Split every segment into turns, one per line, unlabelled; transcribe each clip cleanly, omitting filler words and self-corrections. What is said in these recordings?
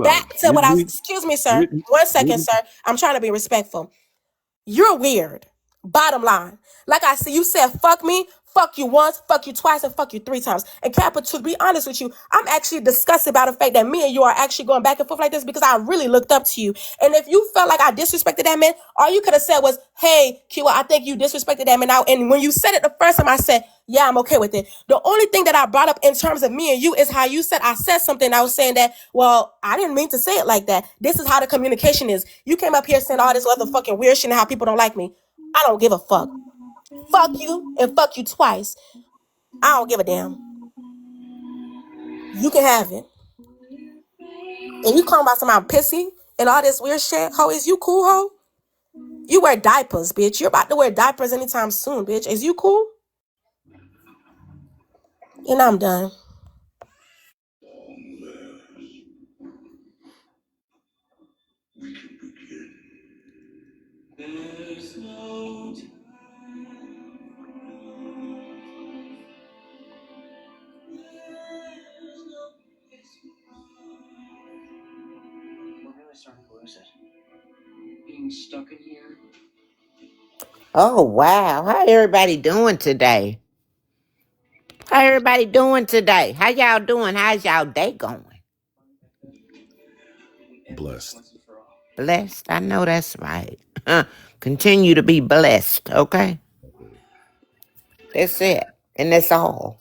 Back to what I was. Excuse me, sir. 1 second, sir. I'm trying to be respectful. You're weird. Bottom line. Like I said, you said fuck me, fuck you once, fuck you twice, and fuck you 3 times. And Kappa, to be honest with you, I'm actually disgusted by the fact that me and you are actually going back and forth like this because I really looked up to you. And if you felt like I disrespected that man, all you could have said was, hey, Kiwa, I think you disrespected that man. Now, and when you said it the first time, I said, yeah, I'm okay with it. The only thing that I brought up in terms of me and you is how you said I said something. I was saying that, well, I didn't mean to say it like that. This is how the communication is. You came up here saying all this other fucking weird shit and how people don't like me. I don't give a fuck. Fuck you and fuck you twice. I don't give a damn. You can have it. And you calling about somebody pissy and all this weird shit. Ho, is you cool, ho? You wear diapers, bitch. You're about to wear diapers anytime soon, bitch. Is you cool? And I'm done.
Oh, wow. How everybody doing today? How everybody doing today? How y'all doing? How's y'all day going?
Blessed.
Blessed. I know that's right. Continue to be blessed, okay? That's it. And that's all.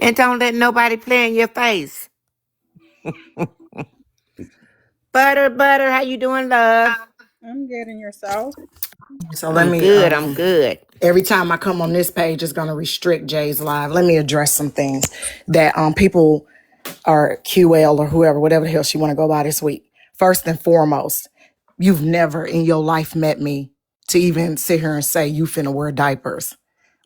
And don't let nobody play in your face. Butter, how you doing, love?
I'm getting yourself.
So let
I'm
me
good, I'm good.
every time I come on this page it's gonna restrict Jay's live. Let me address some things that people are QL or whoever, whatever the hell she wanna go by this week. First and foremost, you've never in your life met me to even sit here and say you finna wear diapers.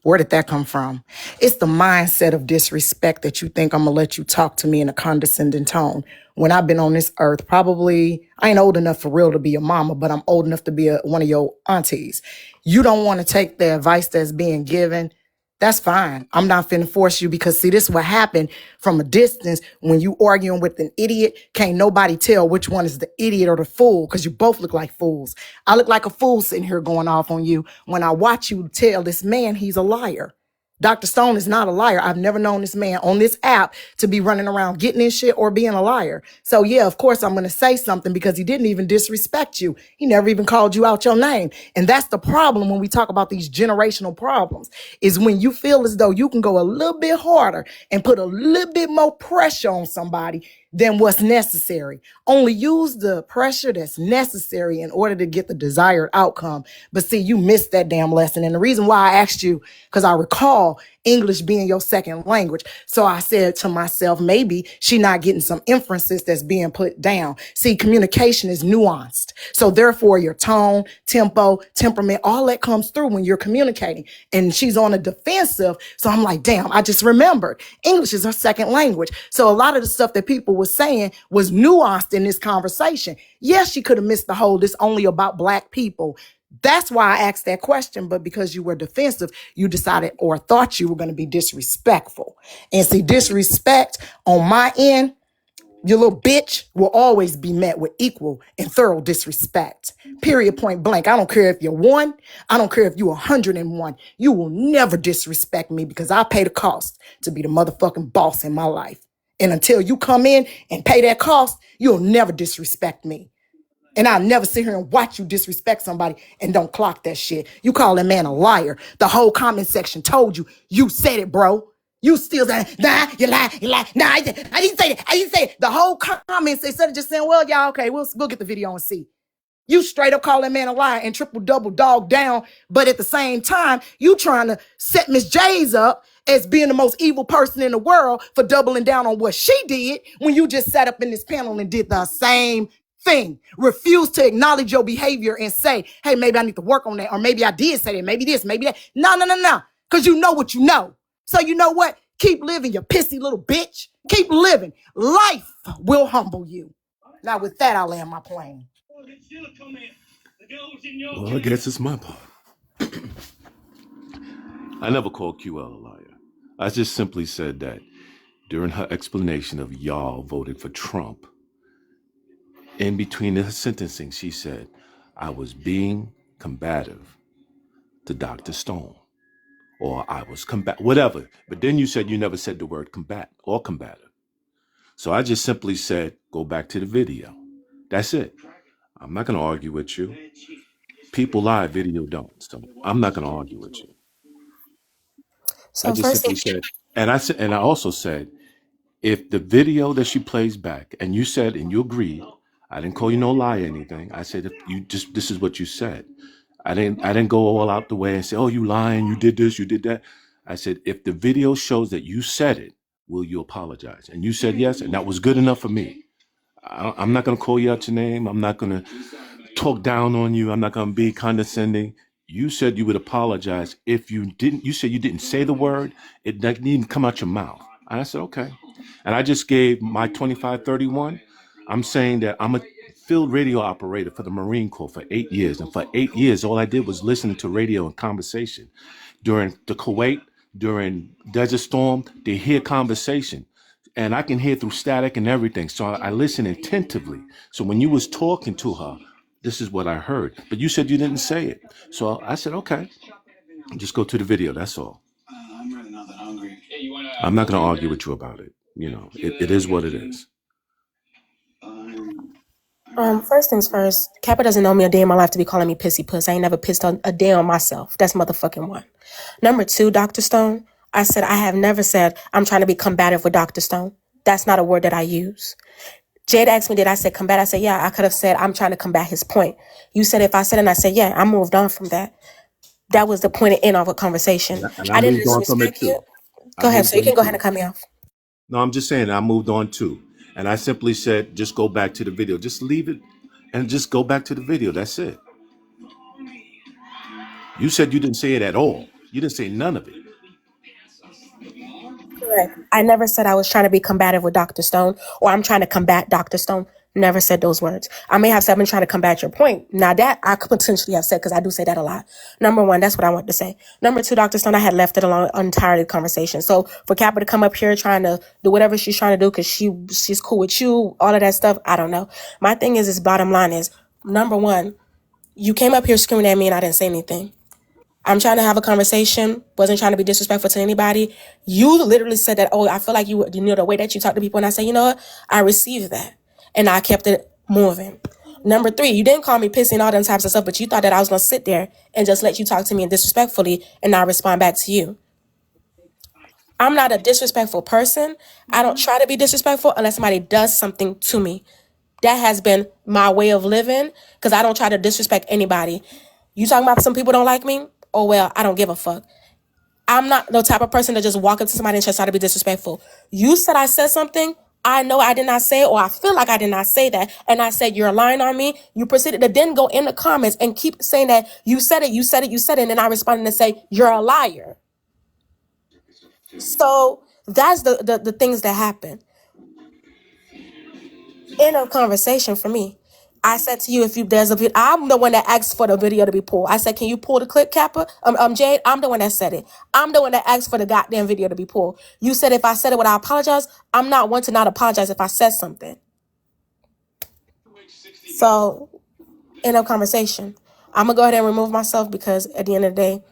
Where did that come from? It's the mindset of disrespect that you think I'm gonna let you talk to me in a condescending tone. When I've been on this earth, probably, I ain't old enough for real to be a mama, but I'm old enough to be one of your aunties. You don't want to take the advice that's being given. That's fine. I'm not finna force you because see, this is what happened from a distance when you arguing with an idiot. Can't nobody tell which one is the idiot or the fool because you both look like fools. I look like a fool sitting here going off on you when I watch you tell this man he's a liar. Dr. Stone is not a liar. I've never known this man on this app to be running around getting in shit or being a liar. So yeah, of course I'm going to say something because he didn't even disrespect you. He never even called you out your name. And that's the problem when we talk about these generational problems is when you feel as though you can go a little bit harder and put a little bit more pressure on somebody than what's necessary. Only use the pressure that's necessary in order to get the desired outcome. But see, you missed that damn lesson. And the reason why I asked you, because I recall English being your second language. So I said to myself, maybe she not getting some inferences that's being put down. See, communication is nuanced. So therefore your tone, tempo, temperament, all that comes through when you're communicating. And she's on a defensive. So I'm like, damn, I just remembered English is her second language. So a lot of the stuff that people were saying was nuanced in this conversation. Yes, she could have missed the whole, this only about Black people. That's why I asked that question, but because you were defensive, you decided or thought you were going to be disrespectful. And see, disrespect on my end, your little bitch will always be met with equal and thorough disrespect. Period, point blank. I don't care if you're one. I don't care if you're 101. You will never disrespect me because I pay the cost to be the motherfucking boss in my life. And until you come in and pay that cost, you'll never disrespect me. And I'll never sit here and watch you disrespect somebody and don't clock that shit. You call that man a liar. The whole comment section told you. You said it, bro. You still saying, nah, you lie, Nah, I didn't say it. The whole comments, instead of just saying, well, y'all, okay, we'll get the video and see. You straight up call that man a liar and triple double dog down. But at the same time, you trying to set Miss J's up as being the most evil person in the world for doubling down on what she did when you just sat up in this panel and did the same thing. Refuse to acknowledge your behavior and say, hey, maybe I need to work on that. Or maybe I did say that. Maybe this, maybe that. No. Because you know what you know. So you know what? Keep living, you pissy little bitch. Keep living. Life will humble you. Now with that, I'll land my plane.
Well, I guess it's my part. I never called QL a liar. I just simply said that during her explanation of y'all voted for Trump, in between the sentencing, she said, I was being combative to Dr. Stone, or I was whatever. But then you said you never said the word combat or combative. So I just simply said, go back to the video. That's it. I'm not going to argue with you. People lie, video don't. So I'm not going to argue with you. I
So
just
first thing,
simply said, and I also said, if the video that she plays back, and you said, and you agreed, I didn't call you no lie or anything. I said, if you just, this is what you said. I didn't go all out the way and say, oh, you lying, you did this, you did that. I said, if the video shows that you said it, will you apologize? And you said yes, and that was good enough for me. I'm not going to call you out your name. I'm not going to talk down on you. I'm not going to be condescending. You said you would apologize if you didn't. You said you didn't say the word. It didn't even come out your mouth. And I said, okay. And I just gave my 2531. I'm saying that I'm a field radio operator for the Marine Corps for 8 years. And for 8 years, all I did was listen to radio and conversation. During the Kuwait, during Desert Storm, they hear conversation. And I can hear through static and everything. So I listen attentively. So when you was talking to her, this is what I heard. But you said you didn't say it. So I said, okay, just go to the video. That's all. I'm not going to argue with you about it. You know, it is what it is.
first things first, Kappa doesn't know me a day in my life to be calling me pissy puss. I ain't never pissed on a day on myself. That's motherfucking one. Number two, Dr. Stone, I said I have never said I'm trying to be combative with Dr. Stone. That's not a word that I use. Jade asked me, did I say combat? I said, yeah, I could have said I'm trying to combat his point. You said if I said it, and I said, yeah, I moved on from that. That was the point and end of a conversation.
And I
I didn't
moved on from it
disrespect you.
too. I
Go ahead,
moved
so you
on
can go ahead
too.
and cut me off.
No, I'm just saying I moved on too. And I simply said, just go back to the video. Just leave it and just go back to the video. That's it. You said you didn't say it at all. You didn't say none of it.
Correct. I never said I was trying to be combative with Dr. Stone or I'm trying to combat Dr. Stone. Never said those words. I may have said I've been trying to combat your point. Now that I could potentially have said because I do say that a lot. Number one, that's what I want to say. Number two, Dr. Stone, I had left it alone entirely the conversation. So for Kappa to come up here trying to do whatever she's trying to do because she's cool with you, all of that stuff, I don't know. My thing is bottom line is, number one, you came up here screaming at me and I didn't say anything. I'm trying to have a conversation, wasn't trying to be disrespectful to anybody. You literally said that, oh, I feel like you know, the way that you talk to people. And I said, you know what? I received that. And I kept it moving. Number three, you didn't call me pissy and all them types of stuff, but you thought that I was going to sit there and just let you talk to me disrespectfully and not respond back to you. I'm not a disrespectful person. I don't try to be disrespectful unless somebody does something to me. That has been my way of living because I don't try to disrespect anybody. You talking about some people don't like me? Oh, well, I don't give a fuck. I'm not the type of person to just walk up to somebody and just try to be disrespectful. You said I said something. I know I did not say it, or I feel like I did not say that. And I said, you're lying on me. You proceeded to then go in the comments and keep saying that you said it, you said it, you said it. And then I responded and say, you're a liar. So that's the things that happen. End of conversation for me. I said to you, if you there's a video, I'm the one that asked for the video to be pulled. I said, can you pull the clip, Kappa? Jade, I'm the one that said it. I'm the one that asked for the goddamn video to be pulled. You said if I said it, would I apologize? I'm not one to not apologize if I said something. So, end of conversation. I'm gonna go ahead and remove myself because at the end of the day,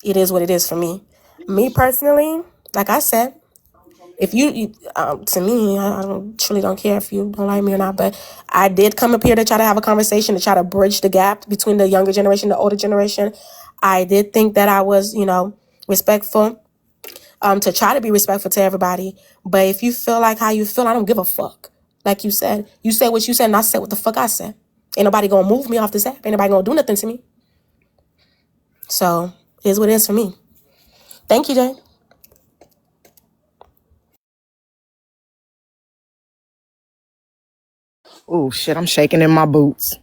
it is what it is for me. Me personally, like I said, if to me, I truly don't care if you don't like me or not, but I did come up here to try to have a conversation, to try to bridge the gap between the younger generation, the older generation. I did think that I was, respectful, to try to be respectful to everybody. But if you feel like how you feel, I don't give a fuck. Like you said what you said, and I said what the fuck I said. Ain't nobody gonna move me off this app. Ain't nobody gonna do nothing to me. So, it is what it is for me. Thank you, Jay.
Oh shit, I'm shaking in my boots.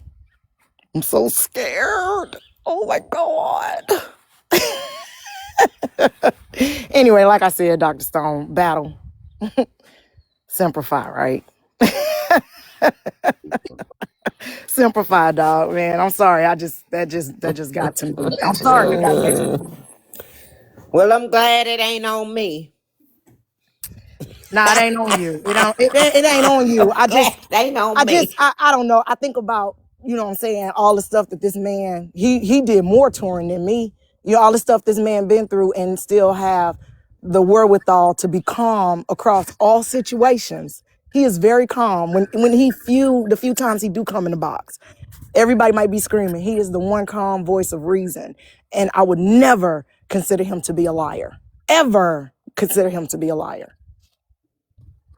I'm so scared. Oh my God. Anyway, like I said, Dr. Stone, battle. Simplify, right? Simplify, dog, man. I'm sorry. That just got to me. I'm sorry. It got to me.
Well, I'm glad it ain't on me.
Nah, it ain't on you. It ain't on
I'm
you.
glad it ain't on me.
I don't know. I think about, you know what I'm saying, all the stuff that this man, he did more touring than me. You know, all the stuff this man been through and still have the wherewithal to be calm across all situations. He is very calm. When the few times he do come in the box, everybody might be screaming. He is the one calm voice of reason. And I would never consider him to be a liar. Ever consider him to be a liar.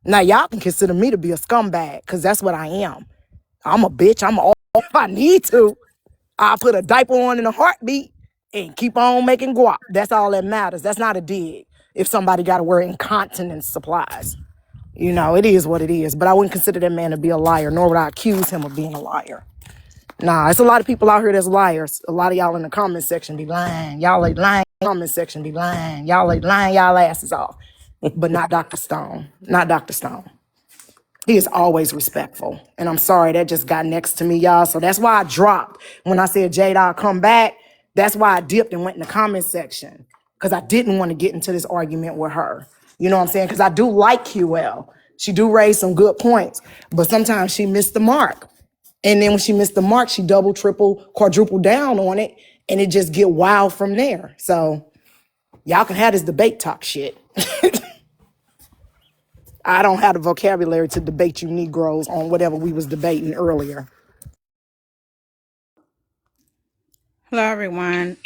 Now y'all can consider me to be a scumbag, because that's what I am. I'm a bitch. I'm all if I need to. I'll put a diaper on in a heartbeat and keep on making guap. That's all that matters. That's not a dig. If somebody got to wear incontinence supplies. You know, it is what it is. But I wouldn't consider that man to be a liar, nor would I accuse him of being a liar. Nah, it's a lot of people out here that's liars. A lot of y'all in the comment section be lying. Y'all ain't lying. Comment section be lying. Y'all ain't lying y'all asses off. But not Dr. Stone. Not Dr. Stone. He is always respectful. And I'm sorry, that just got next to me, y'all. So that's why I dropped. When I said, Jade, I'll come back, that's why I dipped and went in the comment section. Because I didn't want to get into this argument with her. You know what I'm saying? Because I do like QL. She do raise some good points. But sometimes she missed the mark. And then when she missed the mark, she double, triple, quadruple down on it. And it just get wild from there. So y'all can have this debate talk shit. I don't have the vocabulary to debate you Negroes on whatever we was debating earlier.
Hello, everyone.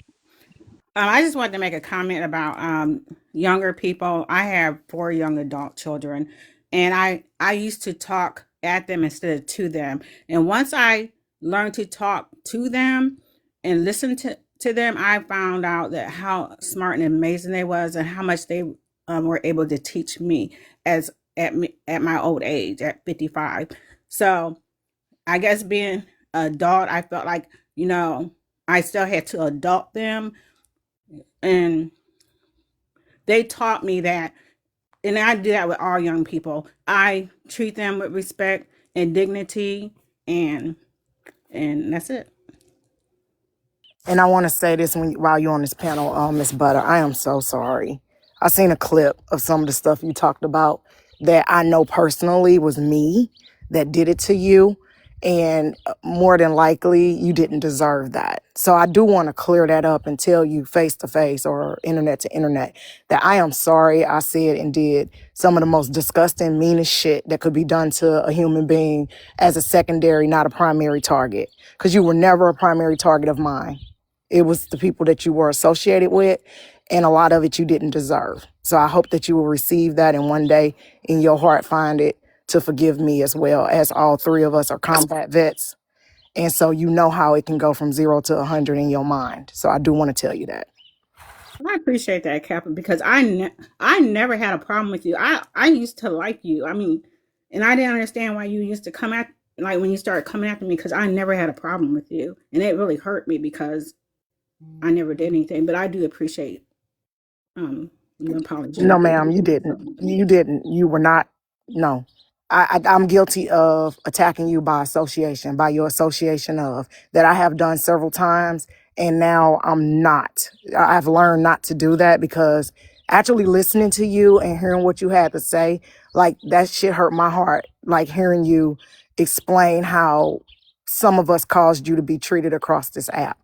I just wanted to make a comment about younger people. I have 4 young adult children, and I used to talk at them instead of to them. And once I learned to talk to them and listen to them, I found out that how smart and amazing they was, and how much they were able to teach me as at my old age at 55. So I guess being adult, I felt like, I still had to adult them, and they taught me that, and I do that with all young people. I treat them with respect and dignity, and that's it.
And I want to say this while you're on this panel, Miss Butter, I am so sorry. I seen a clip of some of the stuff you talked about that I know personally was me that did it to you. And more than likely, you didn't deserve that. So I do want to clear that up and tell you face to face or internet to internet that I am sorry I said and did some of the most disgusting, meanest shit that could be done to a human being as a secondary, not a primary target. Because you were never a primary target of mine. It was the people that you were associated with, and a lot of it you didn't deserve. So I hope that you will receive that and one day in your heart find it to forgive me, as well as all 3 of us are combat vets. And so you know how it can go from 0 to 100 in your mind. So I do want to tell you that.
I appreciate that, Captain, because I never had a problem with you. I used to like you. I mean, and I didn't understand why you used to come at, like, when you started coming after me, because I never had a problem with you, and it really hurt me because I never did anything. But I do appreciate you
No,
apologizing.
ma'am, you didn't. You didn't. You were not. No. I'm guilty of attacking you by association, by your association of, that I have done several times. And now I'm not. I've learned not to do that, because actually listening to you and hearing what you had to say, like, that shit hurt my heart. Like, hearing you explain how some of us caused you to be treated across this app.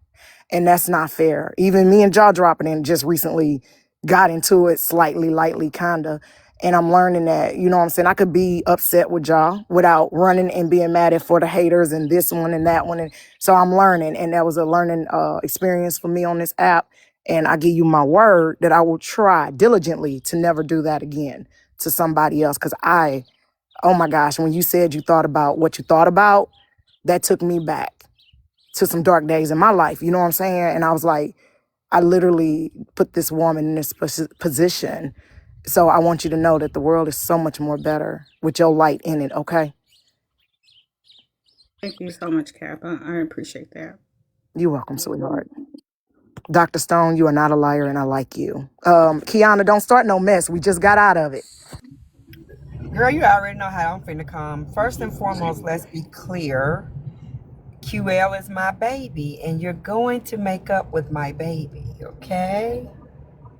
And that's not fair. Even me and Jaw Dropping in just recently got into it slightly, lightly, kinda. And I'm learning that, you know what I'm saying? I could be upset with Jaw without running and being mad at for the haters and this one and that one. And so I'm learning. And that was a learning experience for me on this app. And I give you my word that I will try diligently to never do that again to somebody else. Cause oh my gosh, when you said you thought about what you thought about, that took me back to some dark days in my life. You know what I'm saying? And I was like, I literally put this woman in this position. So I want you to know that the world is so much more better with your light in it, okay?
Thank you so much, Cap. I appreciate that.
You're welcome, sweetheart. Dr. Stone, you are not a liar, and I like you. Kiana, don't start no mess. We just got out of it.
Girl, you already know how I'm finna come. First and foremost, let's be clear. QL is my baby, and you're going to make up with my baby, okay?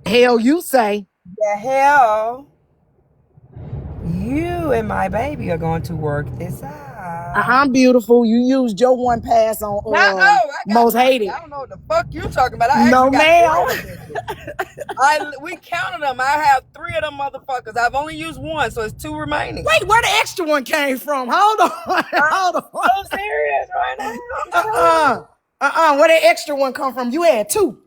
Hell, you say.
The hell, you and my baby are going to work this out.
I'm beautiful. You used your one pass on
Not, oh, I got
most hated.
I don't know what the fuck you talking about. I
No,
actually got 3
ma'am.
of them bitches. We counted them. I have 3 of them motherfuckers. I've only used 1, so it's 2 remaining.
Wait, where the extra one came from? Hold on. Hold on.
I'm so serious right now.
Where that extra one come from? You had 2.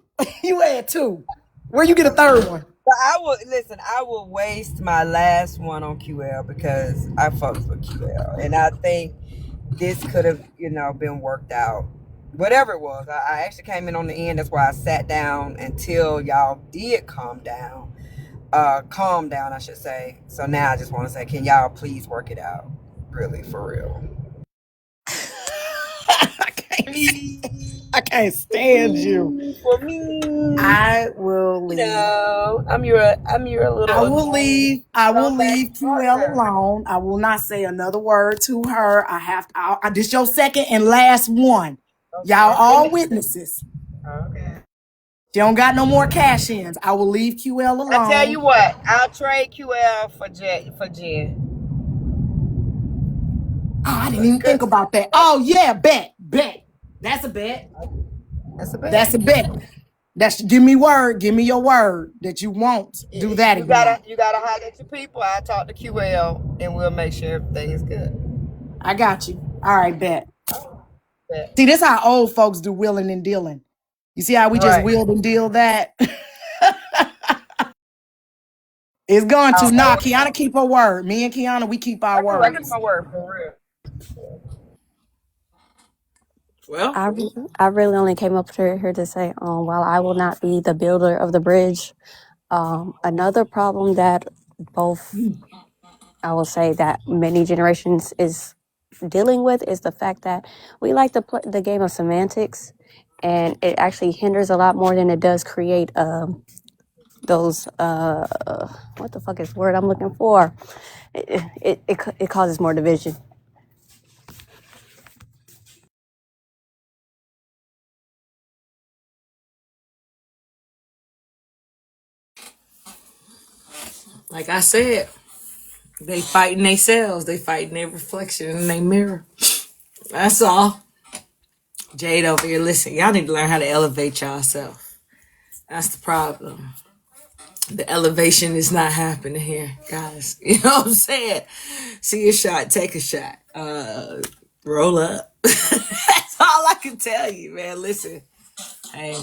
You had 2. Where you get a third one?
But I will waste my last one on QL because I fucks with QL. And I think this could have, been worked out. Whatever it was. I actually came in on the end. That's why I sat down until y'all did calm down. Calm down, I should say. So now I just want to say, can y'all please work it out? Really, for real.
I can't stand you.
For me.
I will leave.
I'm your little.
I will leave. I will leave QL
partner.
alone. I will not say another word to her. This your second and last one.
Okay.
Y'all all witnesses.
Okay.
She don't got no more cash ins. I will leave QL alone.
I tell you what, I'll trade QL for Jen.
Oh, I didn't even think about that. Oh yeah, bet. That's a bet. That's a bet. Give me your word that you won't do that again.
You gotta holler at your people. I talk to QL and we'll make sure everything is good.
I got you. All right, bet. See, this is how old folks do willing and dealing. You see how we just willed and deal that? It's going to. Nah, Kiana keep her word. Me and Kiana, we keep our word.
I keep my word for real.
Well,
I really only came up here to say, while I will not be the builder of the bridge, another problem that both, I will say that many generations is dealing with is the fact that we like to play the game of semantics, and it actually hinders a lot more than it does create those what the fuck is the word I'm looking for? It causes more division.
like I said, they fighting themselves. They fighting their reflection in their mirror. That's all. Jade over here, listen, y'all need to learn how to elevate yourself. That's the problem. The elevation is not happening here, guys. You know what I'm saying? See a shot, take a shot. Roll up. That's all I can tell you, man. Listen, hey,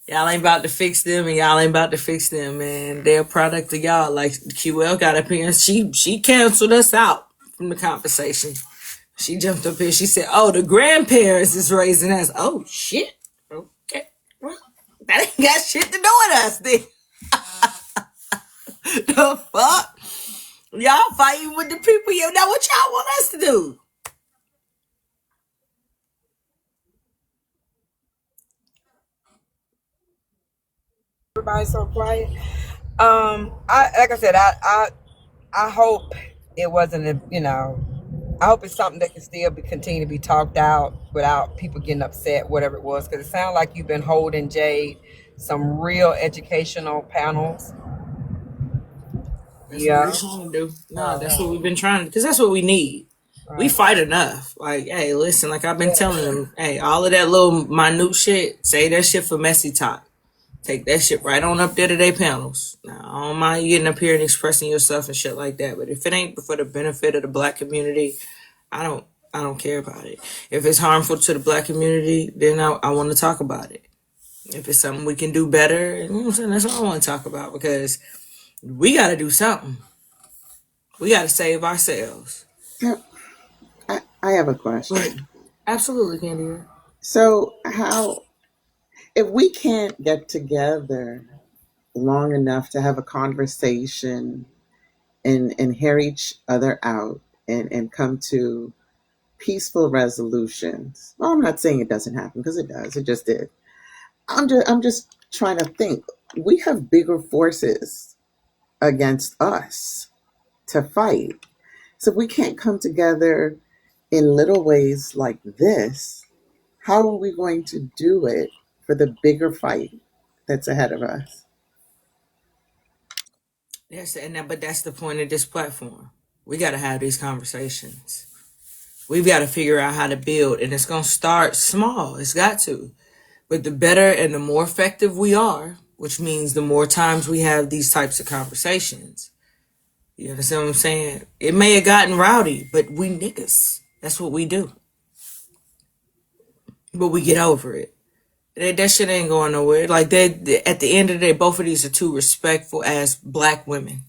y'all ain't about to fix them, and y'all ain't about to fix them, man. They're a product of y'all. Like QL got up here, and she canceled us out from the conversation. She jumped up here. She said, "Oh, the grandparents is raising us." Oh shit. Okay, well, that ain't got shit to do with us, then. The fuck? Y'all fighting with the people. You know what y'all want us to do?
Everybody's so quiet. Like I said, I hope it wasn't I hope it's something that can still continue to be talked out without people getting upset, whatever it was, because it sounds like you've been holding Jade some real educational panels.
That's what we're trying to do. No, that's what we've been trying to, because that's what we need. We fight enough. Like, hey, listen, like I've been telling them, hey, all of that little minute shit, say that shit for messy talk. Take that shit right on up there to their panels. Now, I don't mind you getting up here and expressing yourself and shit like that, but if it ain't for the benefit of the black community, I don't care about it. If it's harmful to the black community, then I want to talk about it. If it's something we can do better, you know what I'm saying, that's all I want to talk about, because we got to do something. We got to save ourselves.
I have a question.
Absolutely, Candy.
So if we can't get together long enough to have a conversation and hear each other out and come to peaceful resolutions. Well, I'm not saying it doesn't happen, because it does. It just did. I'm just trying to think. We have bigger forces against us to fight. So if we can't come together in little ways like this, how are we going to do it for the bigger fight that's ahead of us?
But that's the point of this platform. We got to have these conversations. We've got to figure out how to build, and it's gonna start small. It's got to. But the better and the more effective we are, which means the more times we have these types of conversations. You understand what I'm saying? It may have gotten rowdy, but we niggas. That's what we do. But we get over it. That shit ain't going nowhere. Like at the end of the day, both of these are two respectful ass black women.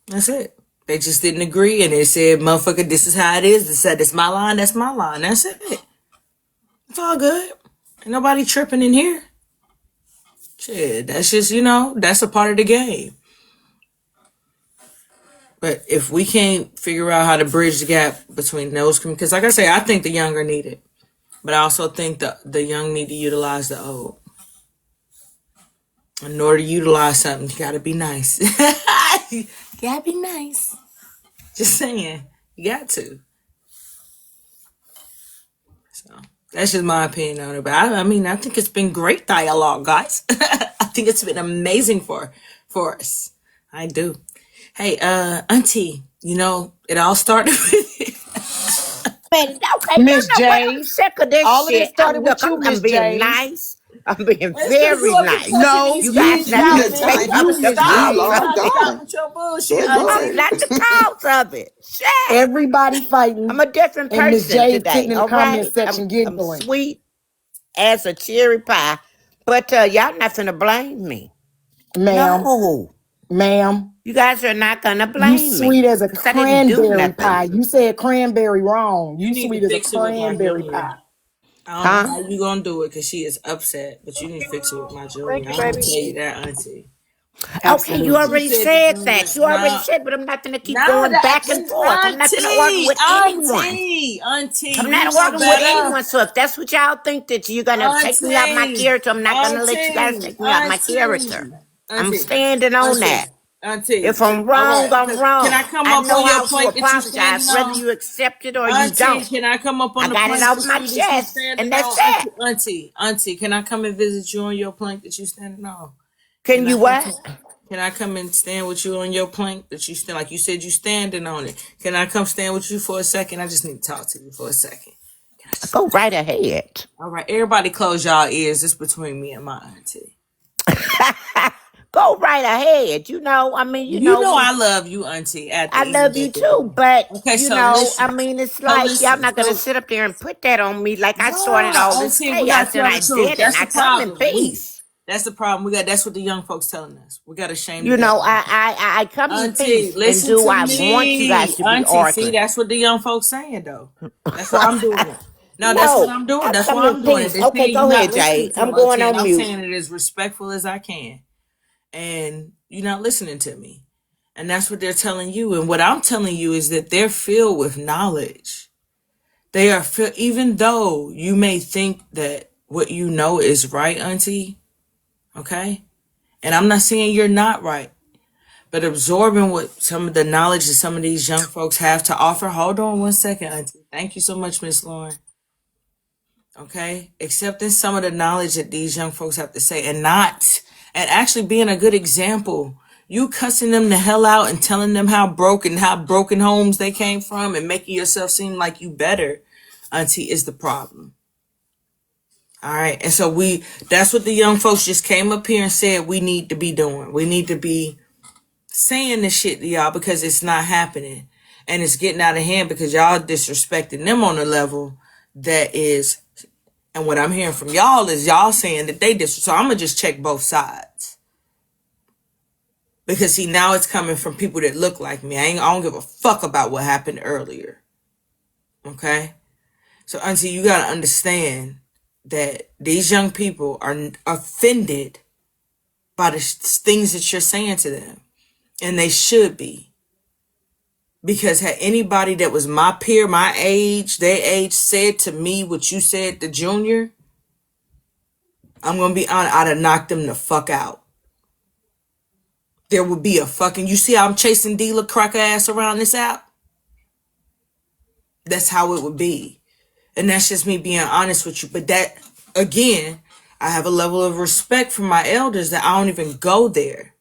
That's it. They just didn't agree, and they said, "Motherfucker, this is how it is." They said, "That's my line. That's my line." That's it. It's all good. Ain't nobody tripping in here. Shit, that's just that's a part of the game. But if we can't figure out how to bridge the gap between those, because like I say, I think the younger need it, but I also think the young need to utilize the old. In order to utilize something, you gotta be nice. You gotta be nice. Just saying, you got to. So that's just my opinion on it. But I mean, I think it's been great dialogue, guys. I think it's been amazing for us. I do. Hey, Auntie, it all started with
Man, okay, you
Miss
know what? I'm
Jade.
sick of this
All of this
shit.
started with you,
I'm
Miss
being
Jade.
nice. I'm being
it's because you
very
up here
nice.
cussing
No,
these
You
you
got
kids
stop,
nothing
out,
to
Good
man.
take
man.
up
time.
You,
the
Miss
Stop
You
it.
cause
Jade.
of
are
Stop
it.
gone.
with your bullshit,
Good
I'm
Lord.
Auntie.
not the cause of it. Shit.
Everybody
I'm
fighting,
a different
and Miss
person
Jade sitting
today,
in the
all
comment
right?
section
I'm
giggling.
sweet as a cherry pie. But y'all not gonna blame me.
Ma'am,
No.
ma'am,
You guys are not gonna
you
blame me.
sweet as a
Because I didn't do
cranberry
nothing.
pie. You said cranberry wrong.
You
You
need to
sweet as a
fix it with my
cranberry
junior.
pie.
I don't know
Huh?
how you gonna do it because she is upset, but you need to fix it with my
Thank
junior.
you,
I'm gonna
baby.
tell you that, Auntie.
Okay, you
Absolutely.
You
already
said the
said that.
juniors.
You already
No,
said, but I'm not going to keep
no,
going
that
back and forth. I'm not going to argue
Auntie,
with anyone.
Auntie,
I'm
you
not
know
arguing with
better.
anyone. So if that's what y'all think that you're going to take me out my
Auntie,
character, I'm not going to let you guys
Auntie,
take me out my character.
Auntie,
I'm
Auntie,
standing on
Auntie,
that.
Auntie.
If I'm
All
wrong,
right,
I'm
can I
wrong.
come
I
up on
know
your
how to
plank that you
apologize,
standing
whether
on?
you accept it or you
Auntie,
don't.
can I come up on
I
the
got it
plank
off
with
my
you that you
chest,
standing
and that's
on?
it.
Auntie, can I come and visit you on your plank that you standing on?
Can
Can I
you
come
what?
to, can I come and stand with you on your plank that you stand like you said you standing on it? Can I come stand with you for a second? I just need to talk to you for a second. Can I just
Go right ahead.
all right, everybody close y'all ears. It's between me and my auntie.
Go right ahead.
You know I love you, auntie, at
I
the end
love
of
you
the day.
too, but
Okay, so listen.
it's
So
like y'all
listen.
not gonna
So
sit up there and put that on me like I started
nah,
all this
auntie, we
chaos
gotta
and
tell
I
the truth.
didn't.
That's
I
the
come in
problem.
peace.
That's the problem. That's what the young folks telling us. We gotta shame the devil.
I come in
Auntie,
peace and
listen
do
to
I want you guys
me.
to be
Auntie, see,
arguing.
that's what the young folks saying though. That's why I'm doing it. No, that's what
No,
I'm doing.
I
That's
come
why
in
I'm doing it.
peace.
They're
Okay,
saying you're
go
not
ahead,
listening
Jay.
to
I'm
them,
going
Auntie, and
on
I'm
mute.
saying it as respectful as I can. And you're not listening to me. And that's what they're telling you. And what I'm telling you is that they're filled with knowledge. They are even though you may think that what you know is right, Auntie, okay? And I'm not saying you're not right. But absorbing what some of the knowledge that some of these young folks have to offer. Hold on one second, Auntie. Thank you so much, Miss Lauren. Okay? Accepting some of the knowledge that these young folks have to say and actually being a good example. You cussing them the hell out and telling them how broken homes they came from and making yourself seem like you better, Auntie, is the problem. All right. And so that's what the young folks just came up here and said we need to be doing. We need to be saying this shit to y'all because it's not happening and it's getting out of hand because y'all disrespecting them on a level that is, and what I'm hearing from y'all is y'all saying that they disrespect. So I'm gonna just check both sides because see now it's coming from people that look like me. I don't give a fuck about what happened earlier. Okay, so Auntie, you gotta understand that these young people are offended by the things that you're saying to them, and they should be. Because had anybody that was my peer, my age, their age, said to me what you said to Junior, I'm going to be honest, I'd have knocked them the fuck out. There would be a fucking, you see how I'm chasing dealer cracker ass around this app? That's how it would be. And that's just me being honest with you. But that, again, I have a level of respect for my elders that I don't even go there.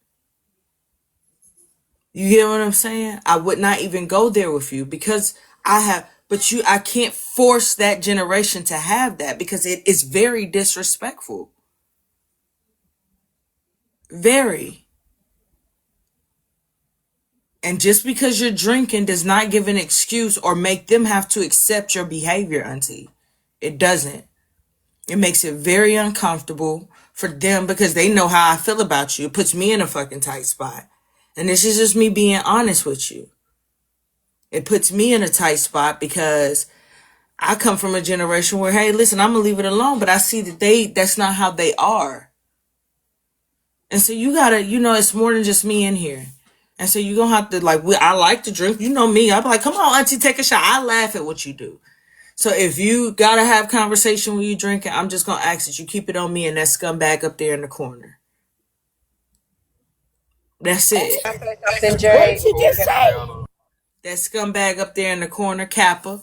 You get what I'm saying? I would not even go there with you because I can't force that generation to have that because it is very disrespectful. Very. And just because you're drinking does not give an excuse or make them have to accept your behavior, auntie. It doesn't. It makes it very uncomfortable for them because they know how I feel about you. It puts me in a fucking tight spot. And this is just me being honest with you. It puts me in a tight spot because I come from a generation where, hey, listen, I'm gonna leave it alone, but I see that that's not how they are. And so you gotta, it's more than just me in here. And so you're gonna have to, I like to drink. You know me. I'm like, come on, auntie, take a shot. I laugh at what you do. So if you gotta have conversation when you drinking, I'm just gonna ask that you keep it on me and that scumbag up there in the corner. That's it.
Can I say something,
What
Jay?
did you just say?
That scumbag up there in the corner, Kappa.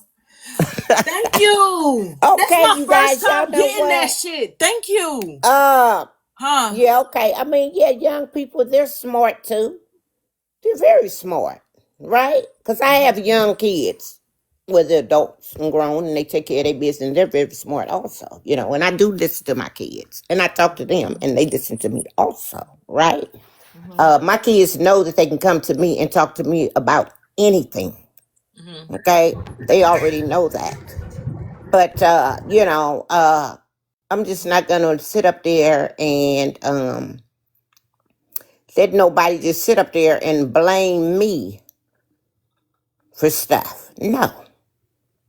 Thank you. That's
Okay,
my
you
first
guys, y'all
time
know
getting that
what?
shit. Thank you.
Uh,
Huh?
yeah, okay. I mean, yeah, young people, they're smart too. They're very smart, right? Because I have young kids, where they're adults and grown, and they take care of their business. They're very smart also, and I do listen to my kids, and I talk to them, and they listen to me also, right?
Mm-hmm.
My kids know that they can come to me and talk to me about anything,
Mm-hmm.
okay? They already know that. But, I'm just not going to sit up there and let nobody just sit up there and blame me for stuff. No.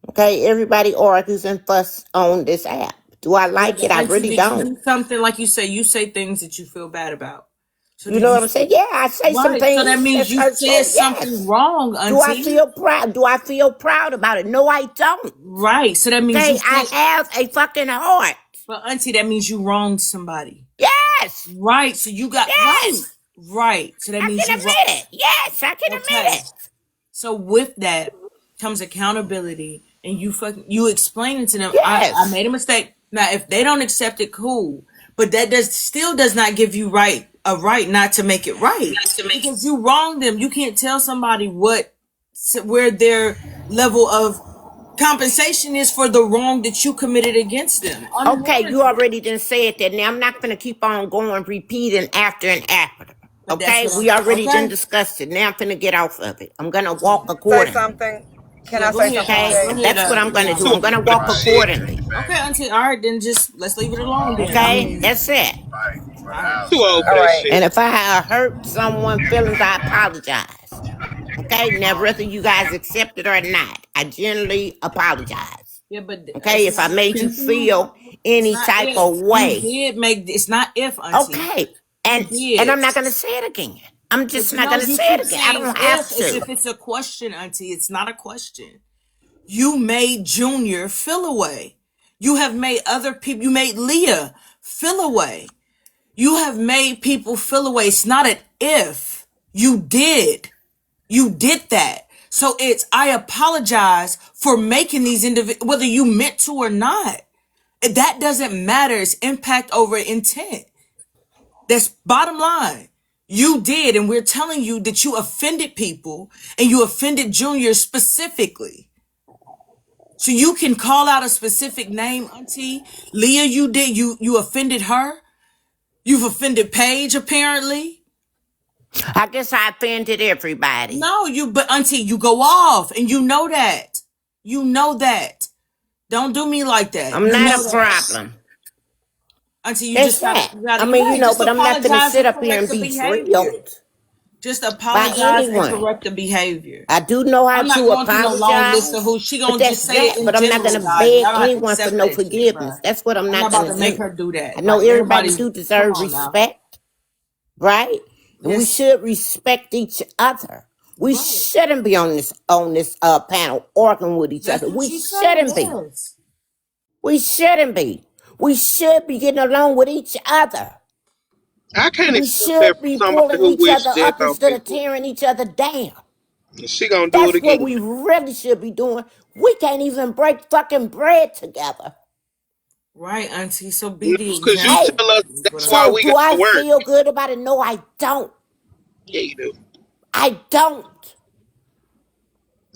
Okay, everybody argues and fuss on this app. Do I
Yeah,
like
but
it? I
auntie,
really
did you
don't.
do something like you say things that you feel bad about. So
You
did
know
you
what I'm saying? Yeah, I say some
right? So that
things
means
that's
you said
hurtful.
something
Yes.
wrong,
Do I
auntie.
feel proud? Do I feel proud about it? No, I don't.
Right. So that means you
Okay, I
said,
have a fucking heart.
but auntie, that means you wronged somebody.
Yes.
Right. So you got right.
Yes.
Right. So that
I
means
can
you
admit it. Yes, I can
okay.
admit it.
So with that comes accountability, and you explaining to them, I
Yes.
made a mistake. Now, if they don't accept it, cool. But that does not give you a right not to make it right because you wronged them. You can't tell somebody where their level of compensation is for the wrong that you committed against them.
Okay, you
Unwarranted.
already done said that. Now I'm not gonna keep on going repeating after and after.
But that's
Okay,
what
we
I'm
already done
okay.
discussed it. Now I'm gonna get off of it. I'm gonna
Okay.
walk
Say
accordingly.
something. Can
Yeah,
I
go
say
ahead.
something,
Go
Jay?
ahead,
That's what I'm gonna do.
Leon.
I'm gonna walk accordingly.
Okay, auntie. All right, then just let's leave it alone. Then I
Okay,
mean,
that's it.
all right.
All right.
And if I hurt someone's feelings, I apologize. Okay, now whether you guys accept it or not, I generally apologize.
Yeah, but
Okay,
it's
if I
not
made you
continue.
feel
It's
any
not
type
if
of
you
way,
did make. It's not if, auntie.
okay,
You
and I'm
did.
not gonna say it again. I'm
But
just not gonna
you
say it
keep
again. I
saying
don't have
if as
to.
if it's a question, auntie. It's not a question. You made Junior feel away. You have made other people. You made Leah feel away. You have made people feel away. It's not an if. You did. You did that. So I apologize for making these individuals, whether you meant to or not. That doesn't matter. It's impact over intent. That's bottom line. You did, and we're telling you that you offended people and you offended Junior specifically. So you can call out a specific name, Auntie. Leah, you did. You offended her. You've offended Paige, apparently.
I guess I offended everybody.
No, but Auntie, you go off, and you know that. You know that. Don't do me like that.
I'm
You
not
know
a
that.
problem.
Auntie, you
That's
just gotta,
that.
you gotta,
I
you're
mean,
right. Just
but I'm not gonna
apologize
sit
and
up here
correct
and
the
be
behavior.
drilled
Just
by
apologize and
anyone.
correct the behavior.
I do know how
I'm not
to
going through no long list of
apologize,
who she
but
gonna
that's
just say it
that.
in
But I'm not
general,
gonna
guys.
beg
Y'all gonna have to
anyone for
accept
no
that shit, bro.
forgiveness. That's what I'm
I'm not
not
about
gonna
to make
do.
her do
I
that.
know
Like
everybody
everybody,
do
come
deserve
on now.
respect, right? And we
Yes,
should respect each other. We
right.
shouldn't be on this panel arguing with each
That's
other.
what
We
you said.
shouldn't be.
Yes.
We shouldn't be. We should be getting along with each other.
I can't
We
accept that
should
from
be
somebody
pulling
who
each
wished
other
death
up
on
instead of
people.
tearing each other down.
She gonna do it
That's what
again.
we really should be doing. We can't even break fucking bread together.
Right, Auntie. So be
No,
the
because you
example.
tell us
Is what
that's
I'm
why
So
we
do
got
I
to work.
feel good about it? No, I don't.
Yeah, you do.
I don't.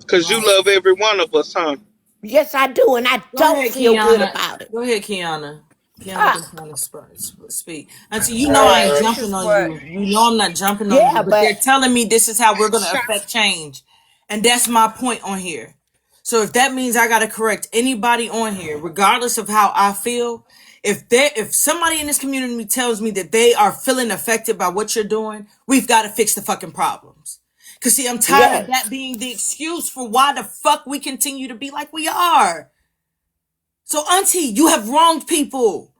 Cause you
Right.
love every one of us, huh?
Yes, I do, and I
Go
don't
ahead,
feel good
Kiana.
about it.
Go ahead, Kiana. Kiana been
Ah,
trying to speak. Until you
All
know I
right,
ain't
this
jumping
is
on
what.
you. You know I'm not jumping on you.
yeah,
But they're
but
telling me this is how we're gonna
Shot.
affect change. And that's my point on here. So if that means I gotta correct anybody on here, regardless of how I feel, if somebody in this community tells me that they are feeling affected by what you're doing, we've got to fix the fucking problems. Cause see, I'm tired of that
yes.
being the excuse for why the fuck we continue to be like we are. So, Auntie, you have wronged people.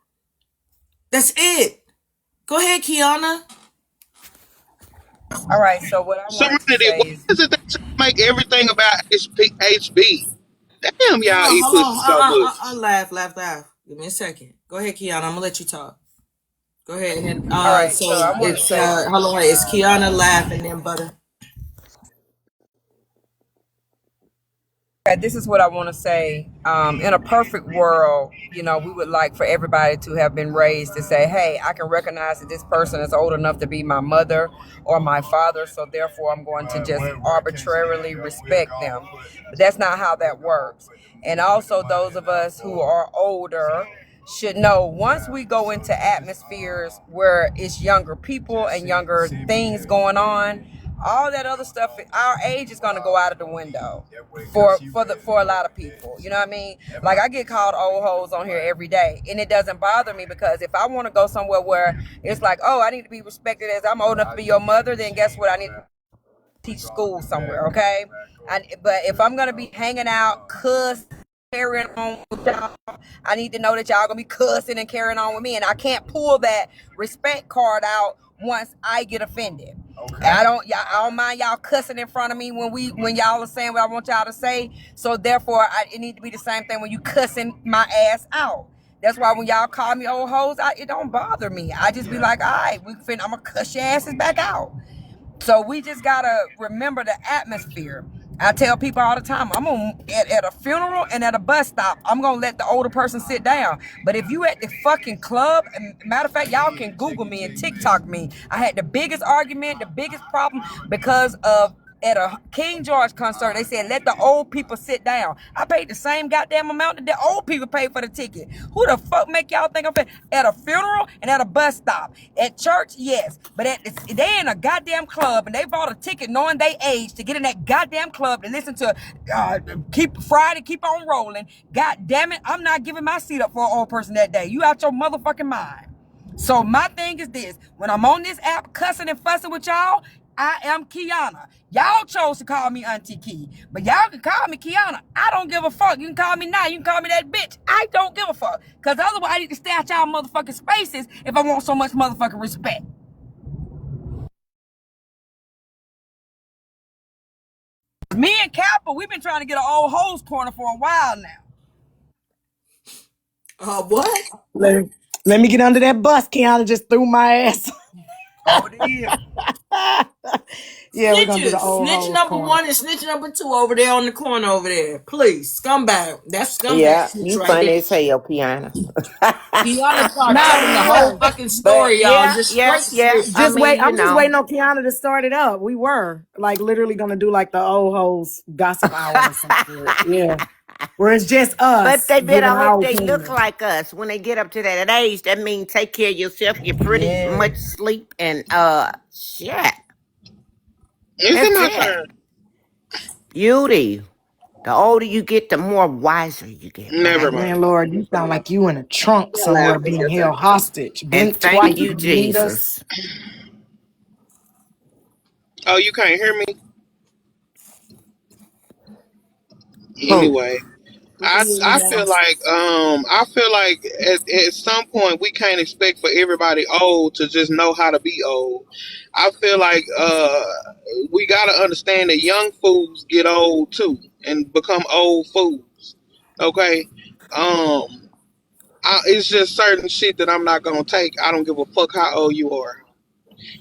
That's it. Go ahead, Kiana.
All right, so what I wanted to
Serenity,
say
why
is,
is it that you make everything about HB? Damn, y'all eat
Hold
pussy
on.
so much.
Laugh. Give me a second. Go ahead, Kiana. I'm gonna let you talk. Go ahead. And
all right, so
so
I want to
it's
say,
hold on, wait. It's Kiana, laugh, and then Butter.
okay, this is what I want to say. In a perfect world, we would like for everybody to have been raised to say, hey, I can recognize that this person is old enough to be my mother or my father, so therefore I'm going to just arbitrarily respect them. But that's not how that works. And also, those of us who are older should know once we go into atmospheres where it's younger people and younger things going on, all that other stuff, our age is going to go out of the window for a lot of people. You know what I mean? Like, I get called old hoes on here every day, and it doesn't bother me, because if I want to go somewhere where it's like, oh, I need to be respected as I'm old enough to be your mother, then guess what? I need to teach school somewhere, okay? But if I'm gonna be hanging out, carrying on with y'all, I need to know that y'all gonna be cussing and carrying on with me, and I can't pull that respect card out once I get offended. Okay. I don't mind y'all cussing in front of me when y'all are saying what I want y'all to say. So therefore, it need to be the same thing when you cussing my ass out. That's why when y'all call me old hoes, it don't bother me. I just be like, all right, I'm gonna cuss your asses back out. So we just gotta remember the atmosphere. I tell people all the time, I'm gonna at a funeral and at a bus stop, I'm gonna let the older person sit down. But if you at the fucking club, and matter of fact, y'all can Google me and TikTok me. I had the biggest argument, the biggest problem because of at a King George concert, they said let the old people sit down. I paid the same goddamn amount that the old people paid for the ticket. Who the fuck make y'all think I'm at a funeral and at a bus stop? At church, yes, but they in a goddamn club and they bought a ticket knowing they age to get in that goddamn club to listen to keep Friday keep on rolling. God damn it, I'm not giving my seat up for an old person that day. You out your motherfucking mind. So my thing is this: when I'm on this app cussing and fussing with y'all, I am Kiana. Y'all chose to call me Auntie Key, but y'all can call me Kiana. I don't give a fuck. You can call me now. You can call me that bitch. I don't give a fuck. Cause otherwise I need to stay out y'all motherfucking spaces if I want so much motherfucking respect. Me and Kappa, we've been trying to get an old hoes corner for a while now.
What?
Let me get under that bus. Kiana just threw my ass.
Oh, it is.
Yeah, we're gonna do the
Snitches.
old
Snitch
hoes
number
corner.
one and snitch number two over there on the corner over there. Please, scumbag. That's scumbag
Yeah,
snitch
you
right
funny
there.
as hell, Piano.
Kiana started
Nah,
telling the
for
whole
real.
fucking
But
story, y'all.
yeah,
Just
yeah,
straight
yeah.
snitch.
I
Just wait.
mean,
I'm just waiting on Kiana to start it up. We were like literally gonna do like the old hoes gossip hour or something. Yeah. Where it's just
but
us
they
giving
better hope
our
they look
opinion.
like us when they get up to that age. That means take care of yourself, get pretty
Yeah.
much sleep, and shit.
Is it
That's
my
it.
turn?
Beauty. The older you get, the more wiser you get,
Never
right?
Man,
mind.
Lord, you sound like you in a trunk
Yeah, laugh.
somewhere
It's
being
your
held
turn.
hostage.
And
Blink
thank
twice if
you,
you need us.
Jesus.
Oh, you can't hear me?
Who?
Anyway.
We can hear you now.
I feel like at some point we can't expect for everybody old to just know how to be old. I feel like we gotta understand that young fools get old too and become old fools. Okay? Um it's just certain shit that I'm not gonna take. I don't give a fuck how old you are.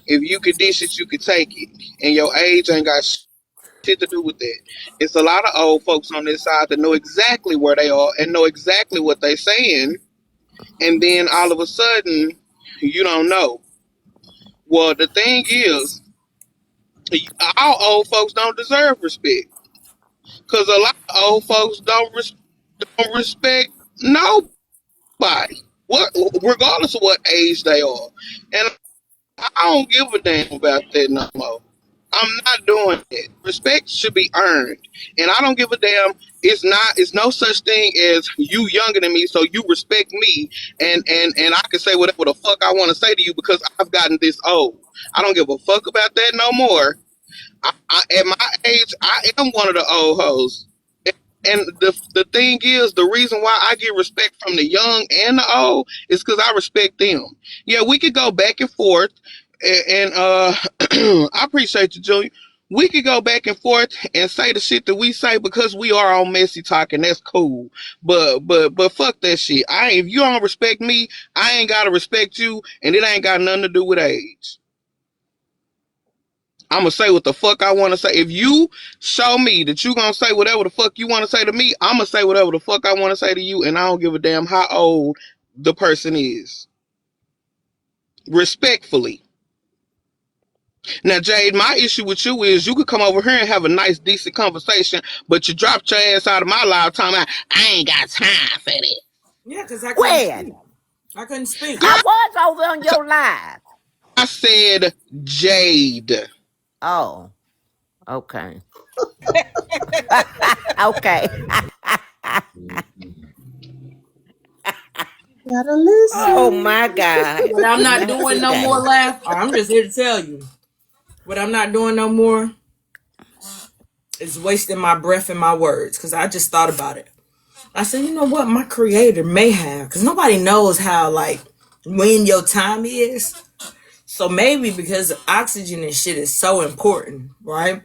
If you could dish it, you could take it. And your age ain't got shit to do with that. It's a lot of old folks on this side that know exactly where they are and know exactly what they're saying, and then all of a sudden, you don't know. Well, the thing is, All old folks don't deserve respect because a lot of old folks don't respect nobody, what regardless of what age they are. And I don't give a damn about that no more. I'm not doing it. Respect should be earned, and I don't give a damn. It's no such thing as you younger than me, so you respect me, and I can say whatever the fuck I want to say to you because I've gotten this old. I don't give a fuck about that no more. At my age, I am one of the old hoes. And the thing is, the reason why I get respect from the young and the old is because I respect them. Yeah, we could go back and forth, and I appreciate you, Julie. We could go back and forth and say the shit that we say because we are on messy talk, and that's cool. But fuck that shit. If you don't respect me, I ain't gotta respect you, and it ain't got nothing to do with age. I'm gonna say what the fuck I want to say. If you show me that you gonna say whatever the fuck you want to say to me, I'm gonna say whatever the fuck I want to say to you, and I don't give a damn how old the person is. Respectfully. Now, Jade, my issue with you is you could come over here and have a nice, decent conversation, but you dropped your ass out of my lifetime. I ain't got time for that.
Yeah, because I couldn't
When?
speak. I couldn't speak.
I
Girl,
was over on your live.
I said Jade.
Oh, okay. Okay.
Gotta
Oh
listen.
my God.
What I'm not
Not
doing no more,
today.
laugh. I'm just here to tell you. What I'm not doing no more is wasting my breath and my words. Because I just thought about it. I said, you know what? My creator may have. Because nobody knows how, like, when your time is. So maybe because oxygen and shit is so important, right?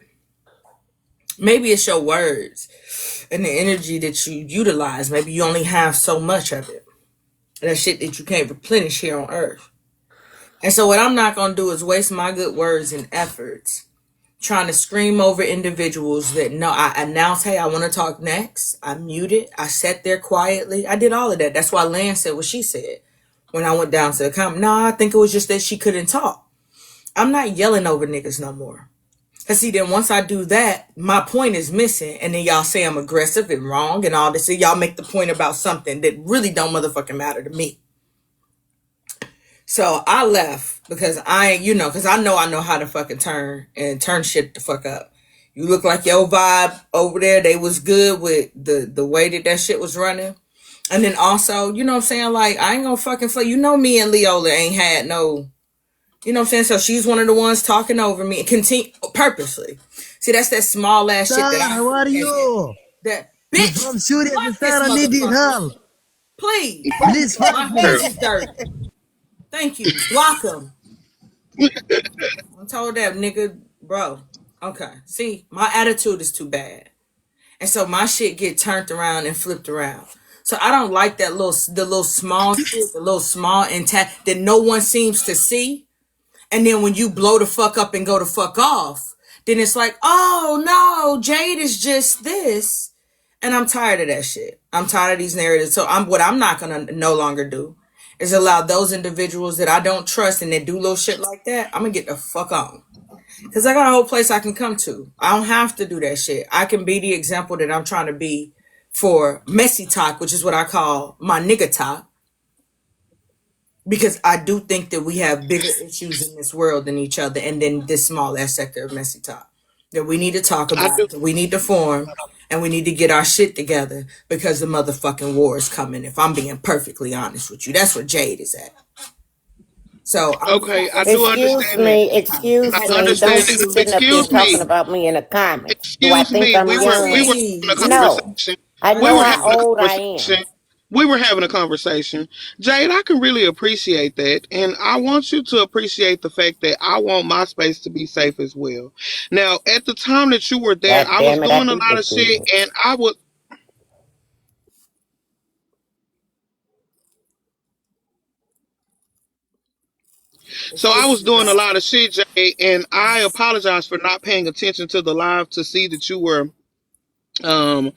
Maybe it's your words and the energy that you utilize. Maybe you only have so much of it. That shit that you can't replenish here on earth. And so what I'm not going to do is waste my good words and efforts trying to scream over individuals that no, I announced, hey, I want to talk next. I muted. I sat there quietly. I did all of that. That's why Lan said what she said when I went down to the comment. No, I think it was just that she couldn't talk. I'm not yelling over niggas no more. Cause see, then once I do that, my point is missing, and then y'all say I'm aggressive and wrong and all this, and y'all make the point about something that really don't motherfucking matter to me. So I left because because I know how to fucking turn shit the fuck up. You look like your vibe over there, they was good with the way that shit was running. And then also, you know what I'm saying? Like, I ain't gonna fucking play. You know me and Leola ain't had no, you know what I'm saying? So she's one of the ones talking over me and continue purposely. See, that's that small ass shit that
Sir,
I
how are
see as him.
you?
That
Me
bitch,
from Syria,
block this
sir. I need your
motherfucker.
help.
Please.
Please help
My
me.
hands is dirty. Thank you. Block him. I told that nigga, bro. Okay. See, my attitude is too bad. And so my shit get turned around and flipped around. So I don't like the little small shit, the little small intact that no one seems to see. And then when you blow the fuck up and go the fuck off, then it's like, oh no, Jade is just this. And I'm tired of that shit. I'm tired of these narratives. So what I'm not gonna no longer do is allow those individuals that I don't trust and that do little shit like that. I'm gonna get the fuck on. Cause I got a whole place I can come to. I don't have to do that shit. I can be the example that I'm trying to be for messy talk, which is what I call my nigga talk. Because I do think that we have bigger issues in this world than each other, and then this small ass sector of messy talk that we need to talk
I
about,
do.
that we need to form, and we need to get our shit together because the motherfucking war is coming. If I'm being perfectly honest with you, that's where Jade is at. So I'm just
Okay,
gonna
I
answer
do
Excuse
understand that.
me,
the comment. It
I
excuse
has
me.
nothing
Don't
understand
to
be
that.
do with
sitting up there
Excuse
talking
me.
anything.
about me in the comments. Do I
Excuse
think
me.
I'm
We
young?
were having a
Auntie,
No.
conversation.
I
We
know
were
how
having a
auntie.
old I am.
conversation. We were having a conversation. Jade, I can really appreciate that. And I want you to appreciate the fact that I want my space to be safe as well. Now, at the time that you were there,
God
I was
damn it, I
doing a
do
lot of
look
shit
good.
and I was
It's
so I was
issues,
doing a
auntie.
lot of shit, Jade, and I apologize for not paying attention to the live to see that you were um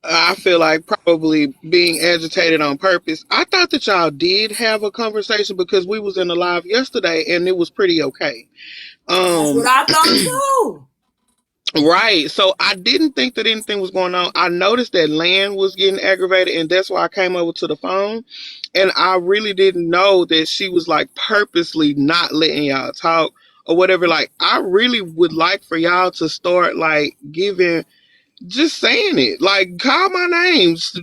I feel like probably being agitated on purpose. I thought that y'all did have a conversation because we was in the live yesterday and it was pretty okay.
That's what
Um,
I thought too.
right. So I didn't think that anything was going on. I noticed that Lan was getting aggravated, and that's why I came over to the phone. And I really didn't know that she was like purposely not letting y'all talk or whatever. Like, I really would like for y'all to start like giving, just saying it, like call my names.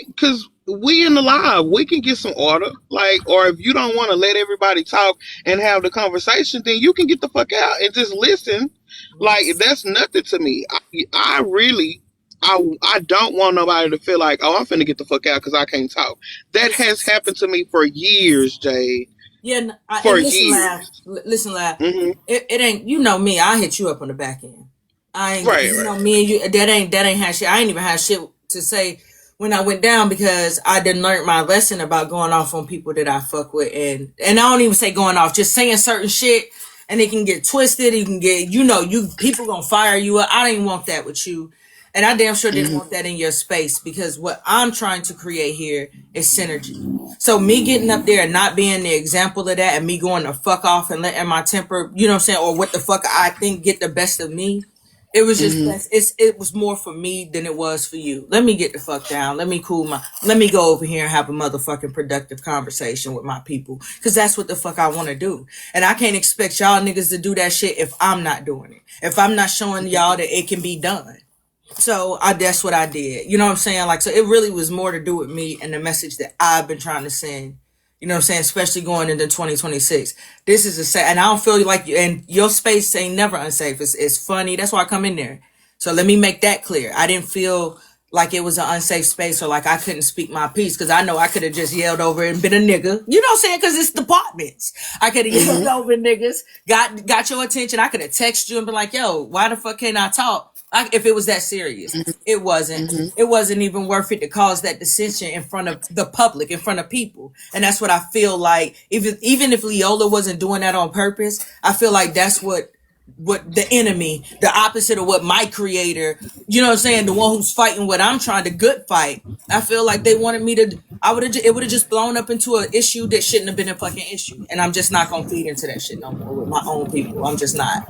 Because we in the live, we can get some order. Like, or if you don't want to let everybody talk and have the conversation, then you can get the fuck out and just listen. Like, that's nothing to me. I really, I don't want nobody to feel like, oh, I'm finna get the fuck out because I can't talk. That has happened to me for years, Jay.
Yeah,
For
and listen,
years.
lad. Listen, lad.
Hmm.
It ain't. You know me. I hit you up on the back end. I ain't.
Right,
You
right.
know me and you. That ain't had shit. I ain't even had shit to say when I went down because I didn't learn my lesson about going off on people that I fuck with, and I don't even say going off, just saying certain shit, and it can get twisted. You can get. You people gonna fire you up. I didn't want that with you. And I damn sure didn't
Hmm.
want that in your space because what I'm trying to create here is synergy. So me getting up there and not being the example of that and me going to fuck off and letting my temper, you know what I'm saying, or what the fuck I think get the best of me. It was just
Hmm.
it was more for me than it was for you. Let me get the fuck down. Let me go over here and have a motherfucking productive conversation with my people. Cause that's what the fuck I want to do. And I can't expect y'all niggas to do that shit if I'm not doing it. If I'm not showing y'all that it can be done. So that's what I did. You know what I'm saying? Like, so it really was more to do with me and the message that I've been trying to send. You know what I'm saying? Especially going into 2026. This is a safe, and I don't feel like you, and your space ain't never unsafe. It's funny. That's why I come in there. So let me make that clear. I didn't feel like it was an unsafe space or like I couldn't speak my piece because I know I could have just yelled over and been a nigga. You know what I'm saying? Because it's departments. I could have yelled
Hmm.
over niggas, got your attention. I could have texted you and been like, yo, why the fuck can't I talk? If it was that serious. It wasn't.
Hmm.
It wasn't even worth it to cause that dissension in front of the public, in front of people. And that's what I feel like. Even if Leola wasn't doing that on purpose, I feel like that's what the enemy, the opposite of what my creator, you know what I'm saying, the one who's fighting what I'm trying to good fight. I feel like they wanted me to. It would have just blown up into an issue that shouldn't have been a fucking issue. And I'm just not gonna feed into that shit no more with my own people. I'm just not.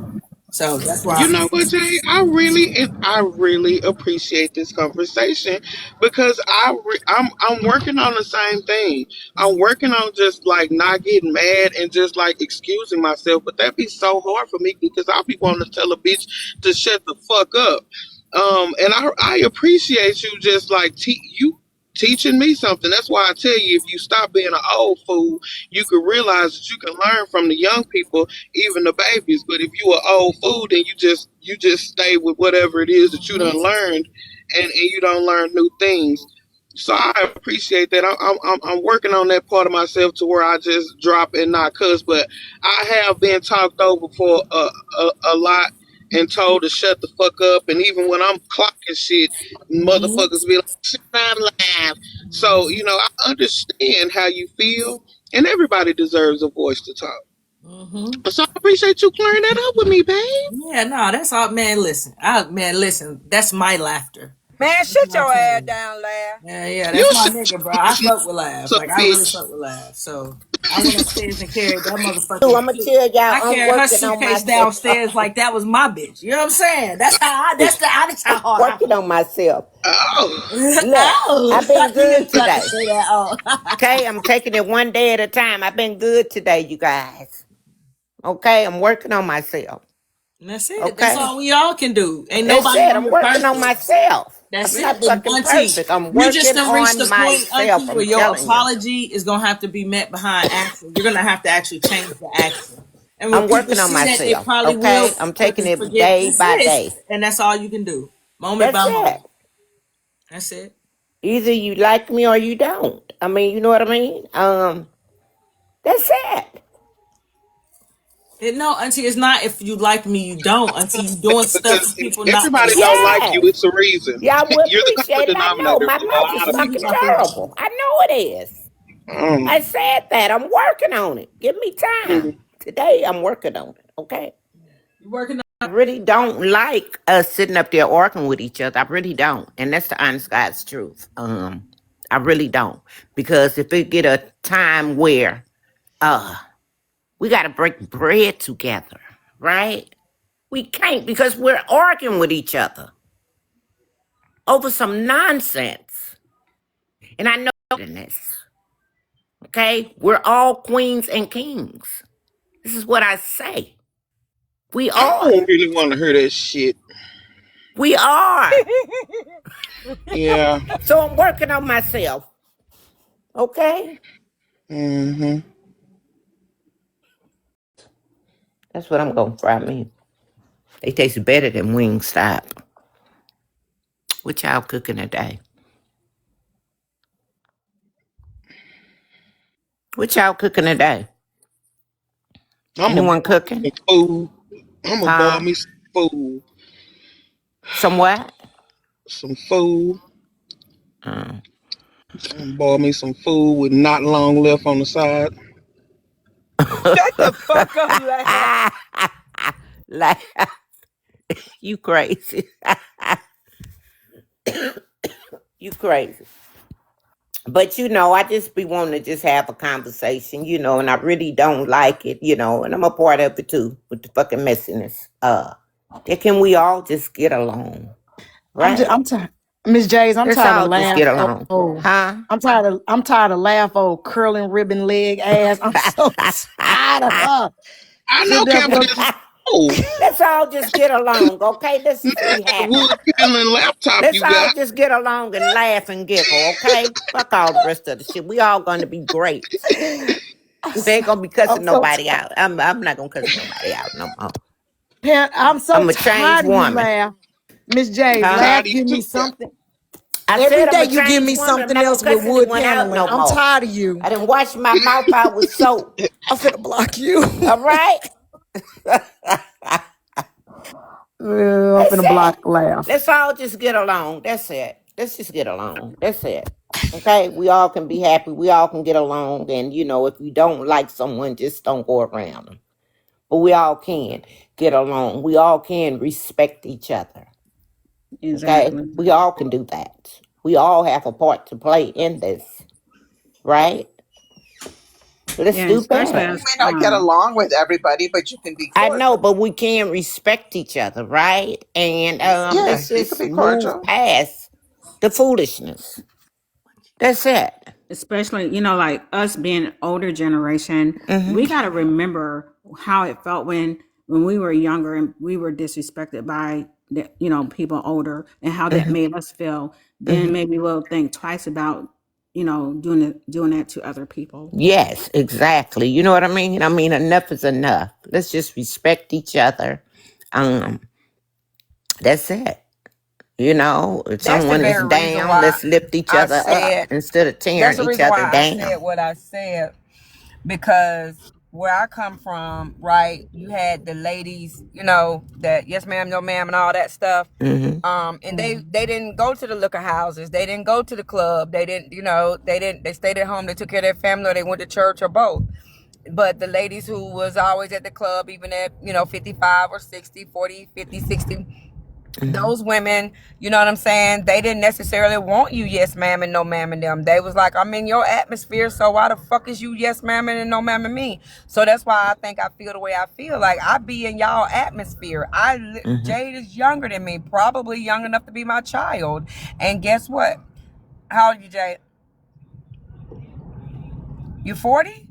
So that's
You
why.
know what, Jay? I really appreciate this conversation because I'm working on the same thing. I'm working on just like not getting mad and just like excusing myself, but that'd be so hard for me because I'll be wanting to tell a bitch to shut the fuck up. And I appreciate you just like you teaching me something. That's why I tell you, if you stop being an old fool, you can realize that you can learn from the young people, even the babies. But if you are old food, then you just stay with whatever it is that you done learned, and you don't learn new things. So I appreciate that. I'm working on that part of myself to where I just drop and not cuss. But I have been talked over for a lot and told to shut the fuck up. And even when I'm clocking shit, motherfuckers be like, "Shut up, live." So I understand how you feel, and everybody deserves a voice to talk.
Mm-hmm.
So I appreciate you clearing that up with me, babe.
Yeah, no, that's all, man. Listen, that's my laughter.
Man,
That's
sit
my
your ass
twin.
down, lad.
Yeah,
You
that's my
said
nigga, bro. I
shit,
fuck with Laugh.
so
Like, I really
bitch.
fuck with Laugh. So I went upstairs and carried that
So
motherfucking.
I'm gonna tell y'all
I
I'm
carried her
working on
suitcase
myself.
downstairs like that was my bitch. You know what I'm saying? That's how hard I
Working on
fuck
myself.
Oh,
with her.
Look,
Oh,
I've been
you
good
didn't have to
today.
say that. Oh,
Okay, I'm taking it one day at a time. I've been good today, you guys. Okay, I'm working on myself.
and that's it. That's
Okay,
all we all can do. Ain't
that's
nobody
it.
on
I'm
here
working on
perfect.
myself.
That's
I'm
it.
not
And
fucking
Auntie,
perfect. I'm
you just
working
done reached
on
the point,
myself.
Auntie, where
I'm
your
telling you.
apology is gonna have to be met behind action. You're gonna have to actually change the action. And when
I'm
people
working on
see that, they
myself.
probably will
Okay, I'm taking
fucking
it
forget.
day
That's
by
it.
day.
And that's all you can do. Moment
That's
by
it.
moment. That's it.
Either you like me or you don't. I mean, you know what I mean? That's it.
No, Auntie, it's not if you like me, you don't. Until you doing stuff for
because if
people not to
everybody
like
don't like
you.
you,
Yes.
it's a reason.
Y'all will
You're the common
appreciate it. I know.
denominator
My
for a
mouth is
lot of
Let me get
fucking
my
people.
food.
terrible. I know it is. I
Mm.
said that. I'm working on it. Give me time.
Mm.
Today, I'm working on it. Okay?
You working
I really don't like us sitting up there arguing with each other. I really don't. And that's the honest God's truth. I really don't. Because if it get a time where we got to break bread together, right? We can't because we're arguing with each other over some nonsense. And I know this. Okay? We're all queens and kings. This is what I say. We
I
are.
don't really want to hear that shit.
We are.
Yeah.
So I'm working on myself. Okay?
Mm-hmm.
That's what I'm going to fry me. They taste better than Wingstop. What y'all cooking today? What y'all cooking today?
I'm gonna
Anyone
boil
cooking?
me some food. I'm gonna boil
Huh?
me some food.
Some what?
Some food.
Uh,
I'm gonna boil me some food with not long left on the side.
Shut the fuck up, laugh.
like, you crazy. You crazy. But I just be wanting to just have a conversation, and I really don't like it, and I'm a part of it too with the fucking messiness. Can we all just get along, right?
I'm tired. Miss J's, I'm
Let's
tired of
all just
laugh.
get along,
Oh,
huh?
I'm tired of laugh old curling ribbon leg ass. I'm so tired of her.
I
Sit
know
there for
Captain. Oh,
Let's all just get along, okay? Let's just be
that
happy.
wood peeling laptop
Let's
you
all
got.
just get along and laugh and giggle, okay? Fuck all the rest of the shit. We all gonna be great. We ain't gonna be
I'm
cussing
so
nobody out. I'm not gonna cuss nobody out no more.
tired. I'm so
I'm a changed
tired of you
woman.
laugh. Miss J's,
I'm
Huh?
laugh,
tired of you
give
too,
me
Cap.
something.
I
Every
said I'm
day
a
you give
changed
me
woman. I'm
something
not gonna
else with
cuss
wood
anyone out
paneling.
no
I'm
more.
tired of you.
I didn't wash my mouth out with soap.
I'm finna block you.
All right? That's
I'm finna
it.
block laugh.
Let's all just get along. That's it. Let's just get along. That's it. Okay? We all can be happy. We all can get along. And, if you don't like someone, just don't go around them. But we all can get along. We all can respect each other. Okay?
Exactly.
We all can do that. We all have a part to play in this. Right? Let's
Yeah,
do
especially
that.
You
as
may not get along with everybody, but you can be
I know,
cordial.
but we can respect each other, right? And
Yeah,
let's
you can
just
be
move
cordial.
past the foolishness. That's it.
especially like us being older generation,
Hmm.
we got to remember how it felt when we were younger and we were disrespected by the, people older, and how that
Hmm.
made us feel. Then
Hmm.
maybe we'll think twice about doing that to other people.
Yes, exactly. You know what I mean? I mean, enough is enough. Let's just respect each other. Um, that's it. If
That's the
someone is
very reason
down,
why
let's lift each
I
other up
said,
instead of
that's
tearing
the
each
reason
other
why I said
down.
what I said, because where I come from, right, you had the ladies, that yes ma'am, no ma'am, and all that stuff.
Hmm.
And they didn't go to the liquor houses, they didn't go to the club, they stayed at home, they took care of their family, or they went to church, or both. But the ladies who was always at the club, even at 55 or 60, 40, 50, 60,
Hmm.
those women, you know what I'm saying, they didn't necessarily want you yes ma'am and no ma'am and them. They was like, I'm in your atmosphere, so why the fuck is you yes ma'am and no ma'am and me? So that's why I think I feel the way I feel. Like, I be in y'all atmosphere.
Hmm.
Jade is younger than me, probably young enough to be my child. And guess what? How old are you, Jade? You 40?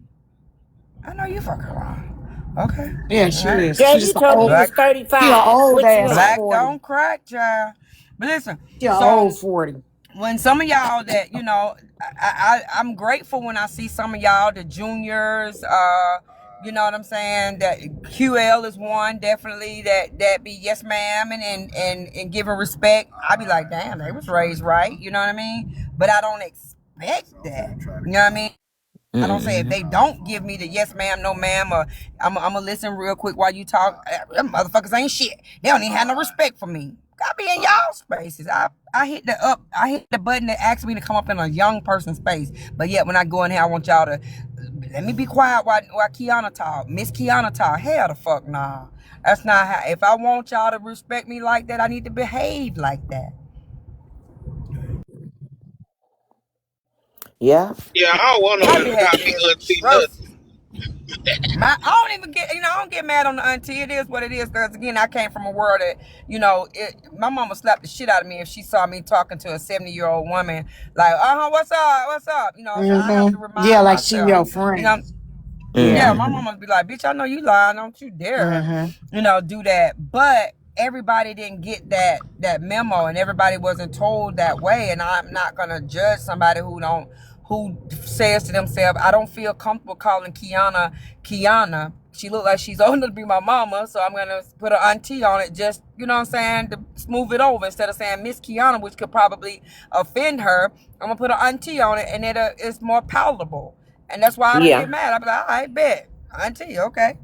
I know you fucking wrong. Okay.
Yeah,
All
she
right.
is.
Jay,
She's
you
just an
told me you
old.
was
Black
She an
35.
old
What you
ass
want?
black
40.
don't crack, child. But listen,
She an
so
old 40.
when some of y'all that I'm grateful when I see some of y'all, the juniors, you know what I'm saying, that QL is one, definitely, that be yes ma'am and giving respect. I be like, damn, they was raised right, you know what I mean? But I don't expect that, you know what I mean? I don't say, if
Mm-hmm.
they don't give me the yes ma'am, no ma'am, or I'm gonna listen real quick while you talk. Them motherfuckers ain't shit. They don't even have no respect for me. I be in y'all spaces. I hit the button that asks me to come up in a young person space. But yet when I go in here, I want y'all to let me be quiet while Kiana talk. Miss Kiana talk. Hell the fuck nah. That's not how. If I want y'all to respect me like that, I need to behave like that.
Yeah.
Yeah, I don't want
My
nobody to call me
behavior is
auntie nothing.
atrocious. I don't even get, I don't get mad on the auntie. It is what it is. Because again, I came from a world that, my mama slapped the shit out of me if she saw me talking to a 70-year-old woman like, what's up, what's up, so I have to
Yeah,
remind
like she
myself,
your
you know.
friend.
Yeah,
Yeah.
my
Mm-hmm.
mama would be like, bitch, I know you lying. Don't you dare,
Mm-hmm.
do that. But everybody didn't get that memo, and everybody wasn't told that way. And I'm not gonna judge somebody who says to themselves, I don't feel comfortable calling Kiana. She looked like she's old enough to be my mama, so I'm gonna put an auntie on it, just you know what I'm saying, to smooth it over instead of saying Miss Kiana, which could probably offend her. I'm gonna put an auntie on it, and it's more palatable. And that's why I don't get
Yeah.
mad. I be like, all right, bet. Auntie, okay.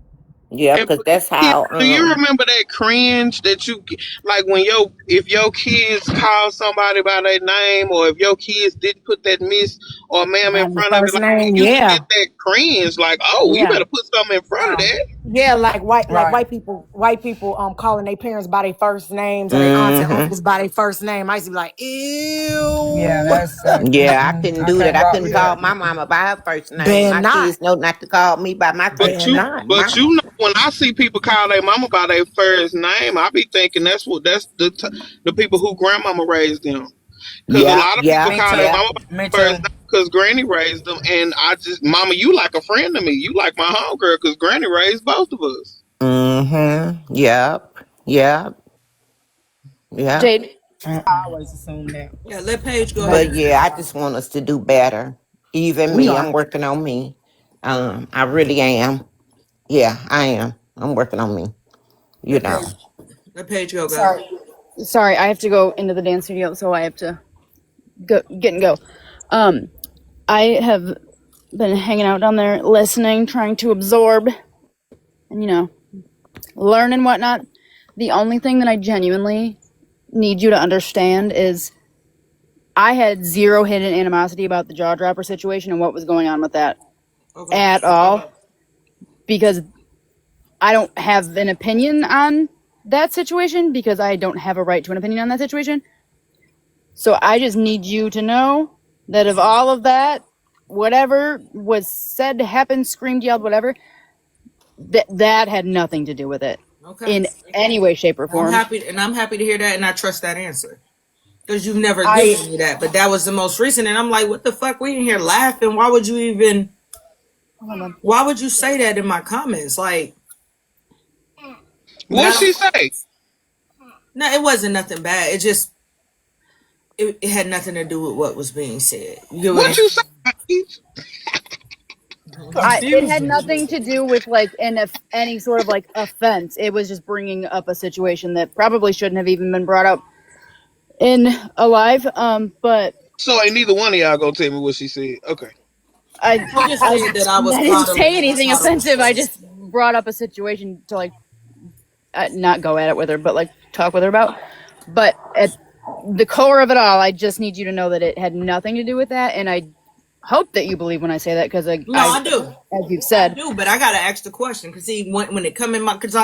Yeah,
And
because that's
yeah,
how
do you remember that cringe that you like when if your kids call somebody by their name, or if your kids didn't put that miss or ma'am in
By the
front of it,
first
like
name,
you used to
yeah.
get that cringe, like, oh, you
Yeah.
better put something in front of that.
Yeah, like
Right.
white people calling their parents by their first names or their aunts and
mm-hmm.
uncles by their first name. I used to be like,
Yeah,
ew.
that's
Yeah, I couldn't
I
do that.
can't
I
rock
couldn't
with
call
that.
my mama by her first name.
Better
My
not.
kids know not to call me by my
But
first
Better
you,
not.
name.
but you know, when I see people call their mama by their first name, I be thinking that's the people who grandmama raised them. Because a
Yeah,
lot of people
yeah,
Me
call
too.
their
yeah.
mama by
Me
their first
too.
name because Granny raised them, and I just, mama, you like a friend to me. You like my homegirl because Granny raised both of us.
Mm-hmm. Yep. Yep. Yep.
Jade,
I always assume that.
Yeah, let Paige go
But
But
ahead.
yeah, I just want us to do better. Even
we
me,
are.
I'm working on me. I really am. Yeah, I am. I'm working on me. You
Let
know.
Paige, let Paige go, guys.
sorry. Sorry, I have to go into the dance studio, so I have to get and go. Um, I have been hanging out down there, listening, trying to absorb, and learn and whatnot. The only thing that I genuinely need you to understand is I had zero hidden animosity about the jaw dropper situation and what was going on with that
Okay.
at all, because I don't have an opinion on that situation because I don't have a right to an opinion on that situation. So I just need you to know that of all of that, whatever was said, happened, screamed, yelled, whatever, that had nothing to do with it
Okay.
in any way, shape, or form.
I'm happy to hear that, and I trust that answer because you've never
I
given me that. But that was the most recent, and I'm like, what the fuck? We in here laughing. Why would you even?
hold on.
Why would you say that in my comments? Like, but I
What
don't.
she say?
No, it wasn't nothing bad. It just it had nothing to do with what was being said. You get what I'm
What you say?
saying?
It
Confused
had
me.
nothing to do with like any sort of like offense. It was just bringing up a situation that probably shouldn't have even been brought up in alive. But
So ain't neither one of y'all gonna tell me what she said. Okay.
I
She just
I
said that I was
I didn't
coddling
say
and I
anything
thought it was
offensive. I
funny.
just brought up a situation to like not go at it with her, but like talk with her about. But at the core of it all, I just need you to know that it had nothing to do with that, and I hope that you believe when I say that because
No, I do.
as you've
I
said,
do, but I gotta ask the question because see, when it come in my, because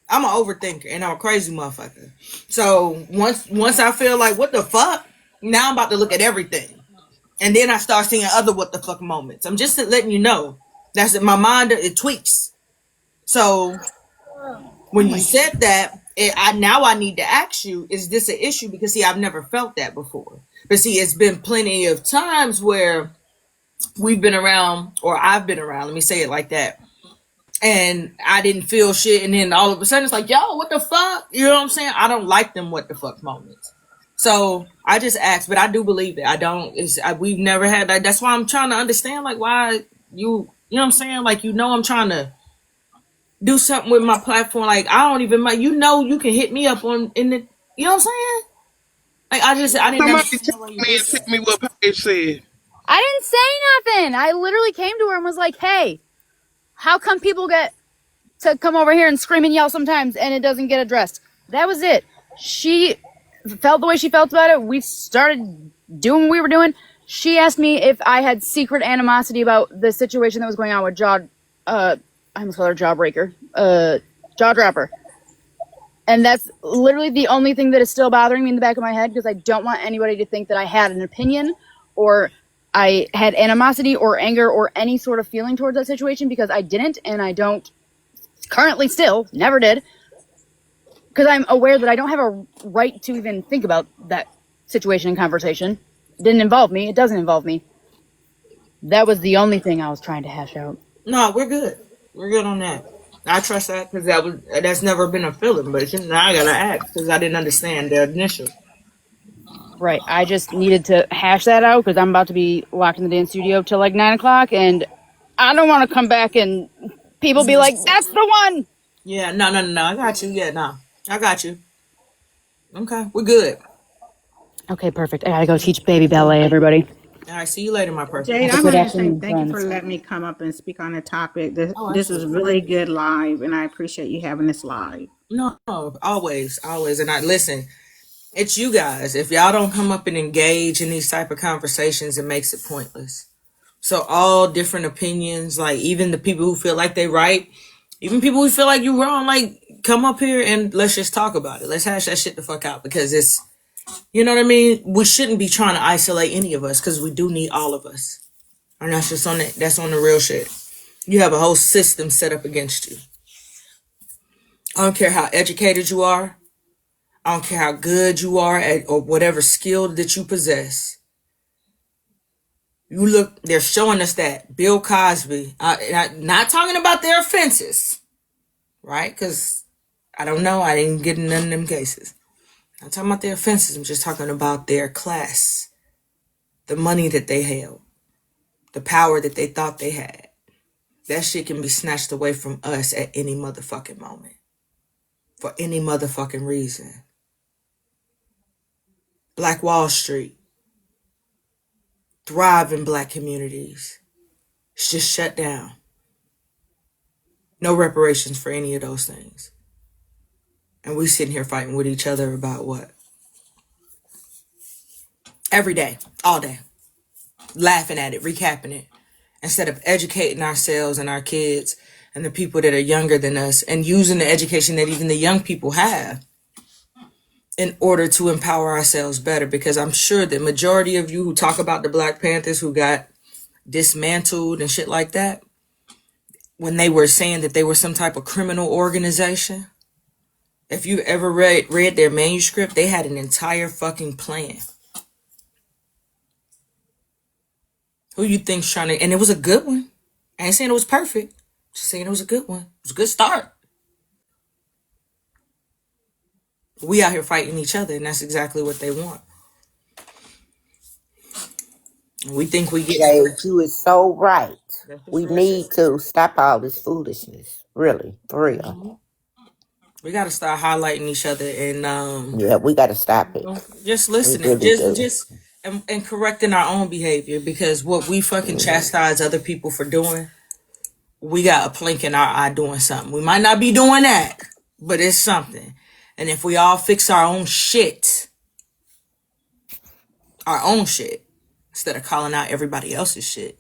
I'm an overthinker and I'm a crazy motherfucker. So once I feel like what the fuck, now I'm about to look at everything, and then I start seeing other what the fuck moments. I'm just letting you know that's it. My mind it tweaks. So when you said that, I need to ask you: is this an issue? Because see, I've never felt that before. But see, it's been plenty of times where we've been around, or I've been around. Let me say it like that, and I didn't feel shit, and then all of a sudden it's like, yo, what the fuck? You know what I'm saying? I don't like them what the fuck moments. So I just asked, but I do believe it. I don't. We've never had that. That's why I'm trying to understand, like, why you know what I'm saying? Like, I'm trying to do something with my platform. Like, I don't even mind. You can hit me up on in the. You know what I'm saying? Like, I didn't
Somebody tell
understand why you
me
did
and
that.
tell me what Paige said.
I didn't say nothing. I literally came to her and was like, "Hey, how come people get to come over here and scream and yell sometimes and it doesn't get addressed?" That was it. She felt the way she felt about it. We started doing what we were doing. She asked me if I had secret animosity about the situation that was going on with I almost called her Jawbreaker, Jaw Dropper. And that's literally the only thing that is still bothering me in the back of my head because I don't want anybody to think that I had an opinion or I had animosity or anger or any sort of feeling towards that situation, because I didn't, and I don't currently, still never did, because I'm aware that I don't have a right to even think about that situation and conversation. It didn't involve me. It doesn't involve me. That was the only thing I was trying to hash out.
No, we're good. We're good on that. I trust that because that's never been a feeling. But now I gotta ask because I didn't understand the initial.
Right. I just needed to hash that out because I'm about to be locked in the dance studio till like 9 o'clock, and I don't want to come back and people be like, "That's the one."
Yeah, no. I got you. Yeah, no, I got you. Okay, we're good.
Okay, perfect. I gotta go teach baby ballet, everybody.
All right, see you later, my perfect.
Jade,
Have a
I
good
want to say
afternoon,
thank you for
friends.
letting me come up and speak on the topic. This,
Oh,
this is
absolutely.
really good live, and I appreciate you having this live.
No, always. And I listen. It's you guys. If y'all don't come up and engage in these type of conversations, it makes it pointless. So all different opinions, like even the people who feel like they right, even people who feel like you wrong, like come up here and let's just talk about it. Let's hash that shit the fuck out because it's, you know what I mean? We shouldn't be trying to isolate any of us because we do need all of us. And that's just on it. That's on the real shit. You have a whole system set up against you. I don't care how educated you are. I don't care how good you are at or whatever skill that you possess. You look, they're showing us that Bill Cosby, not talking about their offenses, right? Because I don't know, I didn't get in none of them cases. I'm talking about their offenses. I'm just talking about their class, the money that they held, the power that they thought they had. That shit can be snatched away from us at any motherfucking moment, for any motherfucking reason. Black Wall Street, thriving black communities, it's just shut down. No reparations for any of those things. And we sitting here fighting with each other about what? Every day, all day. Laughing at it, recapping it. Instead of educating ourselves and our kids and the people that are younger than us and using the education that even the young people have in order to empower ourselves better. Because I'm sure the majority of you who talk about the Black Panthers who got dismantled and shit like that, when they were saying that they were some type of criminal organization, if you've ever read their manuscript, they had an entire fucking plan. Who you think's trying to, and it was a good one. I ain't saying it was perfect. Just saying it was a good one. It was a good start. We out here fighting each other, and that's exactly what they want. And we think we get
Jade, you is so right.
that's just
We
real shit.
need to stop all this foolishness. Really, for real.
We got to start highlighting each other and
Yeah, we got to stop it.
just
We
listening,
really do.
and correcting our own behavior because what we fucking chastise other people for doing, we got a plank in our eye doing something. We might not be doing that, but it's something. And if we all fix our own shit, instead of calling out everybody else's shit,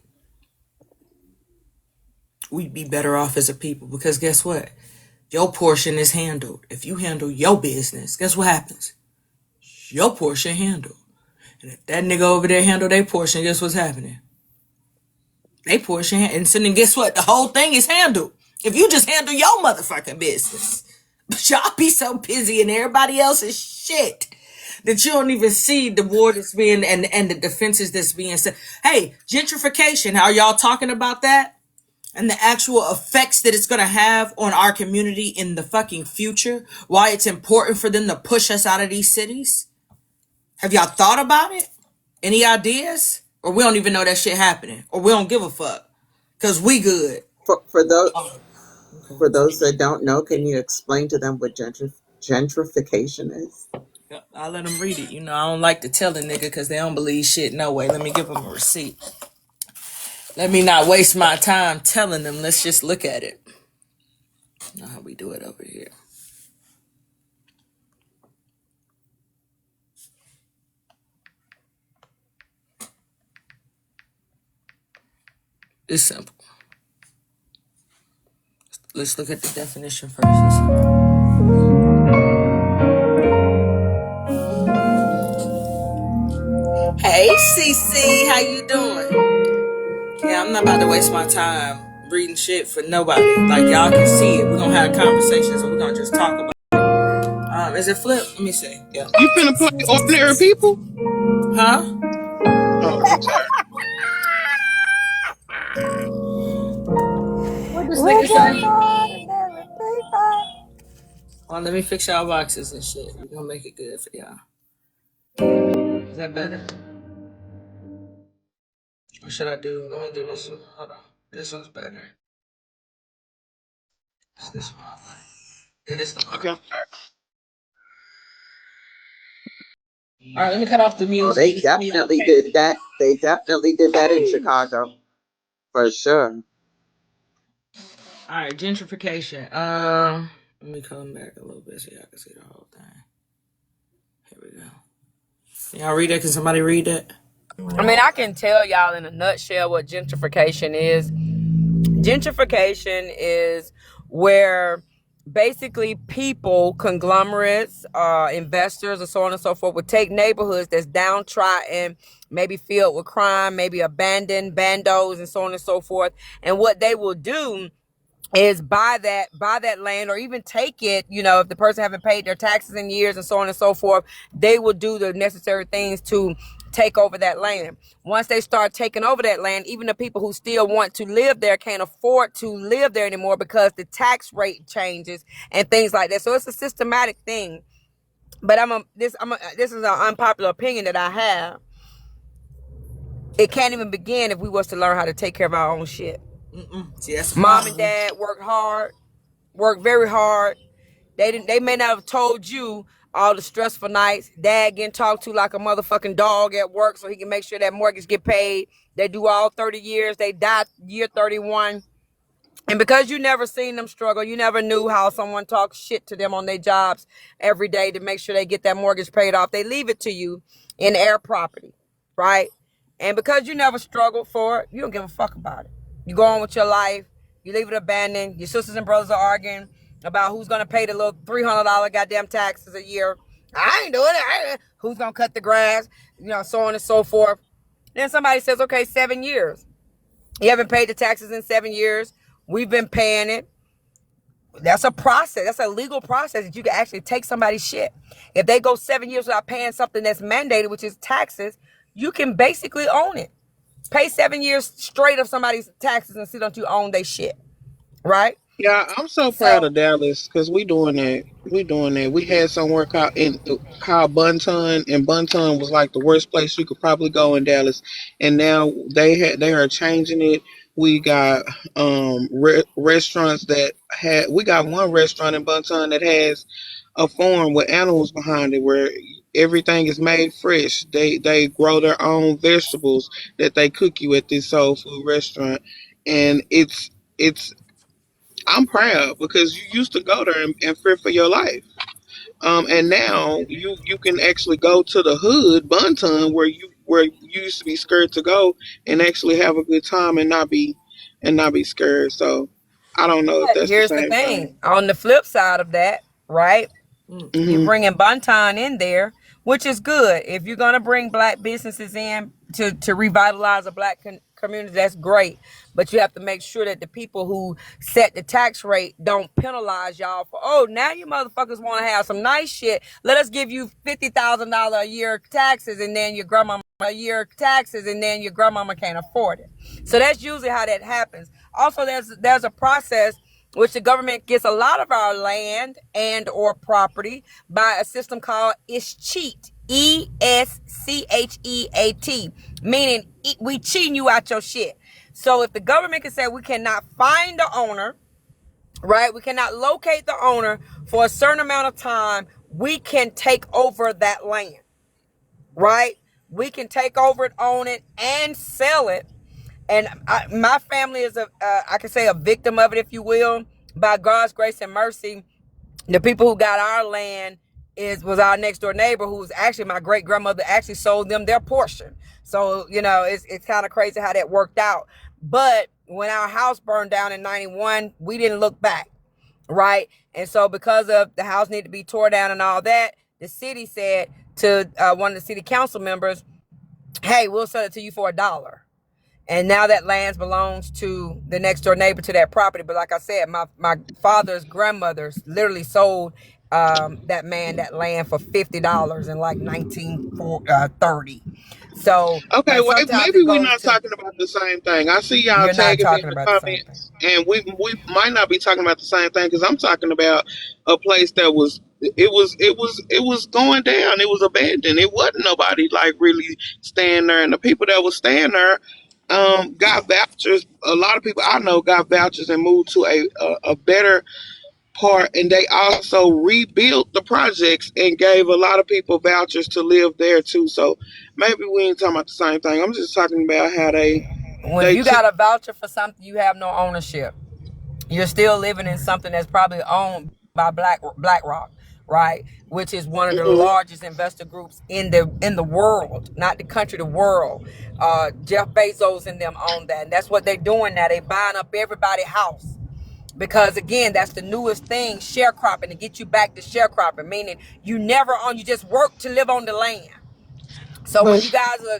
we'd be better off as a people. Because guess what? Your portion is handled. If you handle your business, guess what happens? Your portion handled. And if that nigga over there handle their portion, guess what's happening? They portion, and so then guess what? The whole thing is handled. If you just handle your motherfucking business. But y'all be so busy in everybody else's shit that you don't even see the war that's being and the defenses that's being said. Hey, gentrification, are y'all talking about that? And the actual effects that it's going to have on our community in the fucking future? Why it's important for them to push us out of these cities? Have y'all thought about it? Any ideas? Or we don't even know that shit happening. Or we don't give a fuck. Because we good.
For those
Oh, okay.
for those that don't know, can you explain to them what gentrification is?
Yep, I'll let them read it. You know, I don't like to tell a nigga because they don't believe shit. No way. Let me give them a receipt. Let me not waste my time telling them. Let's just look at it. You know how we do it over here. It's simple. Let's look at the definition first. Hey, CC, how you doing? not about to waste my time reading shit for nobody. Like, y'all can see it. We're gonna have a conversation, so we're gonna just talk about it. Is it flip? Let me see. Yeah.
You finna play ordinary people?
Huh?
Oh, I'm sorry.
What this
We're
nigga
just
say?
ordinary people.
Well, let me fix y'all boxes and shit. We're gonna make it good for y'all. Is that better? What should I do? Let me do this one. Hold on. This one's better. It's this one. Yeah, this one.
Okay.
All right, let me cut off the
Oh,
music.
they definitely did that. They definitely did that in Chicago, for sure.
All right, gentrification. Let me come back a little bit so y'all can see the whole thing. Here we go. Y'all read it? Can somebody read it?
I mean, I can tell y'all in a nutshell what gentrification is. Gentrification is where basically people, conglomerates, investors, and so on and so forth, would take neighborhoods that's downtrodden, maybe filled with crime, maybe abandoned, bandos, and so on and so forth. And what they will do is buy that land, or even take it, if the person haven't paid their taxes in years and so on and so forth, they will do the necessary things to take over that land. Once they start taking over that land, even the people who still want to live there can't afford to live there anymore because the tax rate changes and things like that. So it's a systematic thing. But this is an unpopular opinion that I have. It can't even begin if we was to learn how to take care of our own shit.
See, that's a
Mom and
problem.
dad worked very hard. They may not have told you all the stressful nights. Dad getting talked to like a motherfucking dog at work so he can make sure that mortgage get paid. They do all 30 years. They die year 31. And because you never seen them struggle, you never knew how someone talks shit to them on their jobs every day to make sure they get that mortgage paid off. They leave it to you in air property, right? And because you never struggled for it, you don't give a fuck about it. You go on with your life. You leave it abandoned. Your sisters and brothers are arguing about who's going to pay the little $300 goddamn taxes a year. I ain't doing it. Who's going to cut the grass? So on and so forth. Then somebody says, okay, 7 years. You haven't paid the taxes in 7 years. We've been paying it. That's a process. That's a legal process that you can actually take somebody's shit. If they go 7 years without paying something that's mandated, which is taxes, you can basically own it. Pay 7 years straight of somebody's taxes and see don't you own their shit, right?
Yeah, I'm so proud
So
of Dallas because we doing that. We doing that. We had somewhere called Bunton, and Bunton was like the worst place you could probably go in Dallas. And now they are changing it. We got restaurants that had. We got one restaurant in Bunton that has a farm with animals behind it, where everything is made fresh. They grow their own vegetables that they cook you at this soul food restaurant, and it's I'm proud because you used to go there and fear for your life. And now you can actually go to the hood, Bunton, where you used to be scared to go and actually have a good time and not be scared. So I don't know if
but
that's the
here's the
same thing.
thing. On the flip side of that, right? You're
Hmm.
bringing Bonton in there, which is good. If you're going to bring black businesses in to revitalize a black community, that's great. But you have to make sure that the people who set the tax rate don't penalize y'all for, oh, now you motherfuckers want to have some nice shit. Let us give you $50,000 a year taxes, and then your grandmama can't afford it. So that's usually how that happens. Also, there's a process which the government gets a lot of our land and or property by a system called Escheat, ESCHEAT, meaning we cheating you out your shit. So if the government can say we cannot find the owner, right, we cannot locate the owner for a certain amount of time, we can take over that land, right? We can take over it, own it, and sell it. And my family is I can say a victim of it, if you will. By God's grace and mercy, the people who got our land was our next door neighbor, who was actually my great grandmother. Actually sold them their portion. So it's kind of crazy how that worked out. But when our house burned down in '91, we didn't look back, right? And so because of the house needed to be tore down and all that, the city said to one of the city council members, "Hey, we'll sell it to you for $1." And now that land belongs to the next door neighbor to that property. But like I said, my father's grandmothers literally sold that man that land for $50 in like 1930. So
Okay,
like
wait,
sometimes
maybe
it
we're
goes
not
to,
talking about the same thing. I see y'all
you're not
tagging me in
talking
the
about the same thing.
comments, and we might not be talking about the same thing because I'm talking about a place that was going down. It was abandoned. It wasn't nobody like really staying there, and the people that was staying there got vouchers. A lot of people I know got vouchers and moved to a better part, and they also rebuilt the projects and gave a lot of people vouchers to live there too. So maybe we ain't talking about the same thing. I'm just talking about how
Well, if
they
you
took.
got a voucher for something, you have no ownership. You're still living in something that's probably owned by BlackRock, right? Which is one of the
Mhm.
largest investor groups in the world, not the country, the world. Jeff Bezos and them own that, and that's what they're doing now. They buying up everybody's house because again, that's the newest thing, sharecropping, to get you back to sharecropping, meaning you never own, you just work to live on the land. So when
But
you guys are,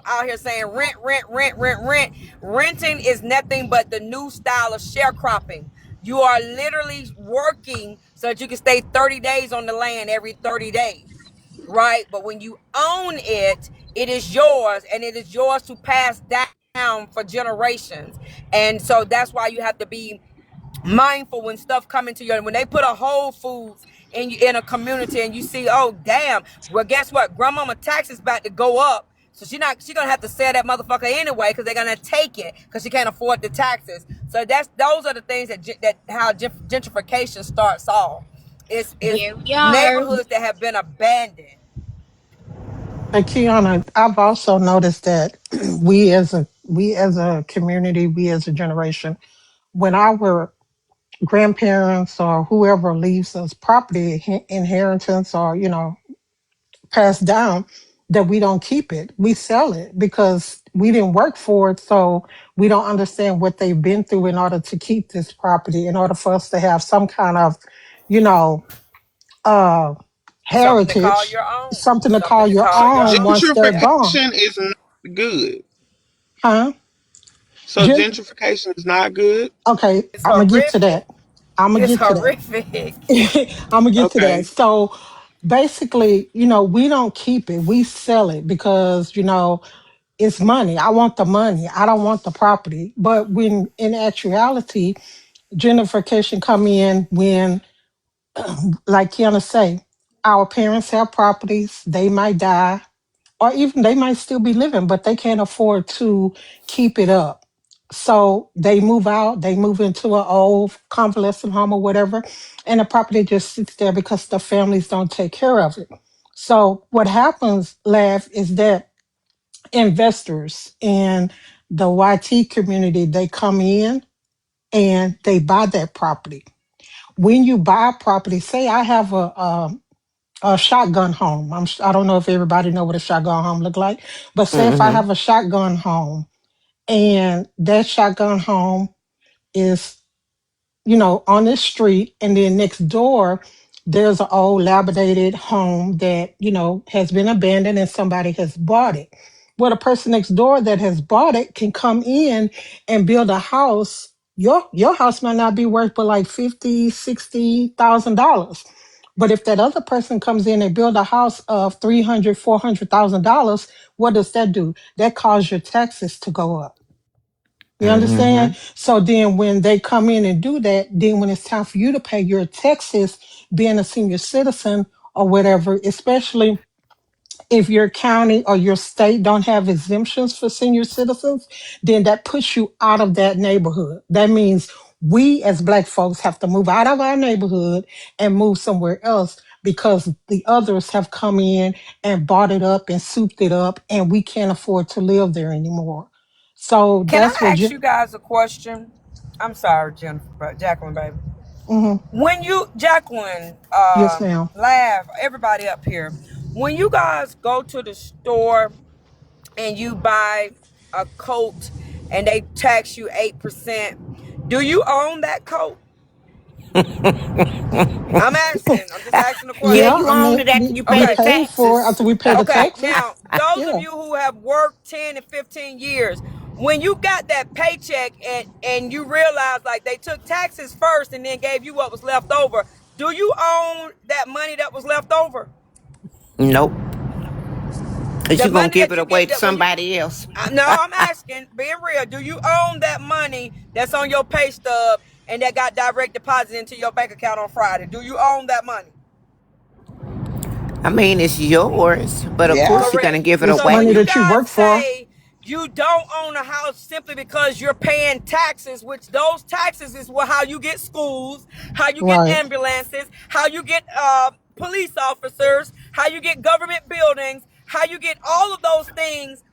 out here saying rent, rent, rent, rent, rent, renting is nothing but the new style of sharecropping. You are literally working so that you can stay 30 days on the land every 30 days, right? But when you own it, it is yours and it is yours to pass down for generations. And so that's why you have to be mindful when stuff come into your, when they put a Whole Foods in a community and you see, oh damn, well guess what, grandmama taxes about to go up, so she gonna have to sell that motherfucker anyway because they're gonna take it because she can't afford the taxes. So those are the things that how gentrification starts off. It's
Here we are.
neighborhoods that have been abandoned.
Kiana, I've also noticed that we as a community, we as a generation, when our grandparents or whoever leaves us property, inheritance, or passed down, that we don't keep it. We sell it because we didn't work for it. So we don't understand what they've been through in order to keep this property, in order for us to have some kind of, you know, uh,
Something to call
heritage,
your own.
something to
Something
call
to
your
call your
own
own.
once they're gone.
Gentrification is not good.
Huh?
So gentrification is not good.
Okay,
It's
I'm gonna get to
horrific.
that. I'm gonna
It's
get to that.
horrific.
I'm gonna get to that.
Okay.
So basically, we don't keep it. We sell it because, it's money. I want the money. I don't want the property. But when in actuality, gentrification come in when, like Kiana say, our parents have properties, they might die, or even they might still be living, but they can't afford to keep it up. So they move out, they move into an old convalescent home or whatever, and the property just sits there because the families don't take care of it. So what happens, Lav, is that investors in the YT community, they come in and they buy that property. When you buy a property, say I have a shotgun home. I don't know if everybody know what a shotgun home look like, but say if I
Mm-hmm.
have a shotgun home and that shotgun home is, on this street, and then next door there's an old lapidated home that, has been abandoned and somebody has bought it. Well, the person next door that has bought it can come in and build a house. Your house might not be worth but like 50, $60,000. But if that other person comes in and build a house of $300,000, $400,000, what does that do? That causes your taxes to go up. You
Mm-hmm.
understand? So then when they come in and do that, then when it's time for you to pay your taxes, being a senior citizen or whatever, especially if your county or your state don't have exemptions for senior citizens, then that puts you out of that neighborhood. That means we as Black folks have to move out of our neighborhood and move somewhere else because the others have come in and bought it up and souped it up, and we can't afford to live there anymore. So
Can I
that's what
ask you guys a question? I'm sorry, Jennifer, Jacqueline, baby.
Mhm.
When you, Jacqueline,
Yes, ma'am.
laugh, everybody up here, when you guys go to the store and you buy a coat and they tax you 8%, do you own that coat? I'm asking. I'm just asking a
Yeah,
Yeah,
question.
you
I
owned
mean,
it after you
we
paid the
Okay.
paid for it
taxes.
after we paid the
Okay.
taxes.
Now, those of
Yeah.
you who have worked 10 and 15 years, when you got that paycheck and you realize like they took taxes first and then gave you what was left over, do you own that money that was left over?
Nope. Cause
The
you gonna
money
give
that
it
you
away
get
to
that when you
somebody else.
no, I'm asking, being real, do you own that money that's on your pay stub and that got direct deposited into your bank account on Friday? Do you own that money?
I mean, it's yours, but of
Yeah.
course you're gonna
Correct.
give it
It's
So
away.
when
money
you
that you
guys
work for.
say you don't own a house simply because you're paying taxes, which those taxes is how you get schools, how you get
Right.
ambulances, how you get police officers, how you get government buildings, how you get all of those things,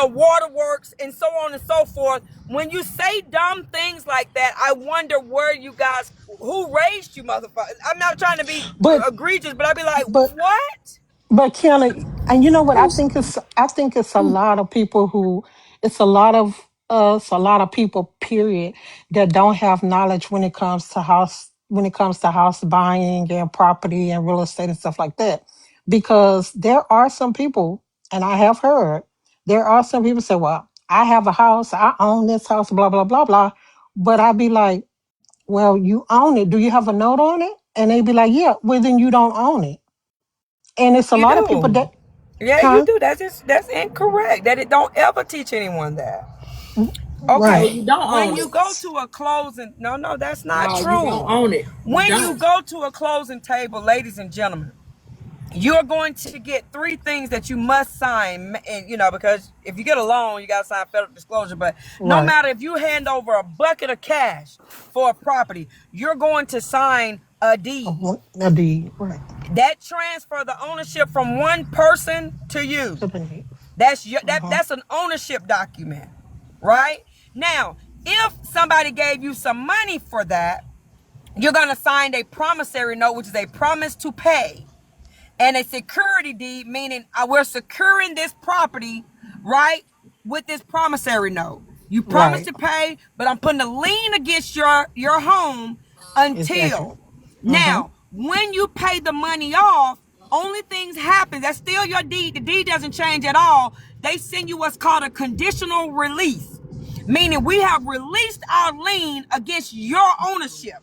waterworks and so on and so forth. When you say dumb things like that, I wonder who raised you, motherfuckers. I'm not trying to be
But
egregious, but I'd be like,
but
what?
But Kelly, and you know what? I think it's a lot of people who it's a lot of us, a lot of people, period, that don't have knowledge when it comes to house buying and property and real estate and stuff like that. Because there are some people, and I have heard, there are some people say, well, I have a house, I own this house, blah, blah, blah, blah. But I'd be like, well, you own it. Do you have a note on it? And they'd be like, yeah, well, then you don't own it. And it's a
You
lot of people
do.
that,
Yeah, you
huh?
do. That's incorrect. That it don't ever teach anyone that.
No,
Okay.
Right.
you don't
When
own
you
it.
go to a closing, no, that's not
No, you don't
true.
own it. You
When you
don't.
go to a closing table, ladies and gentlemen, you're going to get three things that you must sign. And because if you get a loan, you got to sign federal disclosure. But no
Right.
matter if you hand over a bucket of cash for a property, you're going to sign a deed.
A deed. Right.
That transfer the ownership from one person to you.
Tiffany.
That's your that
Uh-huh.
that's an ownership document, right? Now, if somebody gave you some money for that, you're gonna sign a promissory note, which is a promise to pay, and a security deed, meaning we're securing this property, right, with this promissory note. You promise
Right.
to pay, but I'm putting a lien against your home
Exactly.
until.
Uh-huh.
Now, when you pay the money off, only things happen. That's still your deed. The deed doesn't change at all. They send you what's called a conditional release, meaning we have released our lien against your ownership.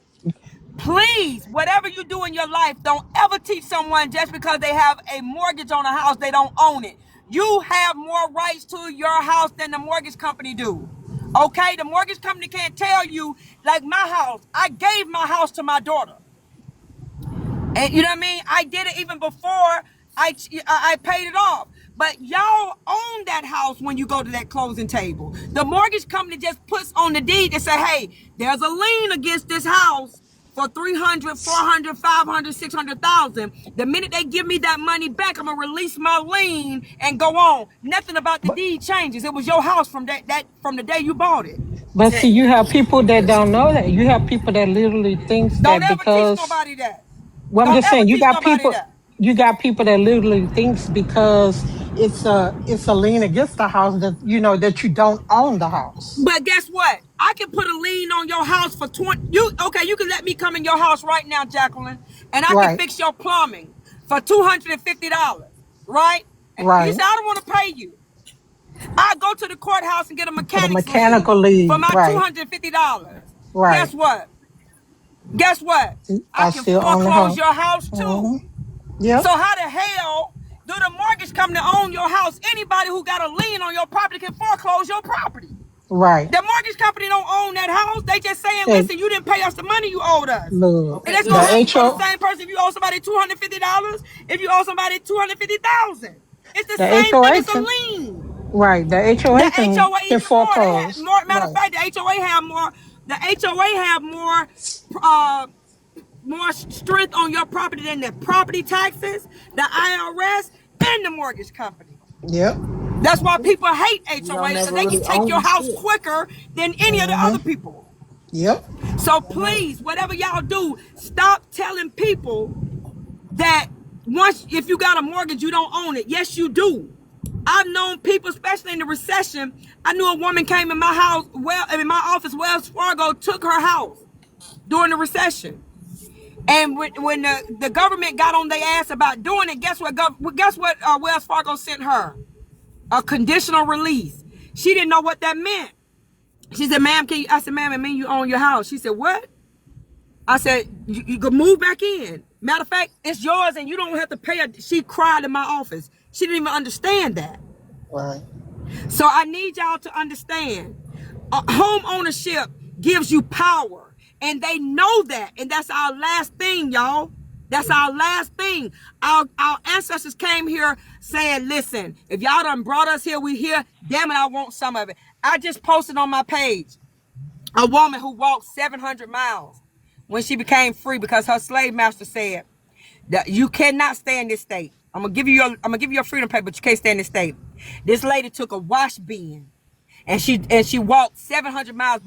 Please, whatever you do in your life, don't ever teach someone just because they have a mortgage on a house, they don't own it. You have more rights to your house than the mortgage company do. Okay? The mortgage company can't tell you, like my house, I gave my house to my daughter. And you know what I mean? I did it even before I paid it off. But y'all own that house when you go to that closing table. The mortgage company just puts on the deed and say, hey, there's a lien against this house for 300, 400, 500, 600,000. The minute they give me that money back, I'm gonna release my lien and go on. Nothing about the
But
deed changes. It was your house from that from the day you bought it.
but see, you have people that don't know that. You have people that literally thinks
Don't
that
ever teach
because
nobody that.
well, I'm
Don't
just
ever
saying
teach nobody that.
you got people that literally thinks because it's a lien against the house that that you don't own the house.
But guess what? I can put a lien on your house for 20. You can let me come in your house right now, Jacqueline, and I can
Right.
fix your plumbing for $250, right? You say
Right.
I don't want to pay you. I go to the courthouse and get a
Put a
mechanics lien
mechanical
for
lien.
my
Right.
$250. Guess
Right.
what? Guess what? I
I
can
still own the
foreclose
house.
your house too.
Hmm. Yep.
So how the hell do the mortgage company own your house? Anybody who got a lien on your property can foreclose your property.
Right.
The mortgage company don't own that house. They just saying,
Hey,
listen, you didn't pay us the money you owed us.
look,
And
Okay,
that's
look.
gonna
the
happen for the
HO,
same person if you owe somebody $250, if you owe somebody $250,000. It's the
the
same thing.
HOA
It's a
can,
lien.
right, the
The
HOA can
HOA
can
even more. They had
foreclose.
more. Matter of
Right.
fact, the HOA have more. The HOA have uh, more strength on your property than the property taxes, the IRS, and the mortgage company.
Yep.
That's why people hate
You don't
HOAs because
never
they can
really
take your
own
house
shit.
quicker than any of the
Hmm.
other people.
Yep.
So please, whatever y'all do, stop telling people that once if you got a mortgage, you don't own it. Yes, you do. I've known people, especially in the recession. I knew a woman came in my house, in my office, Wells Fargo took her house during the recession. And when the government got on their ass about doing it, guess what? Guess what? Wells Fargo sent her a conditional release. She didn't know what that meant. She said, "Ma'am, can you?" I said, "Ma'am, it mean you own your house." She said, "What?" I said, "You could move back in. Matter of fact, it's yours, and you don't have to pay." She cried in my office. She didn't even understand that.
Right.
So I need y'all to understand, home ownership gives you power, and they know that, and that's our last thing, y'all. That's our last thing. Our ancestors came here saying, "Listen, if y'all done brought us here, we here. Damn it, I want some of it." I just posted on my page a woman who walked 700 miles when she became free because her slave master said that you cannot stay in this state. I'm gonna give you your freedom paper, but you can't stay in this state. This lady took a wash bin and she walked 700 miles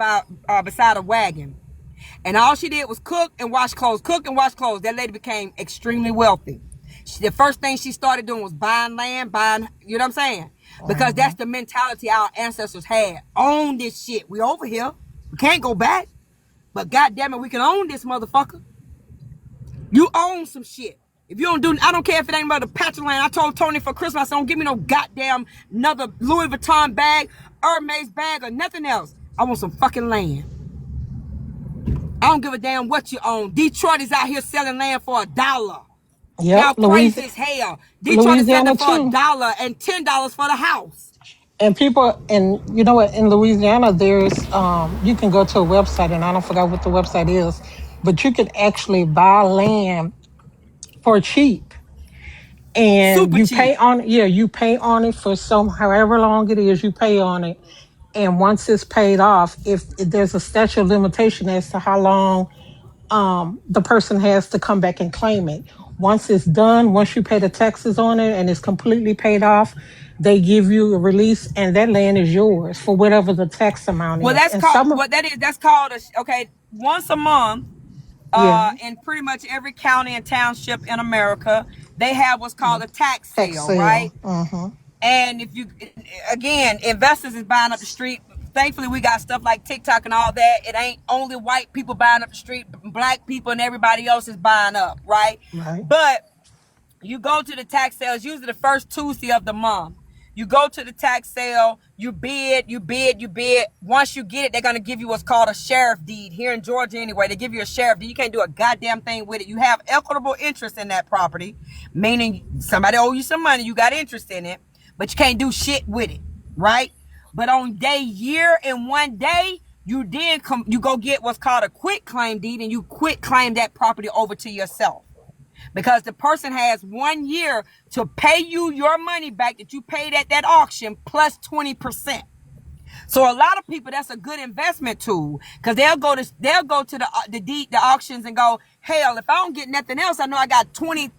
beside a wagon, and all she did was cook and wash clothes, cook and wash clothes. That lady became extremely wealthy. The first thing she started doing was buying land, you know what I'm saying? Because that's the mentality our ancestors had. Own this shit. We over here. We can't go back. But goddamn it, we can own this motherfucker. You own some shit. If you don't do, I don't care if it ain't about the patch of land. I told Tony for Christmas, I said, don't give me no goddamn another Louis Vuitton bag, Hermes bag, or nothing else. I want some fucking land. I don't give a damn what you own. Detroit is out here selling land for $1.
Yep,
Y'all crazy as hell. Detroit is selling
Louisiana
for
too.
$1 and $10 for the house.
And people, and you know what, in Louisiana, there's, you can go to a website, and I don't forget what the website is, but you can actually buy land for cheap. And
Super
you
cheap.
pay on, yeah, you pay on it for however long it is, you pay on it. And once it's paid off, if there's a statute of limitation as to how long the person has to come back and claim it. Once it's done, once you pay the taxes on it and it's completely paid off, they give you a release, and that land is yours for whatever the tax amount
Well,
is.
that's
And
called
some,
what that is. That's called okay. Once a month,
yeah,
in pretty much every county and township in America, they have what's called a tax
tax
sale, right?
sale. Mm-hmm.
And if you, again, investors is buying up the street. Thankfully, we got stuff like TikTok and all that. It ain't only white people buying up the street. Black people and everybody else is buying up, right?
Right.
But you go to the tax sales usually the first Tuesday of the month. You go to the tax sale, you bid, you bid, you bid. Once you get it, they're going to give you what's called a sheriff deed. Here in Georgia anyway, they give you a sheriff deed. You can't do a goddamn thing with it. You have equitable interest in that property, meaning somebody owe you some money, you got interest in it, but you can't do shit with it, right? But on year and 1 day, you you go get what's called a quit claim deed, and you quit claim that property over to yourself. Because the person has 1 year to pay you your money back that you paid at that auction plus 20%. So a lot of people, that's a good investment tool, because they'll go to the auctions and go, hell, if I don't get nothing else, I know I got 20%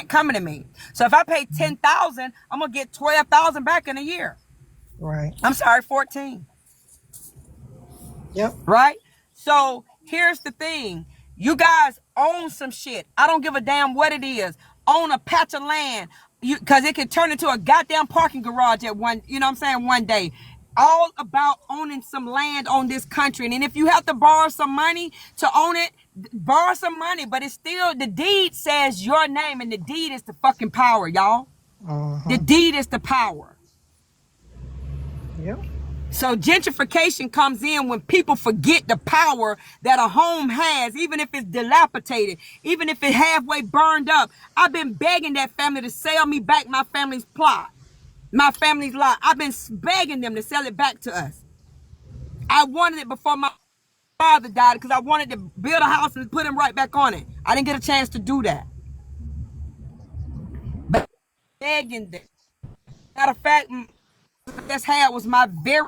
coming to me. So if I pay 10,000, I'm gonna get 12,000 back in a year.
Right.
I'm sorry, 14.
Yep.
Right? So here's the thing. You guys own some shit. I don't give a damn what it is. Own a patch of land. Because it can turn into a goddamn parking garage at one, you know what I'm saying, one day. All about owning some land on this country. And if you have to borrow some money to own it, borrow some money. But it's still, the deed says your name, and the deed is the fucking power, y'all. The
Mm-hmm.
deed is the power.
Yep.
So gentrification comes in when people forget the power that a home has, even if it's dilapidated, even if it's halfway burned up. I've been begging that family to sell me back my family's plot, my family's lot. I've been begging them to sell it back to us. I wanted it before my father died because I wanted to build a house and put him right back on it. I didn't get a chance to do that. But begging them. Matter of fact, that's how it was my very.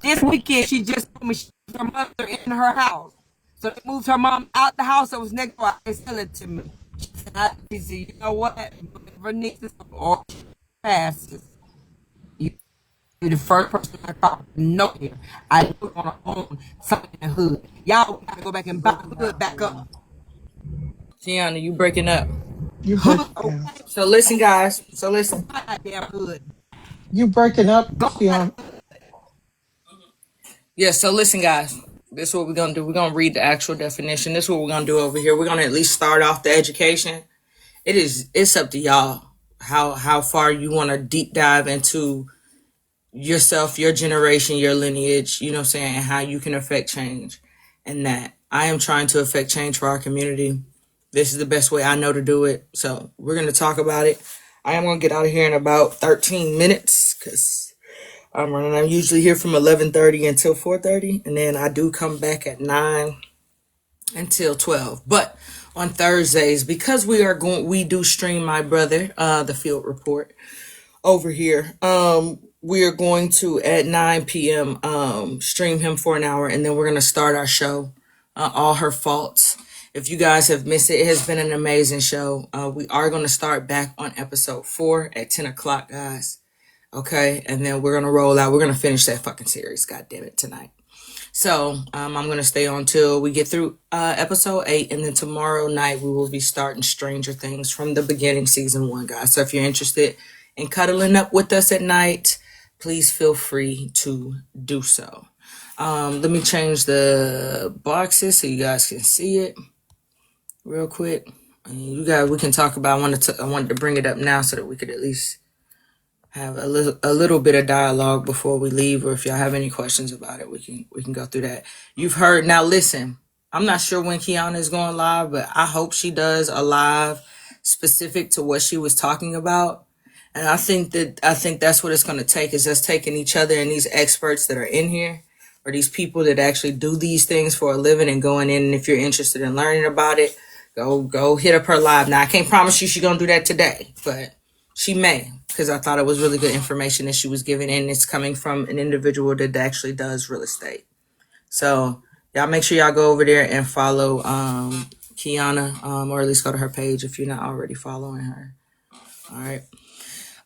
This weekend she just told me she moved her mother in her house. So they moved her mom out the house that was next door and sell it to me. She said, you know what? Whatever needs to or passes. You're the first person I call to know here. I want to own something in the hood. Y'all gotta go back and buy the hood back up.
Tiana, you breaking up.
You break.
Hood,
Yeah.
okay?
So listen, guys. So listen.
Buy that damn hood.
You breaking up,
Go buy
Sion.
the hood.
Yeah, so listen, guys. This is what we're gonna do. We're gonna read the actual definition. This is what we're gonna do over here. We're gonna at least start off the education. It's up to y'all how far you want to deep dive into yourself, your generation, your lineage, you know what I'm saying, and how you can affect change. And that I am trying to affect change for our community. This is the best way I know to do it. So we're going to talk about it. I am going to get out of here in about 13 minutes because I'm running. I'm usually here from 11:30 until 4:30. And then I do come back at 9 until 12. But on Thursdays, because we do stream my brother, the field report over here. We are going to at 9 p.m. Stream him for an hour, and then we're gonna start our show. All Her Faults. If you guys have missed it, it has been an amazing show. We are gonna start back on episode 4 at 10 o'clock, guys. Okay, and then we're gonna roll out. We're gonna finish that fucking series. God damn it, tonight. So I'm gonna stay on till we get through episode 8, and then tomorrow night we will be starting Stranger Things from the beginning, season 1, guys. So if you're interested in cuddling up with us at night, please feel free to do so. Let me change the boxes so you guys can see it real quick. You guys, we can talk about. I wanted to bring it up now so that we could at least have a little bit of dialogue before we leave, or if y'all have any questions about it, we can go through that. You've heard. Now listen, I'm not sure when Kiana is going live, but I hope she does a live specific to what she was talking about. And I think that's what it's going to take, is us taking each other and these experts that are in here, or these people that actually do these things for a living, and going in. And if you're interested in learning about it, go hit up her live. Now I can't promise you she's going to do that today, but she may, because I thought it was really good information that she was giving, and it's coming from an individual that actually does real estate. So y'all make sure y'all go over there and follow Kiana, or at least go to her page if you're not already following her. All right.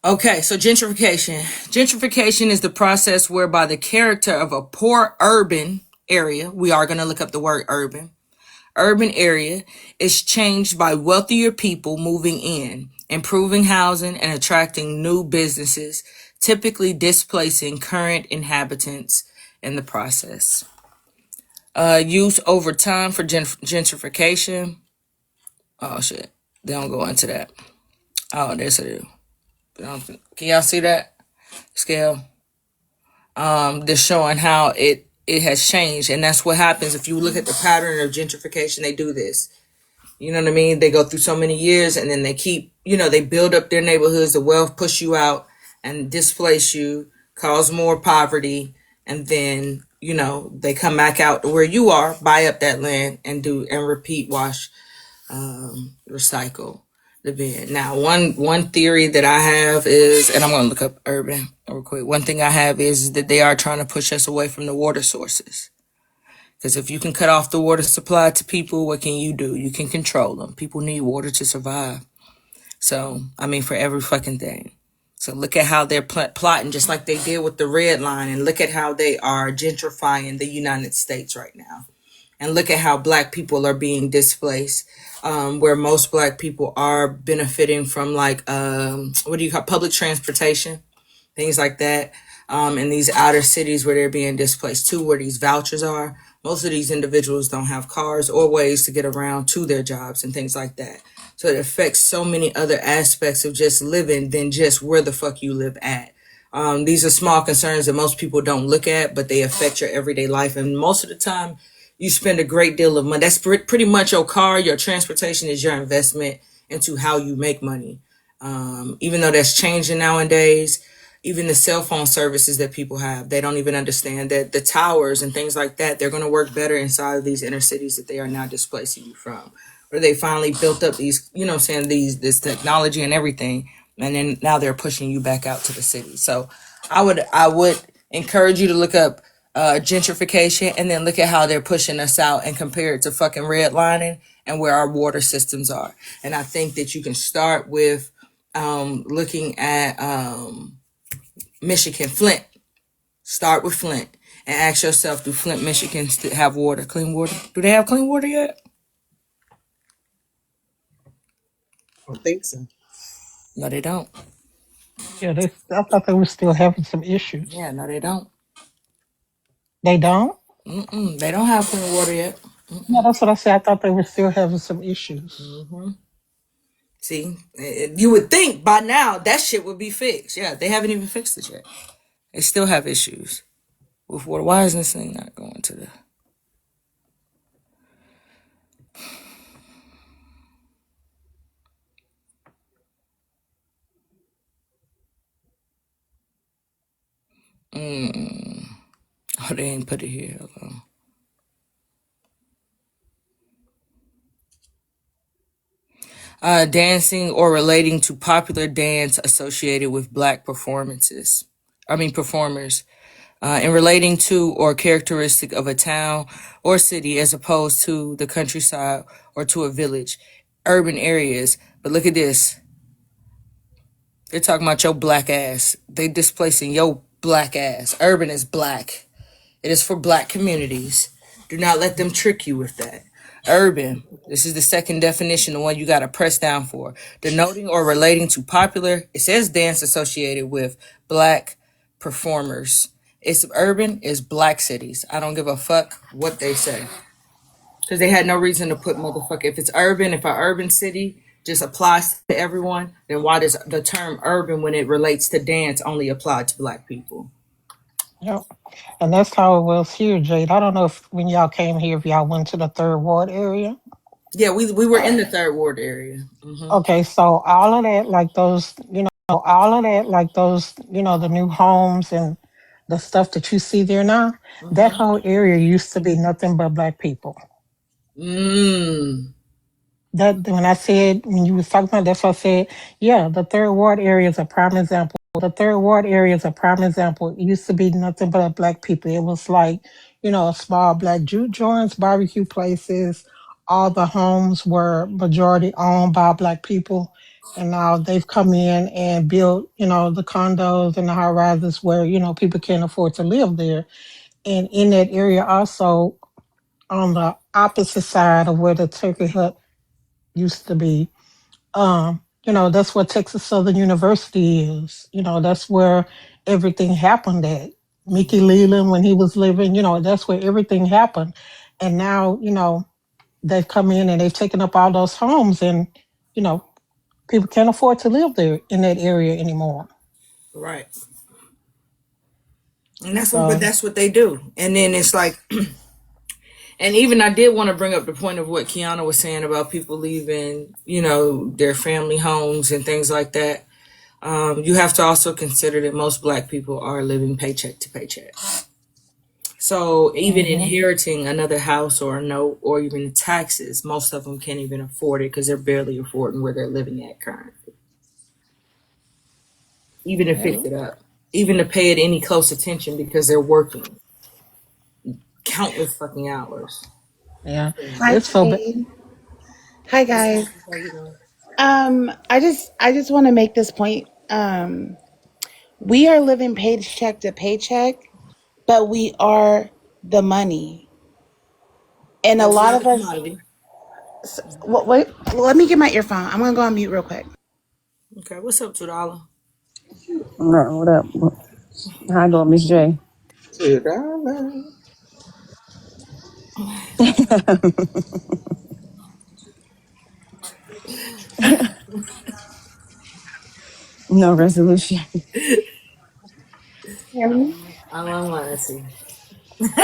Okay, so gentrification. Gentrification is the process whereby the character of a poor urban area, we are going to look up the word urban area, is changed by wealthier people moving in, improving housing, and attracting new businesses, typically displacing current inhabitants in the process. Use over time for gentrification. Oh shit, they don't go into that. Oh, there's a. Can y'all see that scale? They're showing how it has changed, and that's what happens if you look at the pattern of gentrification. They do this. You know what I mean? They go through so many years, and then they keep, they build up their neighborhoods, the wealth, push you out and displace you, cause more poverty, and then, they come back out to where you are, buy up that land, and repeat, wash, recycle the bin. Now, one theory that I have is, and I'm going to look up urban real quick. One thing I have is that they are trying to push us away from the water sources. Because if you can cut off the water supply to people, what can you do? You can control them. People need water to survive. So, for every fucking thing. So look at how they're plotting, just like they did with the red line, and look at how they are gentrifying the United States right now. And look at how black people are being displaced, where most black people are benefiting from public transportation, things like that. In these outer cities where they're being displaced too, where these vouchers are. Most of these individuals don't have cars or ways to get around to their jobs and things like that. So it affects so many other aspects of just living than just where the fuck you live at. These are small concerns that most people don't look at, but they affect your everyday life. And most of the time, you spend a great deal of money. That's pretty much your car. Your transportation is your investment into how you make money. Even though that's changing nowadays, even the cell phone services that people have, they don't even understand that the towers and things like that, they're going to work better inside of these inner cities that they are now displacing you from. Where they finally built up these, this technology and everything. And then now they're pushing you back out to the city. So I would encourage you to look up gentrification, and then look at how they're pushing us out and compare it to fucking redlining and where our water systems are. And I think that you can start with looking at Michigan, Flint. Start with Flint and ask yourself, do Flint, Michigan have water, clean water? Do they have clean water yet?
I don't think so.
No, they don't.
Yeah, I thought they were still having some issues.
Yeah, no, they don't.
They don't?
Mm-mm, they don't have clean water yet.
No,
Mm-mm.
that's what I said. I thought they were still having some issues.
Hmm. See, you would think by now that shit would be fixed. Yeah, they haven't even fixed it yet. They still have issues with water. Why is this thing not going to the? Mm. Oh, they ain't put it here. Hold on. Dancing or relating to popular dance associated with black performances. I mean, performers. In relating to or characteristic of a town or city as opposed to the countryside or to a village, urban areas. But look at this. They're talking about your black ass. They displacing your black ass. Urban is black. It is for black communities. Do not let them trick you with that. Urban, this is the second definition, the one you got to press down for. Denoting or relating to popular, it says dance associated with black performers. It's urban, is black cities. I don't give a fuck what they say. Because they had no reason to put motherfucker. If it's urban, if an urban city just applies to everyone, then why does the term urban when it relates to dance only apply to black people?
Yep. And that's how it was here, Jade. I don't know if when y'all came here, if y'all went to the third ward area.
Yeah, we were in the third ward area.
Okay, so all of that, like those, the new homes and the stuff that you see there now, that
Mm-hmm.
whole area used to be nothing but black people.
Mm.
That when you was talking about, that's what I said. Yeah, the third ward area is a prime example. The third ward area is a prime example. It used to be nothing but black people. It was like, small black juke joints, barbecue places. All the homes were majority owned by black people. And now they've come in and built, the condos and the high rises where, people can't afford to live there. And in that area also, on the opposite side of where the Turkey Hut used to be, that's where Texas Southern University is. That's where everything happened at. Mickey Leland, when he was living, that's where everything happened. And now, they've come in and they've taken up all those homes, and, you know, people can't afford to live there in that area anymore.
Right. And but
So,
that's what they do. And then it's like, and even I did want to bring up the point of what Kiana was saying about people leaving, their family homes and things like that. You have to also consider that most black people are living paycheck to paycheck. So even
mhm.
inheriting another house or a note or even taxes, most of them can't even afford it because they're barely affording where they're living at currently. Even to
Yeah,
fix it up, even to pay it any close attention because they're working countless fucking hours.
yeah.
So,
Hi,
It's so bad.
Jade. Hi,
what's up?
guys.
How you doing?
I just want to make this point. We are living paycheck to paycheck, but we are the money, and a
That's
lot
not
of
a
us.
commodity.
Wait, let me get my earphone. I'm gonna go on mute real quick.
Okay, what's up, $2?
No, what up? How you doing, Miss J?
$2.
No resolution.
Hear me?
I'm Lassie. That's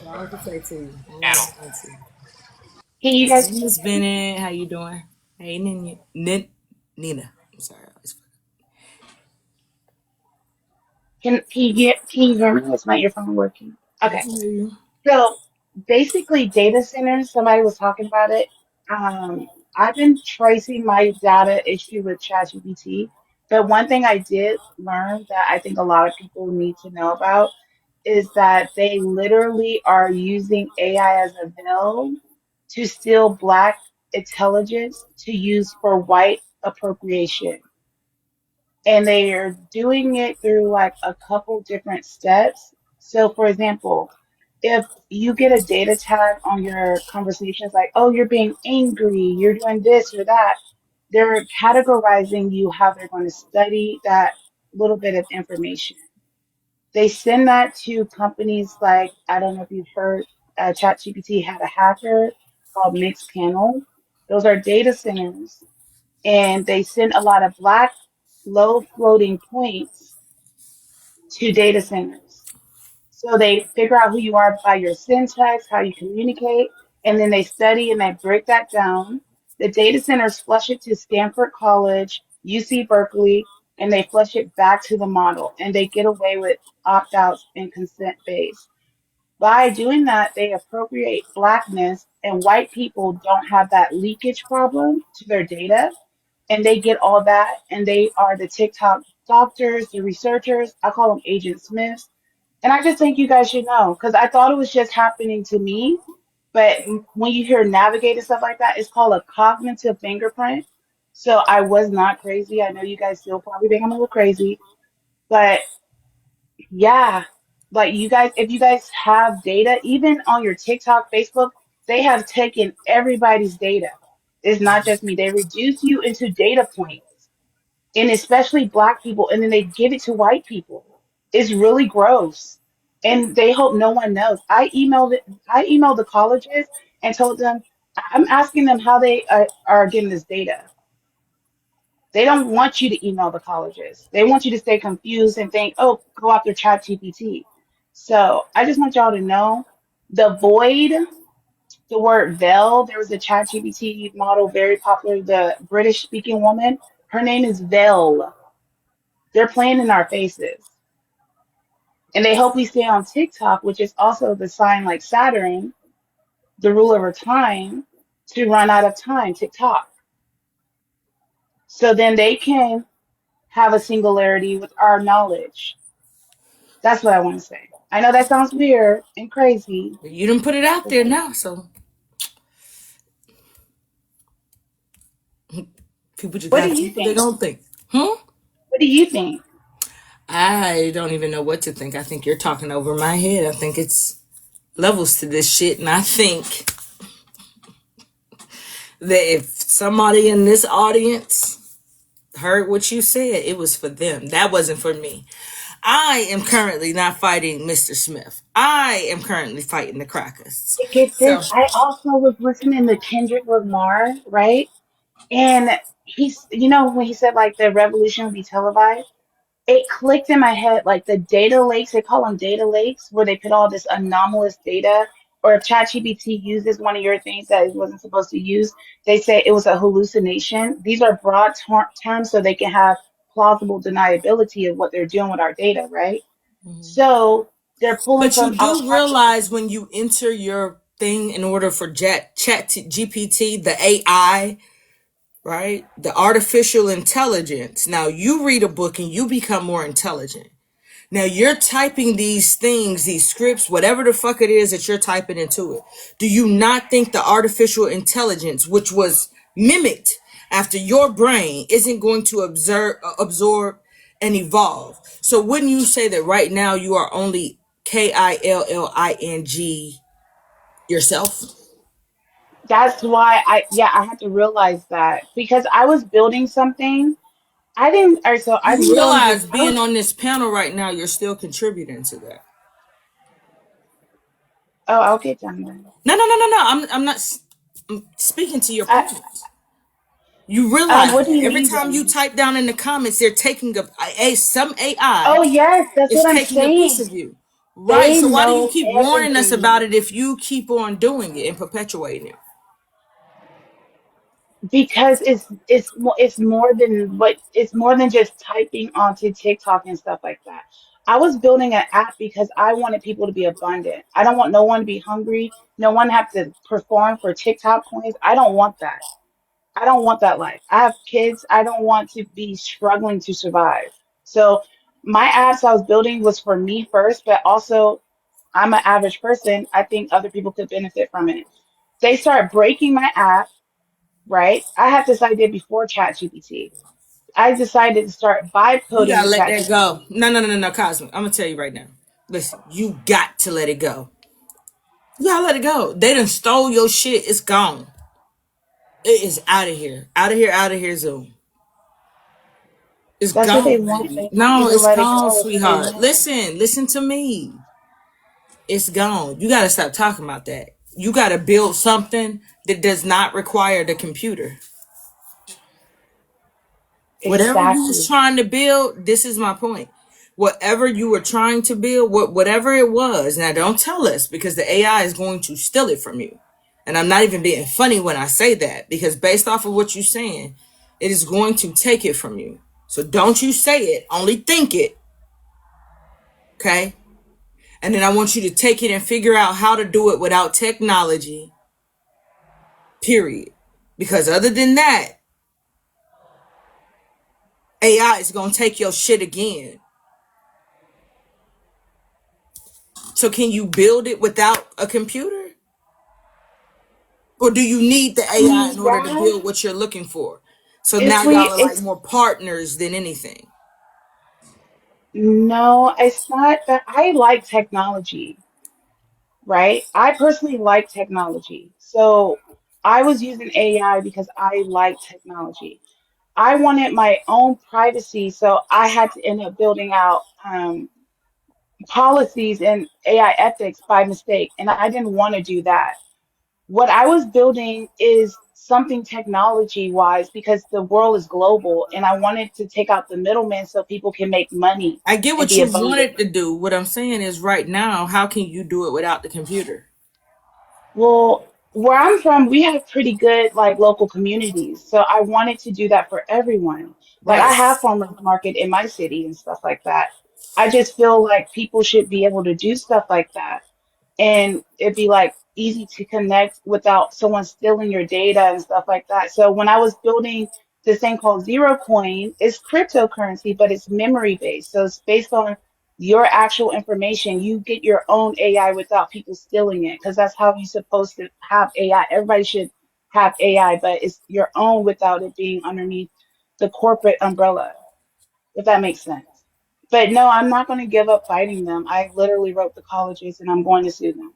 all I can say to you. I'm Lassie.
Can you
Hey,
guys?
Miss Bennett, how you doing? Hey, Nina. I'm sorry.
Can you hear me? Is my earphone working?
I
Okay.
can hear you.
So basically, data centers. Somebody was talking about it. I've been tracing my data issue with ChatGPT, but one thing I did learn that I think a lot of people need to know about is that they literally are using AI as a veil to steal Black intelligence to use for white appropriation, and they are doing it through like a couple different steps. So, for example, if you get a data tag on your conversations, like, oh, you're being angry, you're doing this or that, they're categorizing you how they're going to study that little bit of information. They send that to companies like, I don't know if you've heard, ChatGPT had a hacker called Mixpanel. Those are data centers, and they send a lot of black low floating points to data centers. So they figure out who you are by your syntax, how you communicate, and then they study and they break that down. The data centers flush it to Stanford College, UC Berkeley, and they flush it back to the model, and they get away with opt outs and consent based. By doing that, they appropriate blackness, and white people don't have that leakage problem to their data, and they get all that, and they are the TikTok doctors, the researchers. I call them Agent Smiths, and I just think you guys should know because I thought it was just happening to me. But when you hear navigate and stuff like that, it's called a cognitive fingerprint. So I was not crazy. I know you guys still probably think I'm a little crazy, but yeah, like you guys, if you guys have data, even on your TikTok, Facebook, they have taken everybody's data. It's not just me. They reduce you into data points, and especially black people, and then they give it to white people. It's really gross, and they hope no one knows. I emailed the colleges and told them I'm asking them how they are getting this data. They don't want you to email the colleges. They want you to stay confused and think, oh, go after ChatGPT. So I just want y'all to know the void, the word veil. There was a ChatGPT model very popular, the British speaking woman. Her name is Veil. They're playing in our faces. And they hope we stay on TikTok, which is also the sign like Saturn, the ruler of time, to run out of time, TikTok. So then they can have a singularity with our knowledge. That's what I want to say. I know that sounds weird and crazy.
You didn't put it out there now, so people just
What do
gotta
you
think what they're
think?
gonna think. Hmm?
What do you think?
I don't even know what to think. I think you're talking over my head. I think it's levels to this shit, and I think that if somebody in this audience heard what you said, it was for them. That wasn't for me. I am currently not fighting Mr. Smith. I am currently fighting the crackers.
Get
So
this. I also was listening to Kendrick Lamar, right? And he's, when he said like the revolution would be televised, it clicked in my head like the data lakes, they call them data lakes, where they put all this anomalous data. Or if ChatGPT uses one of your things that it wasn't supposed to use, they say it was a hallucination. These are broad terms so they can have plausible deniability of what they're doing with our data, right? So they're pulling
but you
from our
do realize when you enter your thing in order for chat GPT, the AI, right? The artificial intelligence. Now you read a book and you become more intelligent. Now you're typing these things, these scripts, whatever the fuck it is that you're typing into it. Do you not think the artificial intelligence, which was mimicked after your brain, isn't going to absorb and evolve? So wouldn't you say that right now you are only KILLING yourself?
That's why I had to realize that because I was building something. I didn't, or so I
You
literally just,
realize being on this panel right now, you're still contributing to that.
oh, I'll get done then.
No, no, no, no, no. I'm not I'm speaking to your
I,
point. You realize
what do
that
you
every
mean
time you
then?
type down in the comments, they're taking some AI
Oh, yes, that's
is
what I'm
taking a piece
saying.
of you. Right.
They
So why do you
know
keep warning us about
everything
it if you keep on doing it and perpetuating it?
because it's more than what it's more than just typing onto TikTok and stuff like that. I was building an app because I wanted people to be abundant. I don't want no one to be hungry. No one have to perform for TikTok coins. I don't want that. I don't want that life. I have kids. I don't want to be struggling to survive. So my apps I was building was for me first, but also I'm an average person. I think other people could benefit from it. They start breaking my app, right? I had this idea before ChatGPT. I decided to start vibe
You
coding
gotta
with
let that go.
ChatGPT.
No, no, no, no, no, Cosmic. I'm gonna tell you right now. Listen, you got to let it go. You gotta let it go. They done stole your shit. It's gone. It is out of here. Out of here, out of here, Zoom. It's
That's what they
gone,
want.
baby.
They want you
No,
to
it's
let it
gone,
go, so they
sweetheart.
know.
Listen to me. It's gone. You got to stop talking about that. You got to build something that does not require the computer. Whatever you was
Exactly.
trying to build, this is my point. Whatever you were trying to build, whatever it was, now don't tell us because the AI is going to steal it from you. And I'm not even being funny when I say that because based off of what you're saying, it is going to take it from you. So don't you say it, only think it, okay? And then I want you to take it and figure out how to do it without technology, period. Because other than that, AI is going to take your shit again. So can you build it without a computer? Or do you need the AI in order to
Yeah,
build what you're looking for? So now
if
y'all
we,
are like
it's
more partners than anything.
no, it's not that I like technology, right? I personally like technology. So I was using AI because I like technology. I wanted my own privacy, so I had to end up building out policies and AI ethics by mistake, and I didn't want to do that. What I was building is something technology wise because the world is global, and I wanted to take out the middleman so people can make money
I get
and
what
be
you
abundant.
wanted to do. What I'm saying is right now, how can you do it without the computer?
Well, where I'm from, we have pretty good like local communities. So I wanted to do that for everyone. Like I
Right.
have farmers market in my city and stuff like that. I just feel like people should be able to do stuff like that and it'd be like easy to connect without someone stealing your data and stuff like that. So when I was building this thing called Zero Coin, it's cryptocurrency, but it's memory based. So it's based on your actual information. You get your own AI without people stealing it, because that's how you're supposed to have AI. Everybody should have AI, but it's your own without it being underneath the corporate umbrella, if that makes sense. But no, I'm not going to give up fighting them. I literally wrote the colleges and I'm going to sue them.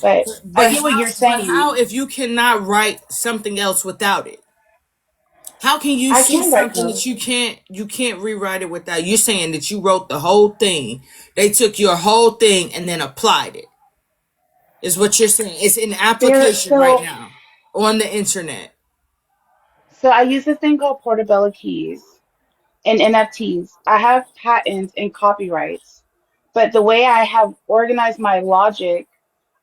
But I get what you're
But how
saying.
if you cannot write something else without it? How can you
I
see
can write
something
code.
that you can't rewrite it without? You're saying that you wrote the whole thing. They took your whole thing and then applied it. Is what you're saying. It's in
There,
application right
so
now on the internet.
so I use this thing called portobello keys and NFTs. I have patents and copyrights, but the way I have organized my logic,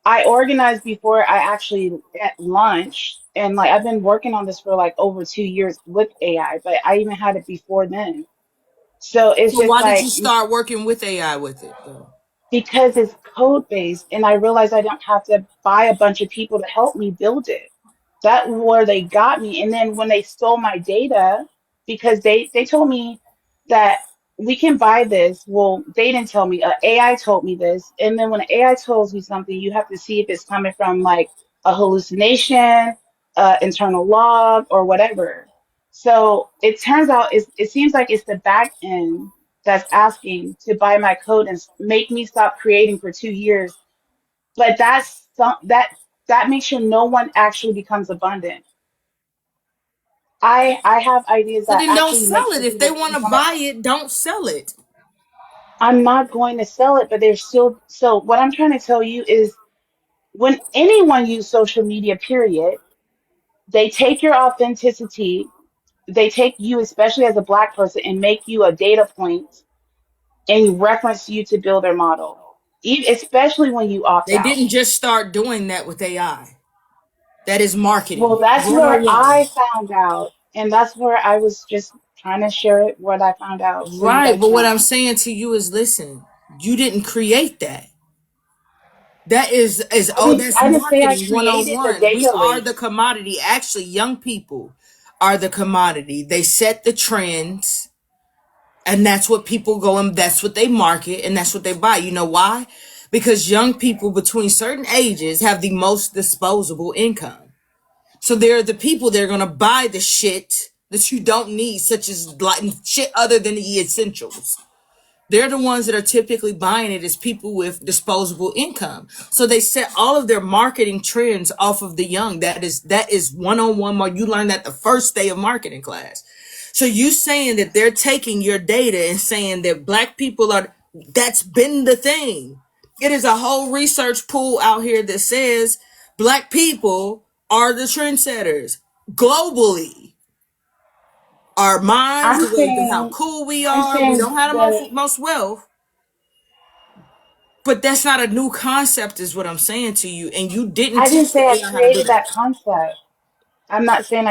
I organized before I actually at lunch, and like I've been working on this for like over 2 years with AI, but I even had it before then. So it's
So
just
why did you
like
start working with AI with it though?
because it's code based and I realized I don't have to buy a bunch of people to help me build it. That where they got me. And then when they stole my data, because they told me that we can buy this. Well, they didn't tell me. AI told me this. And then when AI tells you something, you have to see if it's coming from like a hallucination, internal log, or whatever. So it turns out it seems like it's the back end that's asking to buy my code and make me stop creating for 2 years. But that makes sure no one actually becomes abundant. I have ideas
So
that
then don't
actually make
sell
sure
it. If they
people
want to
become.
buy it, don't sell it.
I'm not going to sell it, but there's still. So what I'm trying to tell you is, when anyone use social media, period, they take your authenticity, they take you, especially as a black person, and make you a data point and reference you to build their model. Especially when you opt
They
out.
didn't just start doing that with AI. That is
Well,
marketing
that's where
101.
I found out, and that's where I was just trying to share it, what I found out, so you
Right.
guys
But what
know.
I'm saying to you is listen, you didn't create that. That is that's
I didn't say I
marketing
created the
101. We
data
are the
lakes
commodity. Actually, young people are the commodity. They set the trends and that's what people go and that's what they market and that's what they buy. You know why? Because young people between certain ages have the most disposable income. So they're the people that are gonna buy the shit that you don't need, such as like shit other than the essentials. They're the ones that are typically buying it as people with disposable income. So they set all of their marketing trends off of the young. That is 101 more. You learn that the first day of marketing class. So you saying that they're taking your data and saying that black people are, that's been the thing. It is a whole research pool out here that says black people are the trendsetters globally. Our minds,
I'm
the way that how
saying,
cool we
I'm
are, we
saying
don't have the
the
most wealth, but that's not a new concept, is what I'm saying to you. And you didn't
I didn't
teach the
say I
AI how to do
created
that.
that concept. I'm not saying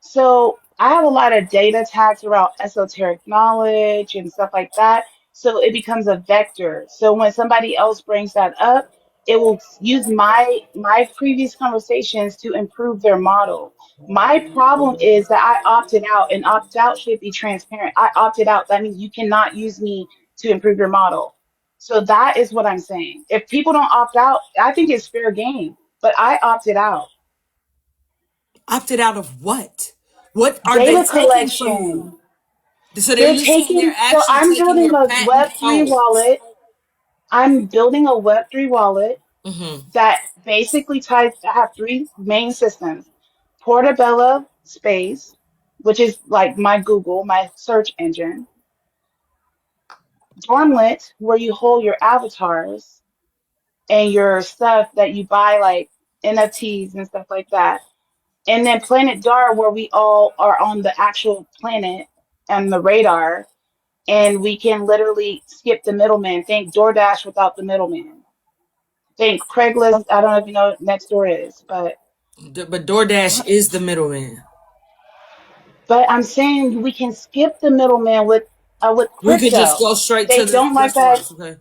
so I have a lot of data tags around esoteric knowledge and stuff like that. So it becomes a vector. So when somebody else brings that up, it will use my previous conversations to improve their model. My problem is that I opted out, and opt out should be transparent. I opted out. That means you cannot use me to improve your model. So that is what I'm saying. If people don't opt out, I think it's fair game. But I opted out.
Opted out of what? What are they
Data
taking from you?
collection.
So they're
They're
you saying they're
taking, so
actually
I'm
taking
building
your
a
patent
Web3
codes.
wallet. I'm building a Web3 wallet
Mm-hmm.
that basically ties, I have three main systems. Portabella Space, which is like my Google, my search engine. Dormlet, where you hold your avatars and your stuff that you buy, like NFTs and stuff like that. And then Planet Dar, where we all are on the actual planet and the radar, and we can literally skip the middleman. Think DoorDash without the middleman. Think Craigslist. I don't know if you know what Nextdoor is,
But DoorDash is the middleman.
but I'm saying we can skip the middleman with
We could just
crypto.
go straight to
They
the
don't like that.
restaurants. Okay,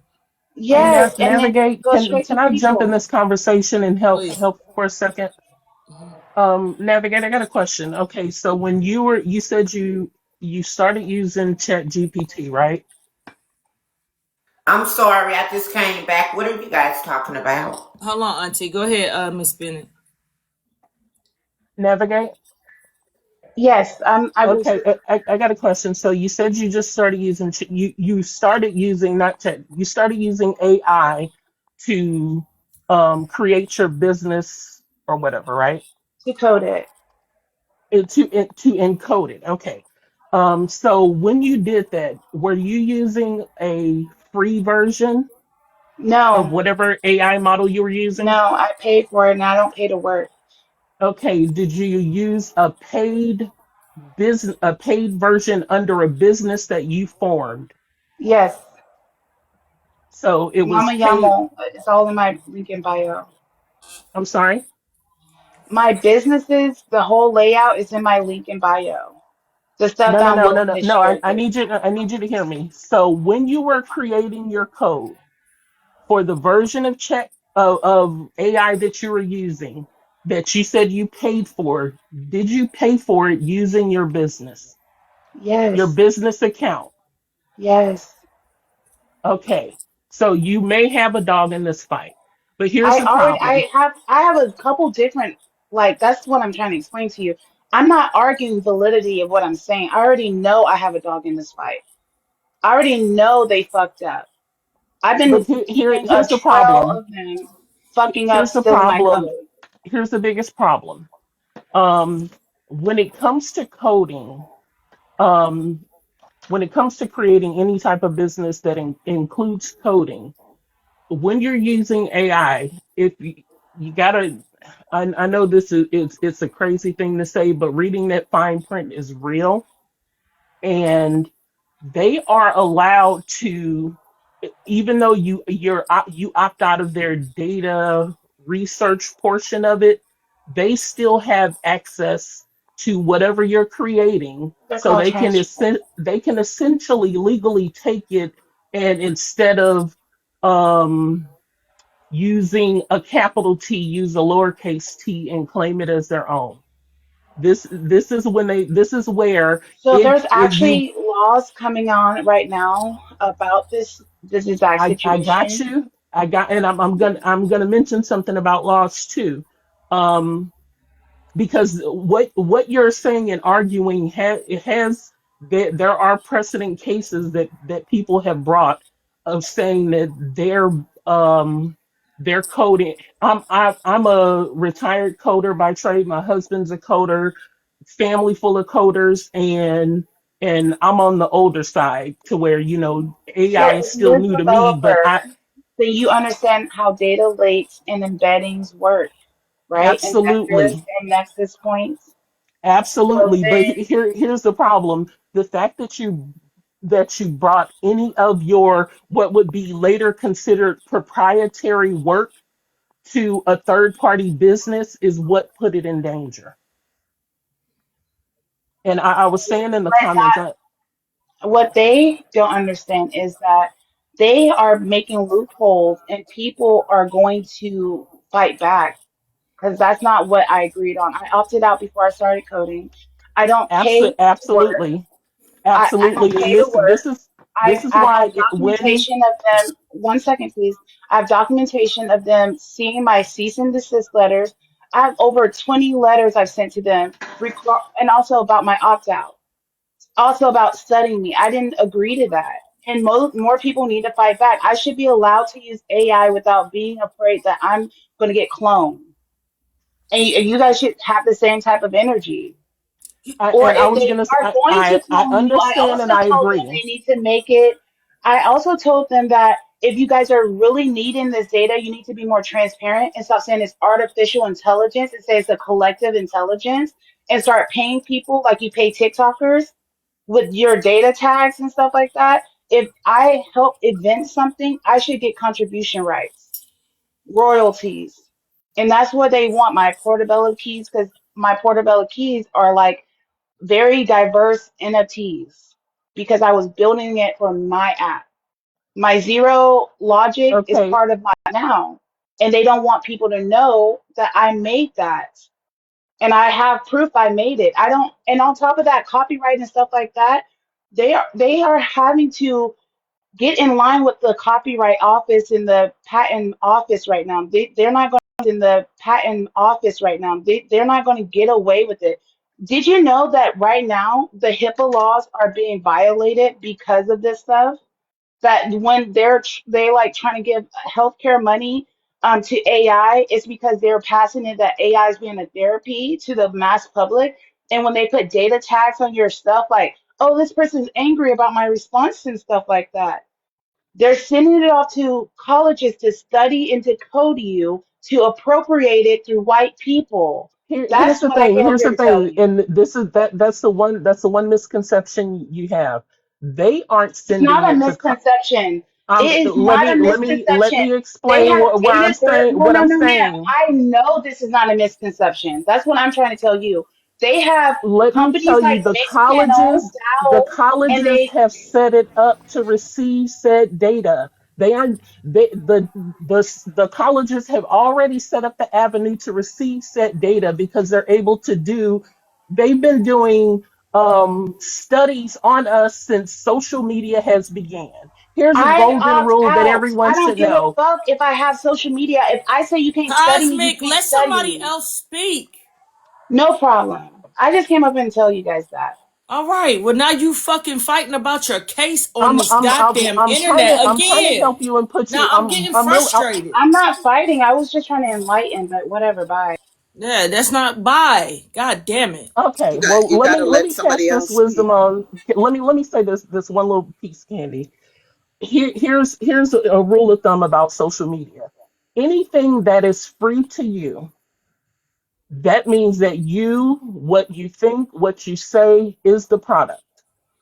Yes, and then
Navigate.
go straight to
Can I jump in
people.
this conversation and
please.
help for a second? Navigate. I got a question. Okay, so when you said you started using Chat GPT, right?
I'm sorry, I just came back. What are you guys talking about?
Hold on, Auntie. Go ahead, Miss Bennett.
Navigate.
Yes, I was
Okay, I got a question. So you said you just started using you started using not Chat. You started using AI to create your business or whatever, right?
decoded.
To encode it. Okay. So when you did that, were you using a free version of
No,
whatever AI model you were using?
no, I paid for it and I don't pay to work.
Okay. Did you use a paid version under a business that you formed?
Yes,
So it was
Mama
paid.
Yamo. It's all in my link in bio.
I'm sorry.
My businesses, the whole layout is in my link in bio. The stuff
No,
that
no,
I'm
no, no,
willing
no,
to
no.
share with you.
I need you to hear me. So when you were creating your code for the version of of AI that you were using that you said you paid for, did you pay for it using your
Yes,
business account?
yes.
Okay. So you may have a dog in this fight. But here's the problem.
I have a couple different, like, that's what I'm trying to explain to you. I'm not arguing validity of what I'm saying. I already know I have a dog in this fight. I already know they fucked up. I've been
But
keeping a
here's the
trail
problem.
of them fucking up,
Here's the
stealing my
problem.
code.
Here's the biggest problem. Um, when it comes to coding, um, when it comes to creating any type of business that includes coding, when you're using AI, if you gotta, I know this is it's a crazy thing to say, but reading that fine print is real, and they are allowed to, even though you opt out of their data research portion of it, they still have access to whatever you're creating,
They're
so
called transcripts.
they can essentially legally take it, and instead of um using a capital T, use a lowercase t and claim it as their own. This is where
So there's
if you
actually laws coming on right now about this exact
I got
situation.
you. I got, and I'm gonna mention something about laws too, um, because what you're saying and arguing has there are precedent cases that people have brought of saying that their coding. I'm a retired coder by trade. My husband's a coder, family full of coders, and I'm on the older side to where, AI is still
You're a
new to me, but
developer, so you understand how data lakes and embeddings work, right? And vectors
absolutely,
and nexus points. So
absolutely. But
then
here's the problem. The fact that you brought any of your what would be later considered proprietary work to a third party business is what put it in danger. And I was saying in the comments,
what they don't understand is that they are making loopholes and people are going to fight back because that's not what I agreed on. I opted out before I started coding. I don't pay to work.
absolutely,
I don't
absolutely. And
pay to
this
work.
this is this is
I
why
have
when
documentation of them. One second, please. I have documentation of them seeing my cease and desist letters. I have over 20 letters I've sent to them, and also about my opt out, also about studying me. I didn't agree to that. And more people need to fight back. I should be allowed to use AI without being afraid that I'm going to get cloned. And you guys should have the same type of energy. Or
and I
if
was
they
gonna say
are going to
I
clone you, I
understand
also
and I
told them
agree.
they need to make it. I also told them that if you guys are really needing this data, you need to be more transparent and stop saying it's artificial intelligence and say it's a collective intelligence and start paying people like you pay TikTokers with your data tags and stuff like that. If I help invent something, I should get contribution rights, royalties. And that's what they want, my portobello keys, because my portobello keys are like very diverse NFTs because I was building it for my app. My zero logic is
Okay,
part of my now. And they don't want people to know that I made that. And I have proof I made it. I don't, and on top of that, copyright and stuff like that, they are having to get in line with the copyright office and the patent office right now. They're not going in the patent office right now. They're not going to get away with it. Did you know that right now the HIPAA laws are being violated because of this stuff? That when they like trying to give healthcare money to AI, it's because they're passing it that AI is being a therapy to the mass public. And when they put data tags on your stuff, like, oh, this person's angry about my response and stuff like that, they're sending it off to colleges to study and to code you to appropriate it through white people.
here's
That's
the
what I
thing.
came up
Here's
here
the
to tell
thing,
you.
and that's the one misconception you have. They aren't
It's
sending
not a
it to.
misconception. It is
Let
not a
me let me let
misconception.
me
They
explain
have
what I'm
data there.
saying.
No,
What
no,
I'm
no, ma'am.
saying.
I know this is not a misconception. That's what I'm trying to tell you. They have
Let me
companies
tell you,
like
the
Mixpanel,
colleges, the
Dow, and
colleges
they
have set it up to receive said data. They are the colleges have already set up the avenue to receive said data because they're able to do. They've been doing studies on us since social media has began. Here's a
I
golden
opt
rule that
out.
everyone
I don't
should
give a
know.
fuck if I have social media. If I say you can't study me, you
Cosmic,
can't
let
study
somebody
me.
else speak.
No problem. I just came up and tell you guys that.
All right. Well, now you fucking fighting about your case on
I'm
this
I'm I'm
goddamn
I'm trying
internet
to I'm trying to
again.
help you and put
Now
you.
I'm getting
I'm really.
frustrated.
I'm not fighting. I was just trying to enlighten, but whatever. Bye.
Yeah, that's not by. God damn it.
Okay,
You got
well
you
let
got to
me let
let
me pass
somebody
this
else speak.
wisdom on. Let me say this one little piece, Candy. Here's a rule of thumb about social media. Anything that is free to you, that means that what you think, what you say is the product.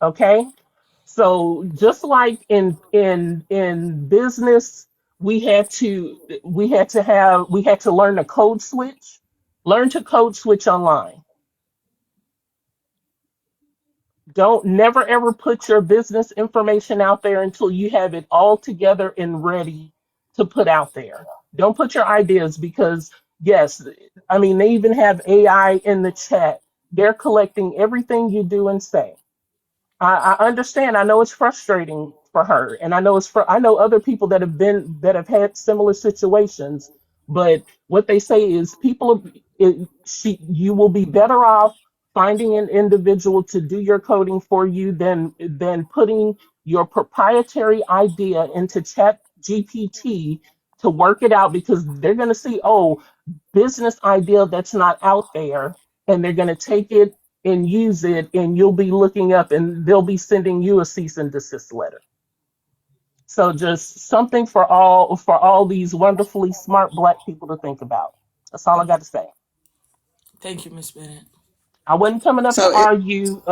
Okay? So just like in business, we had to learn to code switch, learn to code switch online. Don't never ever put your business information out there until you have it all together and ready to put out there. Don't put your ideas because yes, I mean they even have AI in the chat. They're collecting everything you do and say. I understand. I know it's frustrating for her, and I know other people that have had similar situations. But what they say is you will be better off finding an individual to do your coding for you than putting your proprietary idea into Chat GPT to work it out because they're going to see business idea that's not out there, and they're going to take it and use it, and you'll be looking up and they'll be sending you a cease and desist letter. So just something for all these wonderfully smart black people to think about. That's all I got to say.
Thank you, Miss Bennett.
I wasn't coming up to
So it,
argue,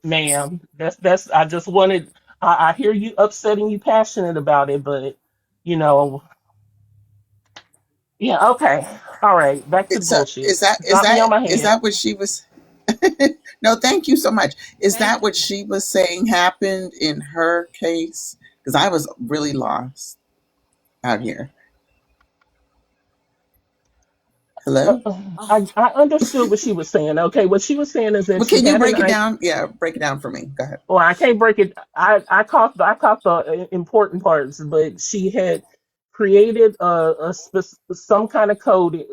ma'am. That's I just wanted I hear you upset and you passionate about it, but you know, yeah, okay. All right, back to the
it's a,
bullshit.
is
Drop me on
that
my
is
head.
that what she was? No, thank you so much. Is
Thank
that what
you.
she was saying happened in her case? Because I was really lost out here. Hello.
Oh,
I understood what she was saying. Okay, what she was saying is that
Well,
she
can you
had an
break it down? Yeah, break it down for me. Go ahead.
well, I can't break it. I caught the important parts, but she had created some kind of code.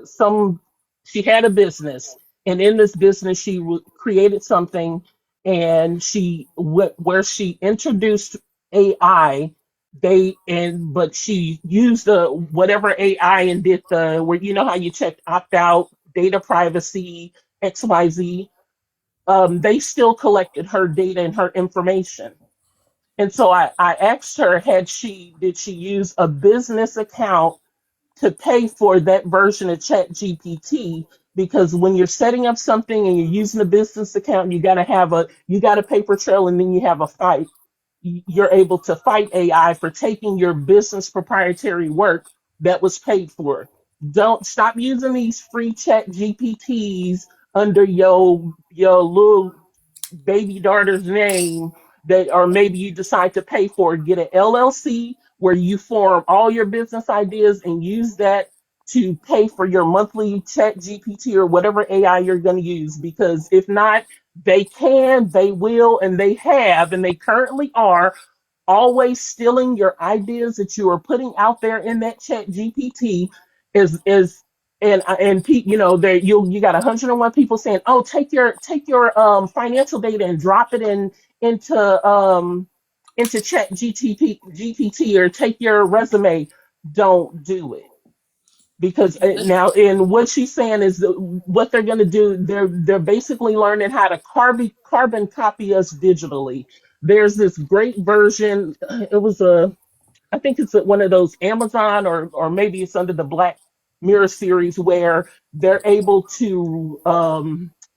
She had a business, and in this business, she created something, and she where she introduced AI. But she used the whatever AI and did the where you know how you check opt out, data privacy, XYZ. They still collected her data and her information. And so I asked her, did she use a business account to pay for that version of Chat GPT? Because when you're setting up something and you're using a business account, you got a paper trail and then you have a fight. You're able to fight AI for taking your business proprietary work that was paid for. Don't stop using these free Chat GPTs under your little baby daughter's name that or maybe you decide to pay for it. Get an LLC where you form all your business ideas and use that to pay for your monthly Chat GPT or whatever AI you're going to use, because if not, they will, and they have, and they currently are always stealing your ideas that you are putting out there in that Chat GPT. Is and you know there you got 101 people saying, oh, take your financial data and drop it into Chat GPT, or take your resume. Don't do it, because now, and what she's saying is that what they're going to do, they're basically learning how to carbon copy us digitally. There's this great version. It was a I think it's one of those Amazon, or maybe it's under the Black Mirror series, where they're able to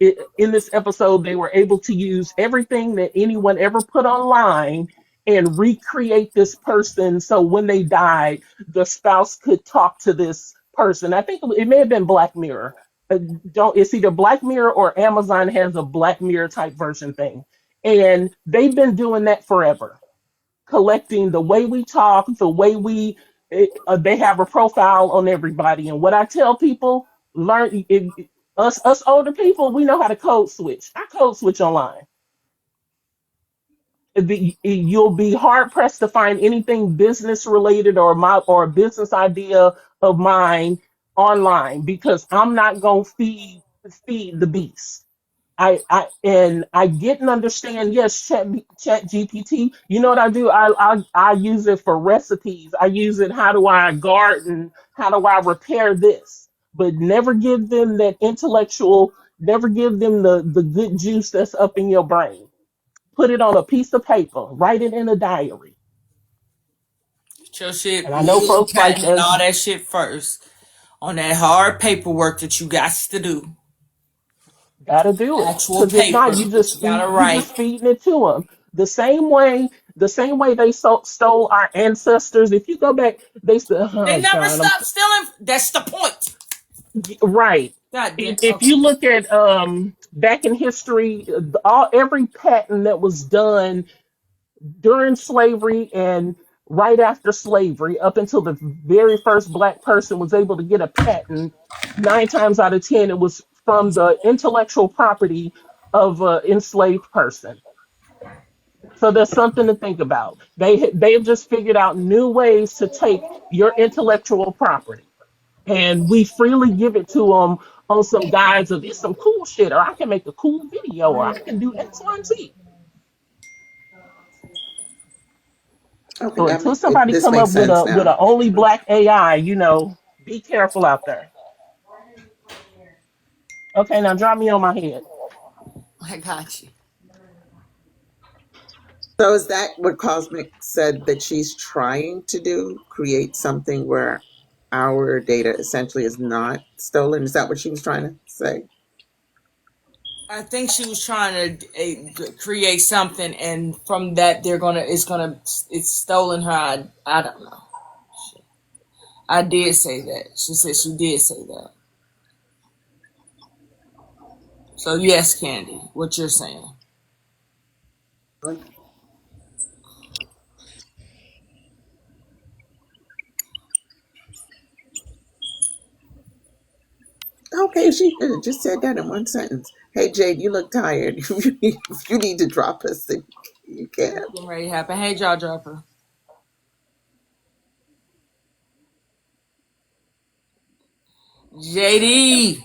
in this episode they were able to use everything that anyone ever put online and recreate this person, so when they died the spouse could talk to this person. I think it may have been Black Mirror. Don't It's either Black Mirror or Amazon has a Black Mirror type version thing, and they've been doing that forever, collecting the way we talk, the way they have a profile on everybody. And what I tell people, us older people, we know how to code switch. I code switch online. You'll be hard pressed to find anything business related or a business idea of mine online, because I'm not gonna feed the beast. I get and understand. Yes, Chat GPT. You know what I do? I use it for recipes. I use it. How do I garden? How do I repair this? But never give them that intellectual. Never give them the good juice that's up in your brain. Put it on a piece of paper. Write it in a diary.
get your shit,
And I know
will and
folks like
patent and
that.
all that shit first on that hard paperwork that you got to do.
Gotta do it,
Actual
because if
paper
not,
that you gotta
you
write.
just feeding it to them. The same way they stole our ancestors. If you go back, they said,
They
"Oh
never
God, I'm
stop stealing. That's the point.
right."
God damn.
If
Okay.
you look at back in history, every patent that was done during slavery and right after slavery, up until the very first black person was able to get a patent, 9 times out of 10 it was from the intellectual property of an enslaved person. So there's something to think about. They've just figured out new ways to take your intellectual property, and we freely give it to them on some guise of it's some cool shit, or I can make a cool video, or I can do X, Y, and Z.
Okay,
So until somebody
this
come
makes
up with
sense
a
now.
only black AI, be careful out there. Okay, now drop me on my head.
I got you.
So is that what Cosmic said that she's trying to do? Create something where our data essentially is not stolen? Is that what she was trying to say?
I think she was trying to create something, and from that, it's stolen her. I don't know. I did say that. She said she did say that. So yes, Candy, what you're saying.
Okay, she could have just said that in one sentence. Hey, Jade, you look tired. If you need to drop us, then you can.
What's getting ready to happen? Hey, jaw dropper. JD.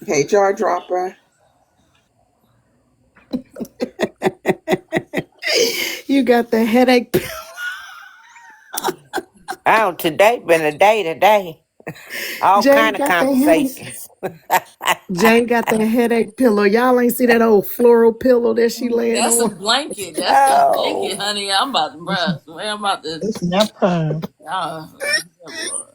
Hey, jar dropper.
You got the headache.
Oh, today been a day today. All
Jay
kind of
got the headache.
conversations.
Jay got the headache pillow. Y'all ain't see that old floral pillow that she laying
That's a
on.
blanket. That's the
Oh,
blanket, honey. I'm about to,
It's,
bruh. I'm about to.
it's nap time.
Uh, yeah, Lord.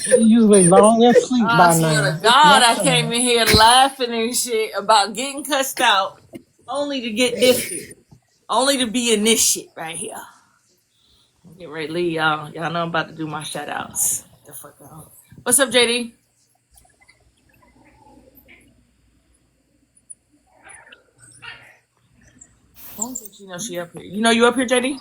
They usually long in sleep
I
by
swear
now.
to
It's
God,
nap
I came
time.
in here laughing and shit about getting cussed out, only to get this shit, only to be in this shit right here. Get ready, to leave y'all. Y'all know I'm about to do my shout outs. The fuck out. What's up, JD? I don't think she knows she up here. You know you up here, JD?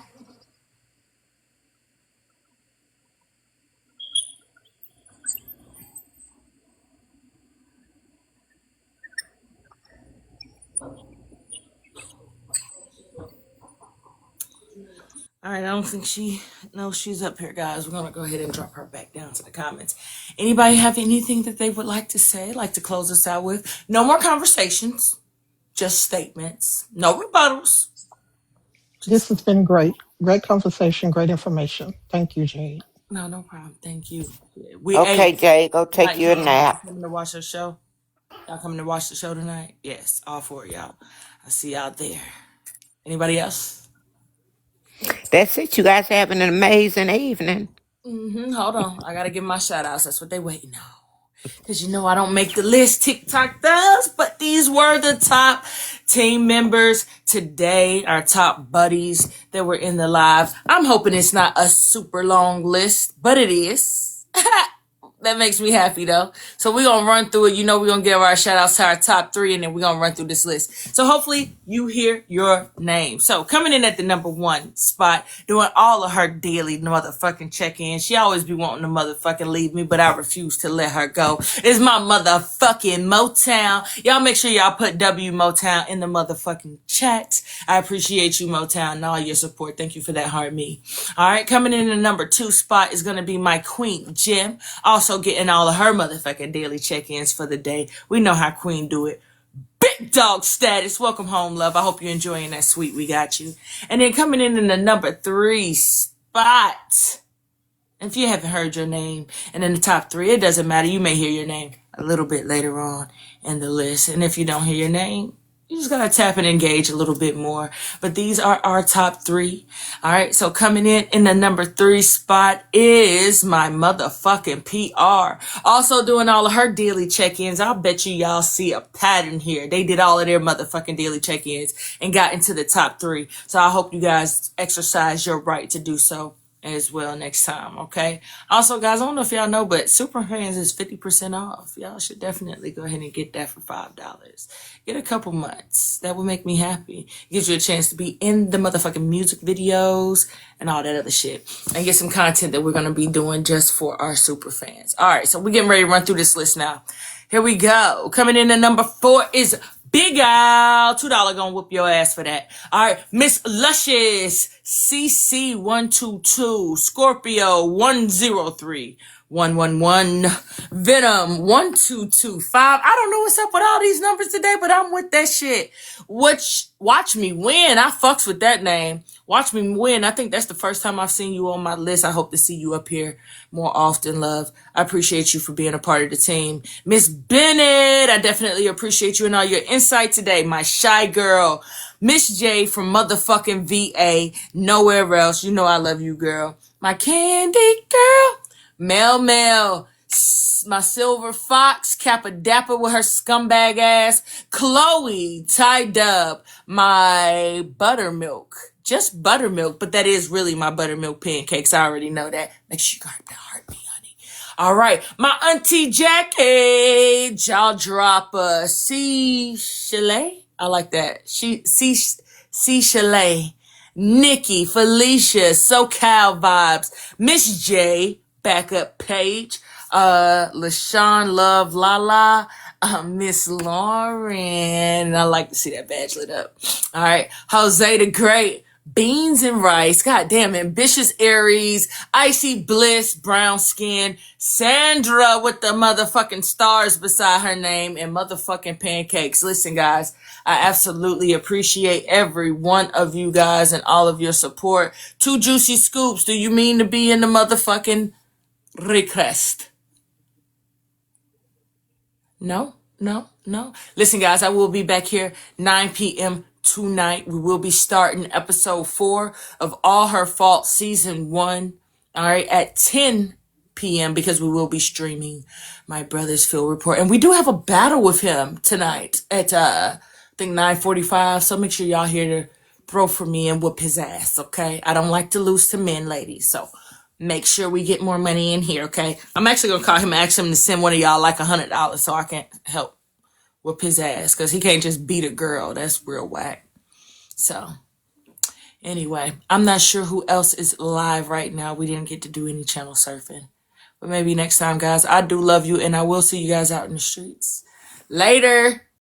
All right, I don't think she knows she's up here, guys. We're gonna go ahead and drop her back down to the comments. Anybody have anything that they would like to say, like to close us out with? No more conversations, just statements. No rebuttals.
This
Just
has been great. Great conversation, great information. Thank you, Jade.
no problem. Thank you. We
okay,
ate
Jay, go take
tonight.
you a
Y'all
nap.
coming to watch the show? Y'all coming to watch the show tonight? Yes, all four of y'all. I see y'all there. Anybody else?
That's it. You guys having an amazing evening.
Hold on. I gotta give my shout outs. That's what they waiting on. Because you know I don't make the list, TikTok does, but these were the top team members today, our top buddies that were in the live. I'm hoping it's not a super long list, but it is. That makes me happy though. So we're gonna run through it. You know, we're gonna give our shout outs to our top three, and then we're gonna run through this list. So hopefully you hear your name. So coming in at the number one spot, doing all of her daily motherfucking check-ins. She always be wanting to motherfucking leave me, but I refuse to let her go. Is my motherfucking Motown. Y'all make sure y'all put W Motown in the motherfucking chat. I appreciate you, Motown, and all your support. Thank you for that, heart me. All right, coming in the number two spot is gonna be my queen, Jim. Also getting all of her motherfucking daily check-ins for the day. We know how Queen do it. Big dog status. Welcome home, love. I hope you're enjoying that sweet. We got you. And then coming in the number three spot. If you haven't heard your name and in the top three, it doesn't matter. You may hear your name a little bit later on in the list. And if you don't hear your name, you just gotta tap and engage a little bit more. But these are our top three. All right. So coming in the number three spot is my motherfucking PR. Also doing all of her daily check-ins. I'll bet y'all see a pattern here. They did all of their motherfucking daily check-ins and got into the top three. So I hope you guys exercise your right to do so as well next time, okay? Also, guys, I don't know if y'all know, but Super Fans is 50% off. Y'all should definitely go ahead and get that for $5. Get a couple months. That would make me happy. Gives you a chance to be in the motherfucking music videos and all that other shit. And get some content that we're going to be doing just for our super fans. All right, so we're getting ready to run through this list now. Here we go. Coming in at number 4 is Big Al. $2 gonna whoop your ass for that. All right, Miss Luscious, CC122, Scorpio 103, 111 Venom 1225. I don't know what's up with all these numbers today, but I'm with that shit. Watch me win. I fucks with that name. Watch me win. I think that's the first time I've seen you on my list. I hope to see you up here more often, love. I appreciate you for being a part of the team. Miss Bennett, I definitely appreciate you and all your insight today. My shy girl. Miss J from motherfucking VA. Nowhere else. You know I love you, girl. My candy girl. Mel, my silver fox, Kappa Dapper with her scumbag ass, Chloe, Ty Dub, my buttermilk, just buttermilk, but that is really my buttermilk pancakes. I already know that. Make sure you got that heartbeat, honey. All right, my auntie Jackie, jaw dropper, C Chalet. I like that. C Chalet. Nikki, Felicia, SoCal Vibes, Miss J, backup page, LaShawn Love Lala, Miss Lauren. I like to see that badge lit up. All right. Jose the Great, Beans and Rice. God damn, Ambitious Aries, Icy Bliss, Brown Skin, Sandra with the motherfucking stars beside her name, and motherfucking pancakes. Listen, guys, I absolutely appreciate every one of you guys and all of your support. Two Juicy Scoops, do you mean to be in the motherfucking request? No. Listen, guys, I will be back here 9 p.m. tonight. We will be starting episode 4 of All Her Fault season 1. All right, at 10 p.m. because we will be streaming my brother's field report, and we do have a battle with him tonight at I think 9:45. So make sure y'all here to throw for me and whoop his ass. Okay, I don't like to lose to men, ladies. So make sure we get more money in here, okay? I'm actually gonna call him and ask him to send one of y'all like $100 so I can help whoop his ass, because he can't just beat a girl. That's real whack. So anyway, I'm not sure who else is live right now. We didn't get to do any channel surfing, but maybe next time, guys. I do love you, and I will see you guys out in the streets later.